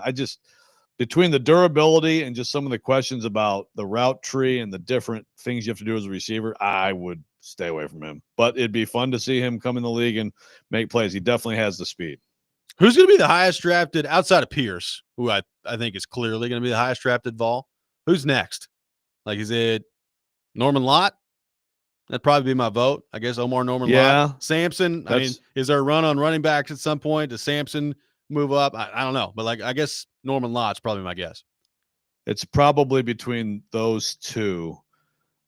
Between the durability and just some of the questions about the route tree and the different things you have to do as a receiver, I would stay away from him. But it'd be fun to see him come in the league and make plays. He definitely has the speed. Who's going to be the highest drafted outside of Pierce, who I think is clearly going to be the highest drafted Vol? Who's next? Is it Norman Lott? That'd probably be my vote. I guess Norman Lott. Sampson. I mean, is there a run on running backs at some point? Does Sampson move up? I don't know. But I guess Norman Lott's probably my guess. It's probably between those two.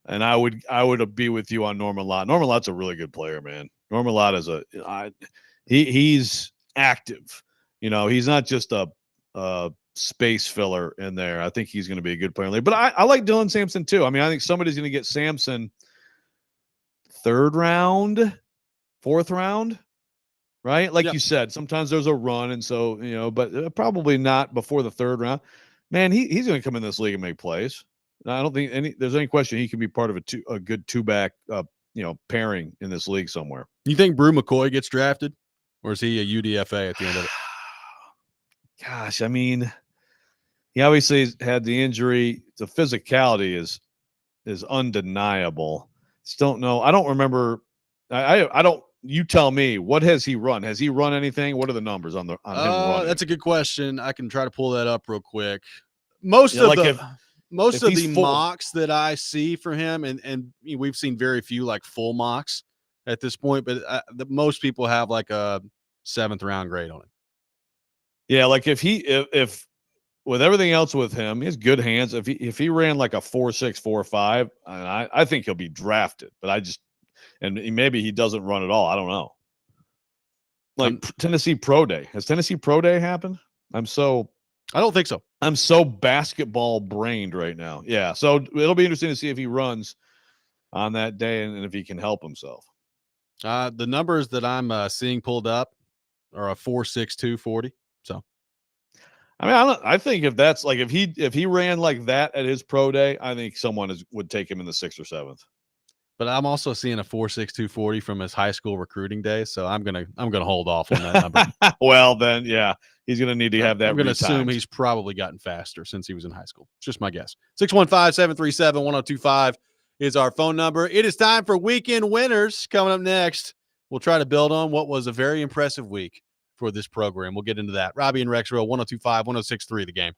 And I would be with you on Norman Lott. Norman Lott's a really good player, man. Norman Lott is he's active. He's not just a space filler in there. I think he's going to be a good player in the league. But I like Dylan Sampson too. I mean, I think somebody's going to get Sampson 3rd round, 4th round, right? Like you said, sometimes there's a run, and so but probably not before the 3rd round. Man, he's going to come in this league and make plays. And I don't think there's any question he can be part of a good 2-back pairing in this league somewhere. You think Brew McCoy gets drafted, or is he a UDFA at the end of it? Gosh, I mean, he obviously had the injury. The physicality is undeniable. Just don't know. I don't remember. I don't. You tell me. What has he run? Has he run anything? What are the numbers on him running? That's a good question. I can try to pull that up real quick. Most of the mocks that I see for him, and we've seen very few like full mocks at this point, but most people have like a 7th round grade on him. Yeah, like if with everything else with him, he has good hands. If he ran like a 4.6, 4.5, I think he'll be drafted. But maybe he doesn't run at all. I don't know. Like Tennessee Pro Day. Has Tennessee Pro Day happened? I don't think so. I'm so basketball brained right now. Yeah. So it'll be interesting to see if he runs on that day and if he can help himself. The numbers that I'm seeing pulled up are a 4.62 40. So I mean, I think if that's like if he ran like that at his pro day, I think someone would take him in the 6th or 7th. But I'm also seeing a 4.62 40 from his high school recruiting day, so I'm gonna hold off on that number. Well, then, yeah, he's gonna need to have that. I'm gonna assume he's probably gotten faster since he was in high school. It's just my guess. 615-737-1025 is our phone number. It is time for weekend winners. Coming up next, we'll try to build on what was a very impressive week for this program. We'll get into that. Robby and Rexrode, 1025, 1063, The Game.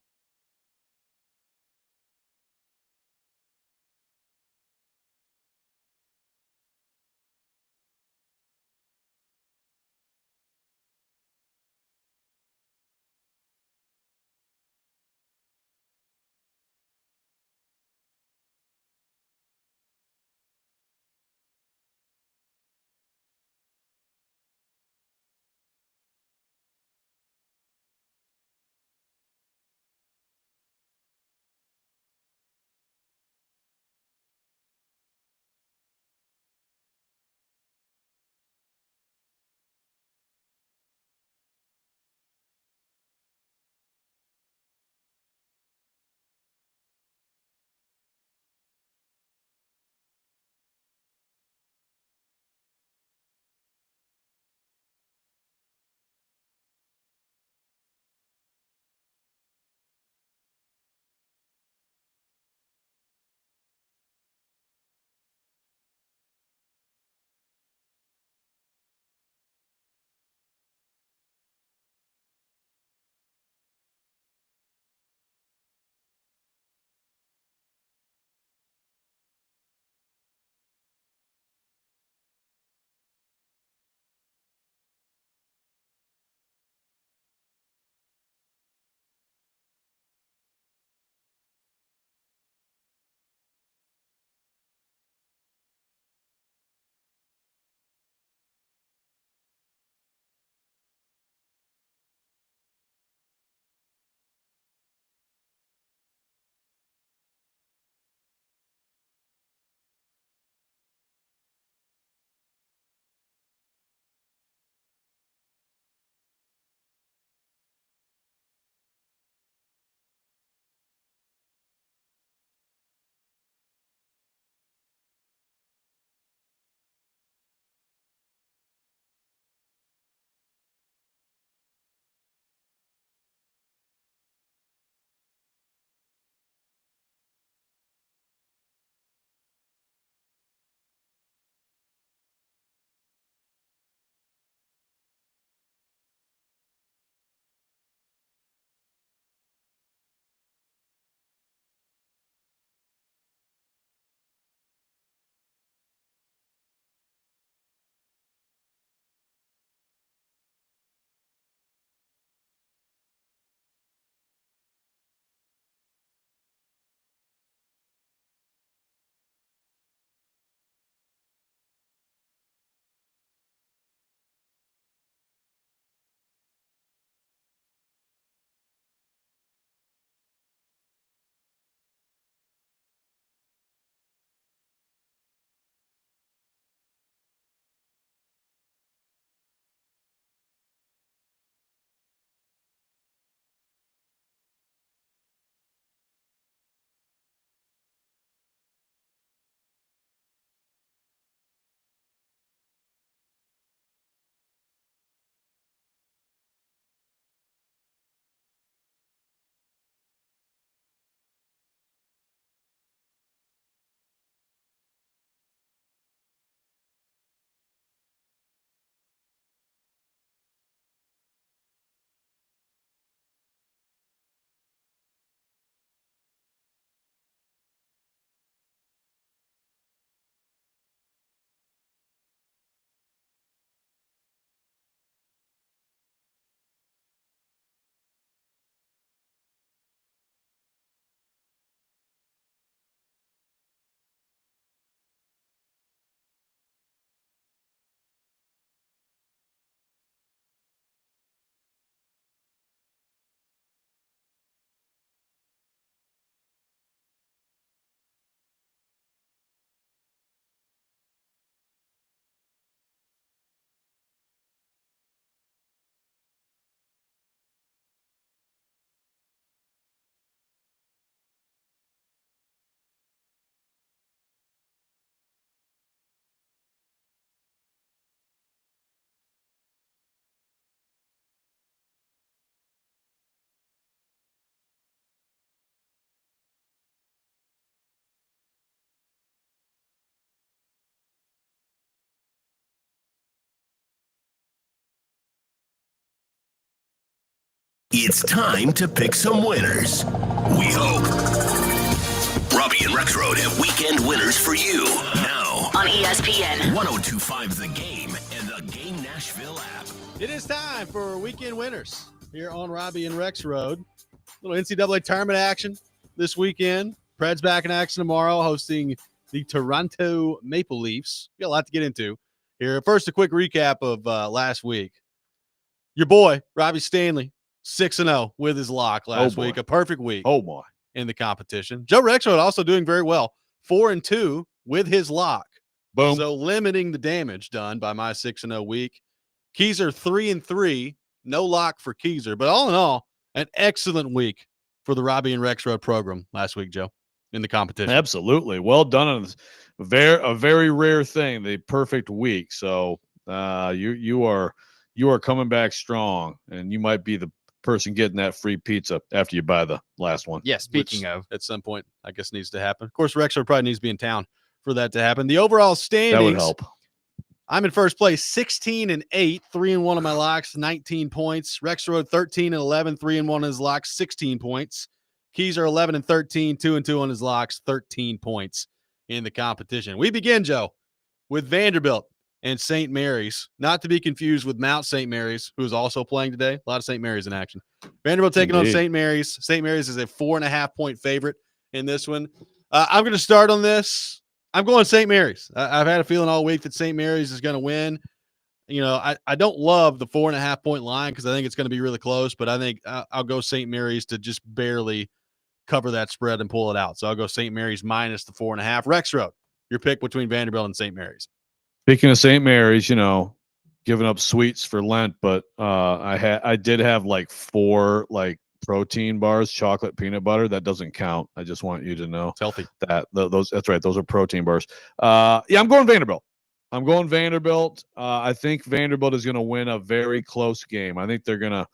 It's time to pick some winners. We hope. Robby and Rexrode have weekend winners for you now on ESPN 102.5 The Game and the Game Nashville app. It is time for weekend winners here on Robby and Rexrode. Little NCAA tournament action this weekend. Preds back in action tomorrow, hosting the Toronto Maple Leafs. We got a lot to get into here. First, a quick recap of last week. Your boy, Robbie Stanley, 6-0 with his lock last week. A perfect week. Oh, boy. In the competition. Joe Rexrode also doing very well. 4-2 with his lock. Boom. So limiting the damage done by my 6-0 week. Keyser 3-3. No lock for Keyser. But all in all, an excellent week for the Robby and Rexrode program last week, Joe, in the competition. Absolutely. Well done on this. A very rare thing, the perfect week. So you are coming back strong, and you might be the person getting that free pizza after you buy the last one. Yeah, speaking of, at some point, I guess needs to happen. Of course, Rexrode probably needs to be in town for that to happen. The overall standings. That would help. I'm in first place, 16-8, 3-1 on my locks, 19 points. Rexrode 13-11, 3-1 on his locks, 16 points. Keyser 11-13, 2-2 on his locks, 13 points in the competition. We begin, Joe, with Vanderbilt and St. Mary's, not to be confused with Mount St. Mary's, who is also playing today. A lot of St. Mary's in action. Vanderbilt taking on St. Mary's. St. Mary's is a 4.5-point favorite in this one. I'm going to start on this. I'm going St. Mary's. I've had a feeling all week that St. Mary's is going to win. You know, I don't love the 4.5-point line because I think it's going to be really close, but I think I'll go St. Mary's to just barely cover that spread and pull it out. So I'll go St. Mary's minus the 4.5. Rexrode, your pick between Vanderbilt and St. Mary's. Speaking of St. Mary's, you know, giving up sweets for Lent, but I did have like 4 like protein bars, chocolate peanut butter. That doesn't count. I just want you to know. It's healthy. That's right. Those are protein bars. Yeah, I'm going Vanderbilt. I think Vanderbilt is going to win a very close game. I think they're going to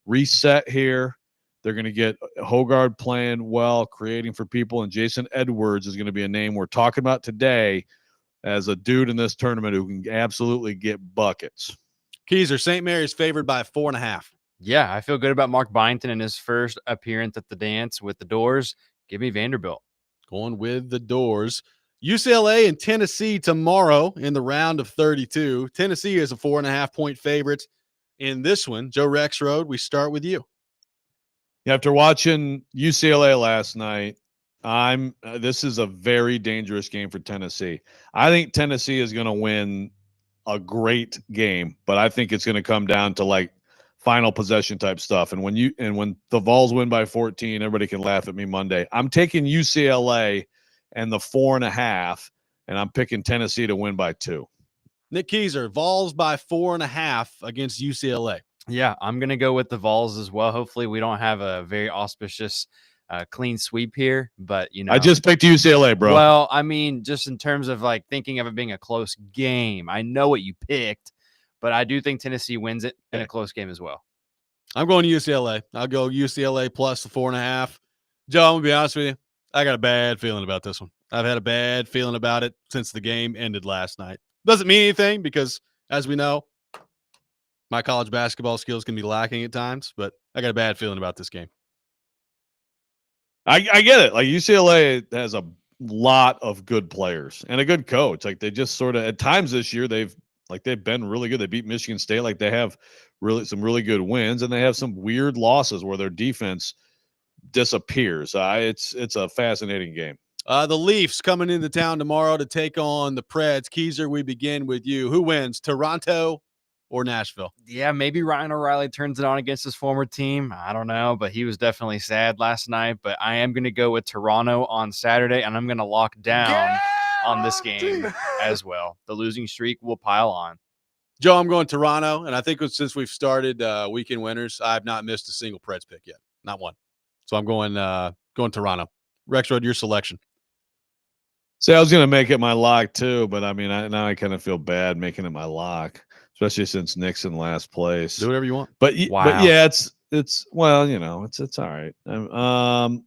reset here. They're going to get Hogard playing well, creating for people, and Jason Edwards is going to be a name we're talking about today as a dude in this tournament who can absolutely get buckets. Keyser, St. Mary's favored by 4.5. Yeah, I feel good about Mark Byington in his first appearance at the dance with the Doors. Give me Vanderbilt. Going with the Doors. UCLA and Tennessee tomorrow in the round of 32. Tennessee is a 4.5-point favorite in this one. Joe Rexrode, we start with you. After watching UCLA last night, this is a very dangerous game for Tennessee. I think Tennessee is going to win a great game, but I think it's going to come down to like final possession type stuff. And when the Vols win by 14, everybody can laugh at me Monday. I'm taking UCLA and the 4.5, and I'm picking Tennessee to win by 2. Nick Keyser, Vols by 4.5 against UCLA. Yeah, I'm going to go with the Vols as well. Hopefully we don't have a very auspicious clean sweep here, but you know, I just picked UCLA, bro. Well, I mean, just in terms of like thinking of it being a close game, I know what you picked, but I do think Tennessee wins it in a close game as well. I'm going UCLA. I'll go UCLA plus the 4.5. Joe, I'm gonna be honest with you. I got a bad feeling about this one. I've had a bad feeling about it since the game ended last night. Doesn't mean anything because, as we know, my college basketball skills can be lacking at times, but I got a bad feeling about this game. I get it. Like UCLA has a lot of good players and a good coach. Like they just sort of at times this year they've been really good. They beat Michigan State. Like they have some really good wins, and they have some weird losses where their defense disappears. It's a fascinating game. The Leafs coming into town tomorrow to take on the Preds. Keyser, we begin with you. Who wins, Toronto or Nashville? Yeah, maybe Ryan O'Reilly turns it on against his former team. I don't know, but he was definitely sad last night. But I am going to go with Toronto on Saturday, and I'm going to lock down on this game as well. The losing streak will pile on. Joe, I'm going Toronto, and I think since we've started weekend winners, I've not missed a single Preds pick yet. Not one. So I'm going Toronto. Rexrode, your selection. See, I was going to make it my lock too, but I mean, now I kind of feel bad making it my lock, especially since Nick's in last place. Do whatever you want. But yeah, it's well, you know, it's all right. I mean,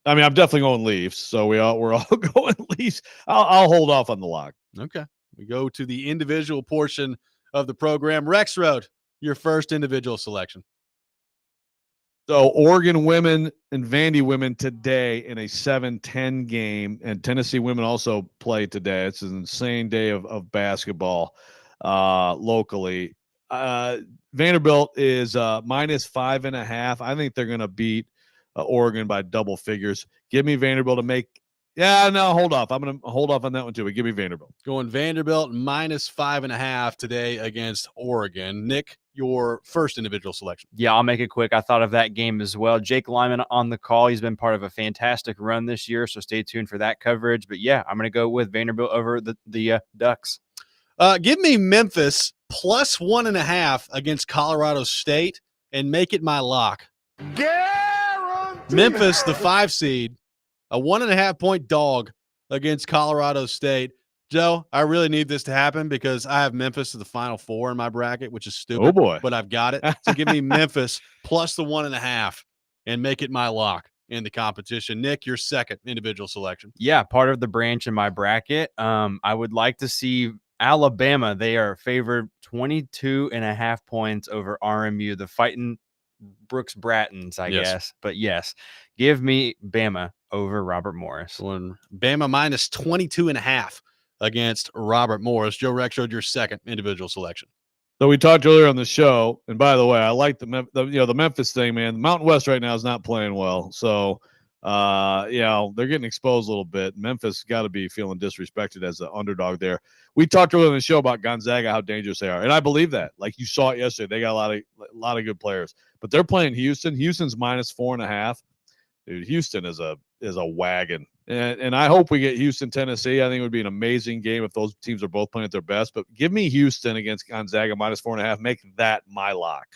I'm definitely going Leafs, so we're all going Leafs. I'll hold off on the lock. Okay, we go to the individual portion of the program. Rexrode, your first individual selection. So Oregon women and Vandy women today in a 7-10 game, and Tennessee women also play today. It's an insane day of basketball locally. Vanderbilt is -5.5. I think they're going to beat Oregon by double figures. Give me Vanderbilt to make. Yeah, no, hold off. I'm going to hold off on that one too, but give me Vanderbilt. Going Vanderbilt -5.5 today against Oregon. Nick, your first individual selection. Yeah, I'll make it quick. I thought of that game as well. Jake Lyman on the call. He's been part of a fantastic run this year, so stay tuned for that coverage. But yeah, I'm going to go with Vanderbilt over the Ducks. Give me Memphis +1.5 against Colorado State and make it my lock. Guaranteed. Memphis, the 5 seed, a 1.5-point dog against Colorado State. Joe, I really need this to happen because I have Memphis to the Final Four in my bracket, which is stupid. Oh, boy. But I've got it. So give me Memphis plus the 1.5 and make it my lock in the competition. Nick, your second individual selection. Yeah, part of the branch in my bracket. I would like to see Alabama. They are favored 22.5 points over RMU, the Fighting Brooks Brattons, I guess. But yes, give me Bama over Robert Morris. When Bama -22.5 against Robert Morris. Joe Rexrode, your second individual selection. So we talked earlier on the show, and by the way, I like the Memphis thing, man. The Mountain West right now is not playing well, so they're getting exposed a little bit. Memphis got to be feeling disrespected as the underdog there. We talked earlier in the show about Gonzaga, how dangerous they are, and I believe that. Like you saw it yesterday, they got a lot of good players, but they're playing Houston. Houston's -4.5. Dude, Houston is a wagon. And I hope we get Houston, Tennessee. I think it would be an amazing game if those teams are both playing at their best. But give me Houston against Gonzaga -4.5. Make that my lock.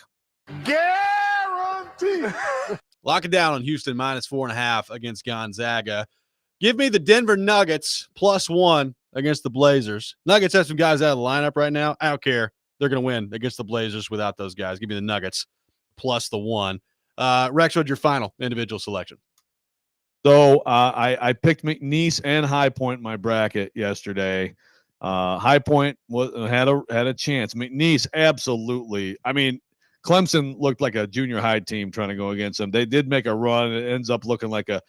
Guaranteed. Lock it down on Houston -4.5 against Gonzaga. Give me the Denver Nuggets +1 against the Blazers. Nuggets have some guys out of the lineup right now. I don't care. They're going to win against the Blazers without those guys. Give me the Nuggets plus the 1. Rexrode, your final individual selection. So I picked McNeese and High Point in my bracket yesterday. High Point had a chance. McNeese, absolutely. I mean, Clemson looked like a junior high team trying to go against them. They did make a run. It ends up looking like a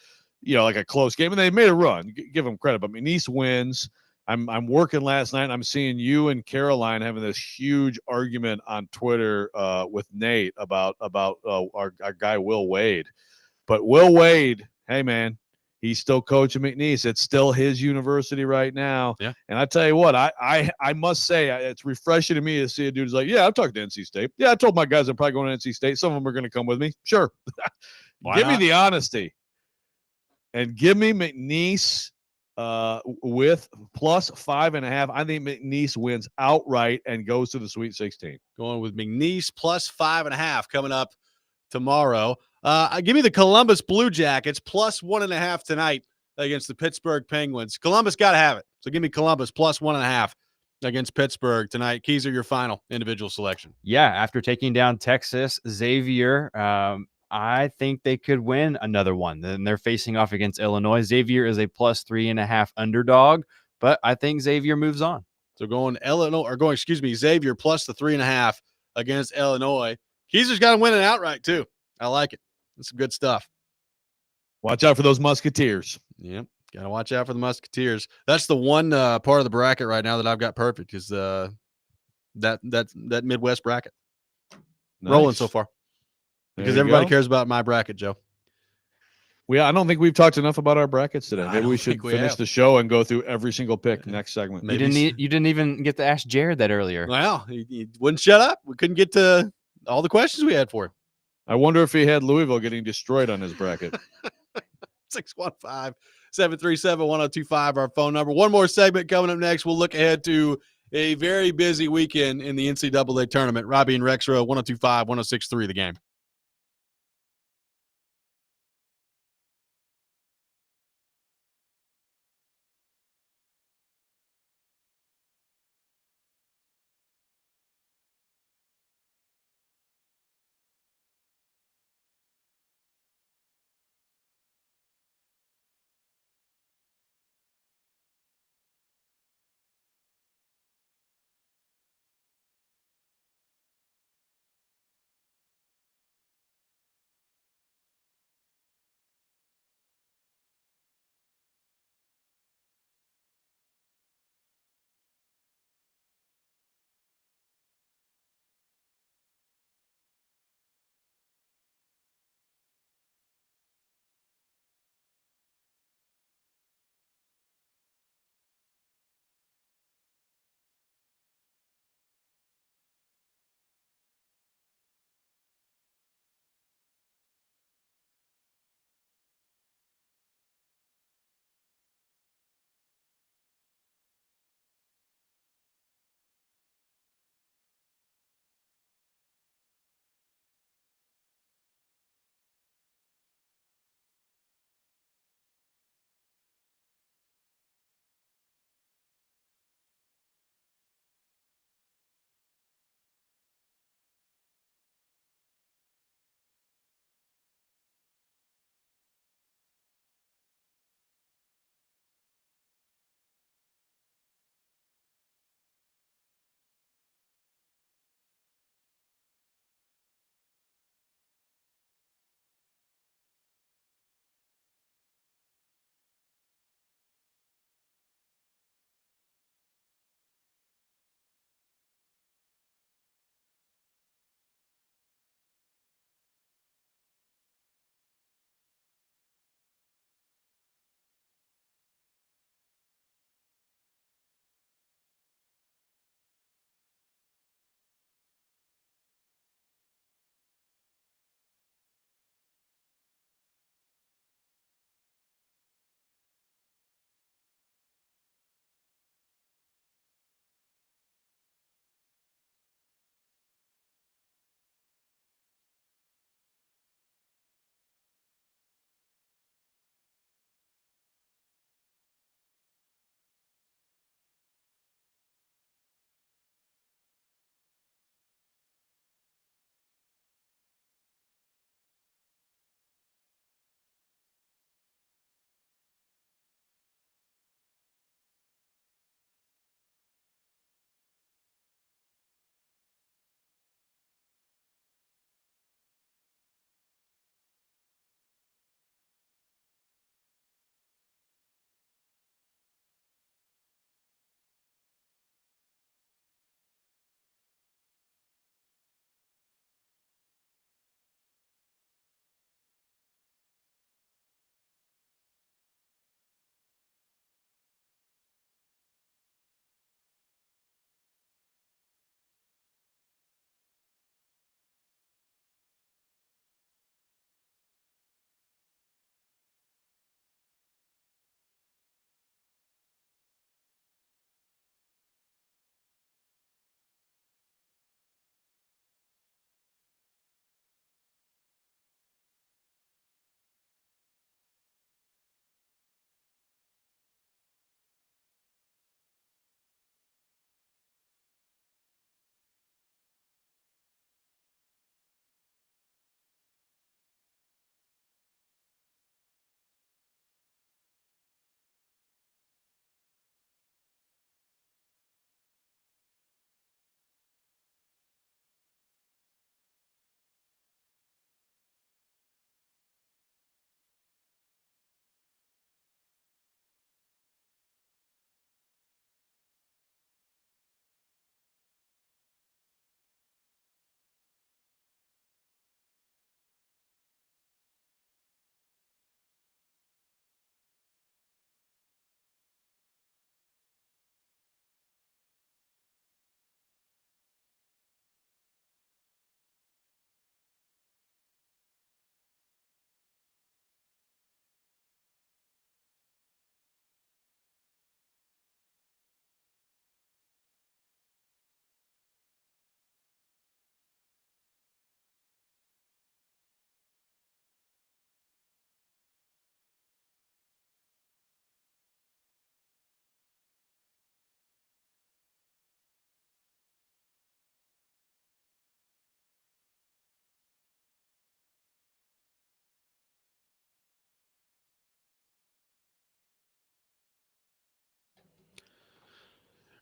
close game, and they made a run. Give them credit, but McNeese wins. I'm working last night. And I'm seeing you and Caroline having this huge argument on Twitter with Nate about our guy Will Wade. But Will Wade, hey man, he's still coaching McNeese. It's still his university right now. Yeah. And I tell you what, I must say it's refreshing to me to see a dude who's like, yeah, I'm talking to NC State. Yeah, I told my guys I'm probably going to NC State. Some of them are going to come with me. Sure. Give me the honesty. And give me McNeese with +5.5. I think McNeese wins outright and goes to the Sweet 16. Going with McNeese +5.5 coming up tomorrow. Give me the Columbus Blue Jackets +1.5 tonight against the Pittsburgh Penguins. Columbus got to have it. So give me Columbus +1.5 against Pittsburgh tonight. Keys are your final individual selection. Yeah, after taking down Texas, Xavier, I think they could win another one. Then they're facing off against Illinois. Xavier is a +3.5 underdog, but I think Xavier moves on. So Xavier plus the 3.5 against Illinois. Keyser's got to win it outright too. I like it. That's some good stuff. Watch out for those Musketeers. Yep. Got to watch out for the Musketeers. That's the one part of the bracket right now that I've got perfect is that Midwest bracket. Nice. Rolling so far. Because everybody go. cares about my bracket, Joe. I don't think we've talked enough about our brackets today. Maybe we should finish have. the show and go through every single pick next segment. You didn't even get to ask Jared that earlier. Well, he wouldn't shut up. We couldn't get to all the questions we had for him. I wonder if he had Louisville getting destroyed on his bracket. 615-737-1025, our phone number. One more segment coming up next. We'll look ahead to a very busy weekend in the NCAA tournament. Robby and Rexrode, 1025, 1063, The Game.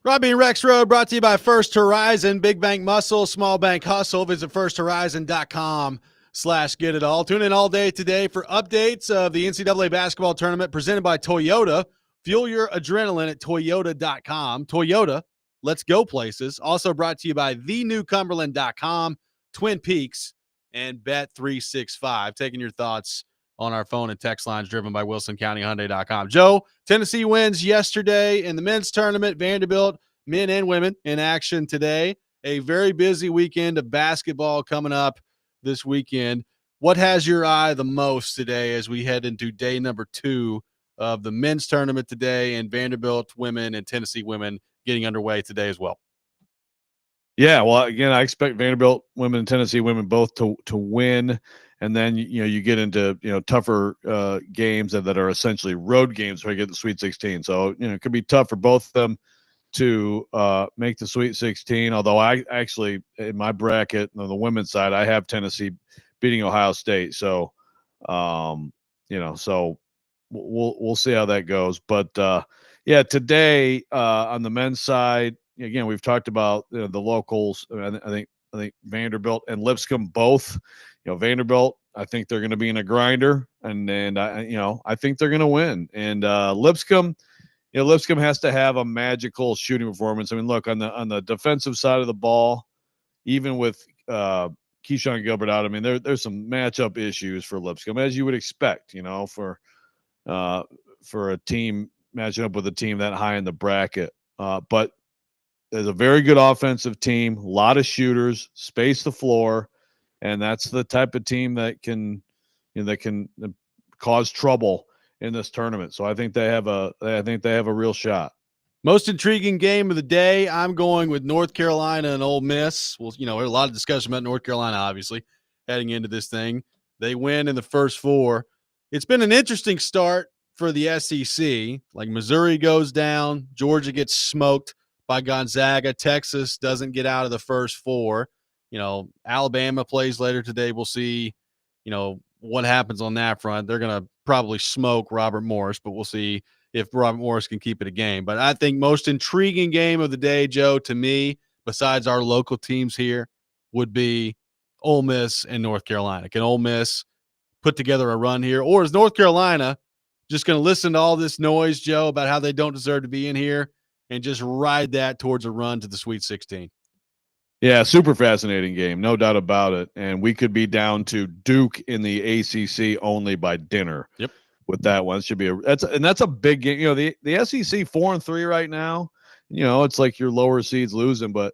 Robby and Rexrode brought to you by First Horizon. Big bank muscle, small bank hustle. Visit firsthorizon.com/get it all. Tune in all day today for updates of the NCAA basketball tournament presented by Toyota. Fuel your adrenaline at Toyota.com. Toyota, let's go places. Also brought to you by thenewcumberland.com, Twin Peaks, and Bet365. Taking your thoughts on our phone and text lines driven by WilsonCountyHyundai.com. Joe, Tennessee wins yesterday in the men's tournament. Vanderbilt, men and women, in action today. A very busy weekend of basketball coming up this weekend. What has your eye the most today as we head into day number 2 of the men's tournament today, and Vanderbilt women and Tennessee women getting underway today as well? Yeah, well, again, I expect Vanderbilt women and Tennessee women both to win, and then you get into tougher games that are essentially road games where you get the Sweet 16. So it could be tough for both of them to make the Sweet 16. Although I actually, in my bracket on the women's side, I have Tennessee beating Ohio State. So so we'll see how that goes. But today on the men's side, again, we've talked about the locals. I think Vanderbilt and Lipscomb both. Vanderbilt, I think they're going to be in a grinder, and I think they're going to win. And Lipscomb, Lipscomb has to have a magical shooting performance. I mean, look, on the defensive side of the ball, even with Keyshawn Gilbert out, I mean, there's some matchup issues for Lipscomb, as you would expect, for a team matching up with a team that high in the bracket. But there's a very good offensive team, a lot of shooters, space the floor, and that's the type of team that can cause trouble in this tournament. So I think they have a real shot. Most intriguing game of the day, I'm going with North Carolina and Ole Miss. Well, there's a lot of discussion about North Carolina, obviously, heading into this thing. They win in the first 4. It's been an interesting start for the SEC. Like, Missouri goes down, Georgia gets smoked by Gonzaga, Texas doesn't get out of the first 4. Alabama plays later today. We'll see, what happens on that front. They're going to probably smoke Robert Morris, but we'll see if Robert Morris can keep it a game. But I think most intriguing game of the day, Joe, to me, besides our local teams here, would be Ole Miss and North Carolina. Can Ole Miss put together a run here, or is North Carolina just going to listen to all this noise, Joe, about how they don't deserve to be in here and just ride that towards a run to the Sweet 16? Yeah, super fascinating game, no doubt about it. And we could be down to Duke in the ACC only by dinner. Yep. With that one, it should be that's a big game. The SEC 4-3 right now. It's like your lower seeds losing, but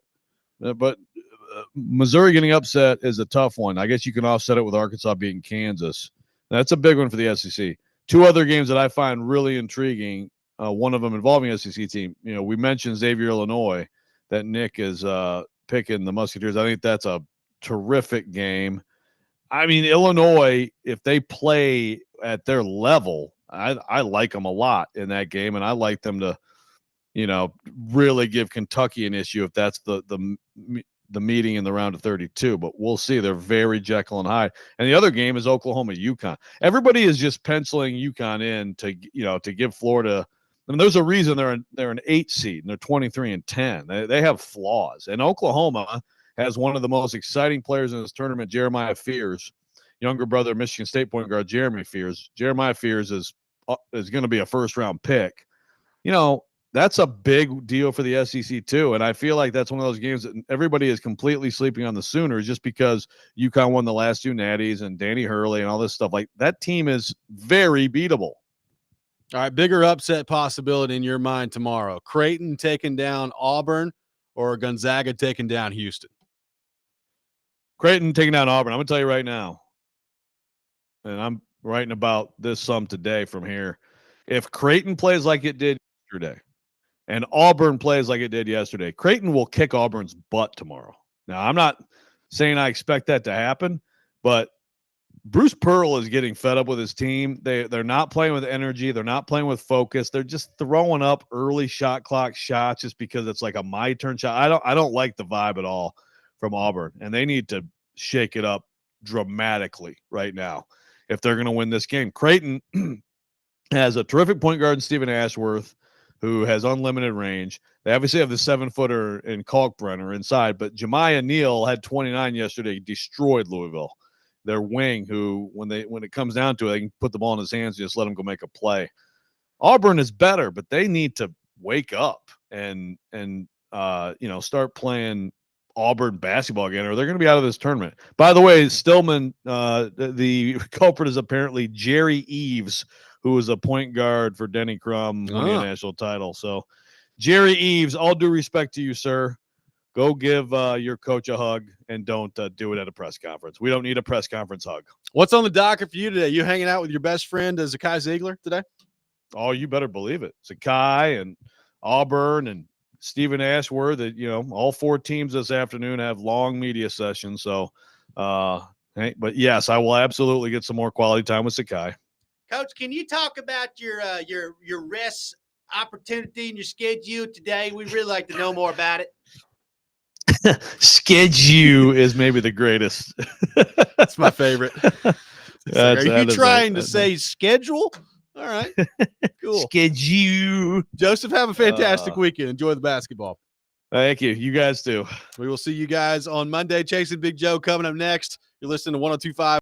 Missouri getting upset is a tough one. I guess you can offset it with Arkansas beating Kansas. That's a big one for the SEC. 2 other games that I find really intriguing. One of them involving SEC team. We mentioned Xavier, Illinois, that Nick is picking the Musketeers. I think that's a terrific game. I mean, Illinois, if they play at their level, I like them a lot in that game, and I like them to, really give Kentucky an issue if that's the meeting in the round of 32. But we'll see. They're very Jekyll and Hyde. And the other game is Oklahoma-UConn. Everybody is just penciling UConn in to give Florida. I mean, there's a reason they're an 8 seed and they're 23-10. They have flaws, and Oklahoma has one of the most exciting players in this tournament, Jeremiah Fears, younger brother of Michigan State point guard Jeremy Fears. Jeremiah Fears is going to be a first-round pick. That's a big deal for the SEC too, and I feel like that's one of those games that everybody is completely sleeping on the Sooners just because UConn won the last 2 natties and Danny Hurley and all this stuff. Like, that team is very beatable. All right, bigger upset possibility in your mind tomorrow. Creighton taking down Auburn or Gonzaga taking down Houston? Creighton taking down Auburn. I'm going to tell you right now, and I'm writing about this some today from here. If Creighton plays like it did yesterday and Auburn plays like it did yesterday, Creighton will kick Auburn's butt tomorrow. Now, I'm not saying I expect that to happen, but Bruce Pearl is getting fed up with his team. They're not playing with energy. They're not playing with focus. They're just throwing up early shot clock shots just because it's like a my turn shot. I don't like the vibe at all from Auburn, and they need to shake it up dramatically right now if they're going to win this game. Creighton has a terrific point guard in Stephen Ashworth, who has unlimited range. They obviously have the 7-footer in Kalkbrenner inside, but Jemiah Neal had 29 yesterday, destroyed Louisville. Their wing, who when it comes down to it, they can put the ball in his hands and just let him go make a play. Auburn is better, but they need to wake up and start playing Auburn basketball again, or they're going to be out of this tournament. By the way, Stillman, the culprit is apparently Jerry Eves, who was a point guard for Denny Crum winning a national title. So, Jerry Eves, all due respect to you, sir, go give your coach a hug and don't do it at a press conference. We don't need a press conference hug. What's on the docket for you today? You hanging out with your best friend, Zakai Ziegler, today? Oh, you better believe it. Zakai and Auburn and Stephen Ashworth, all 4 teams this afternoon have long media sessions. So, but yes, I will absolutely get some more quality time with Sakai. Coach, can you talk about your rest opportunity and your schedule today? We'd really like to know more about it. Schedule is maybe the greatest. That's my favorite. Are you trying to say nice. Schedule? All right. Cool. Schedule. Joseph, have a fantastic weekend. Enjoy the basketball. Thank you. You guys too. We will see you guys on Monday. Chasing Big Joe coming up next. You're listening to 102.5.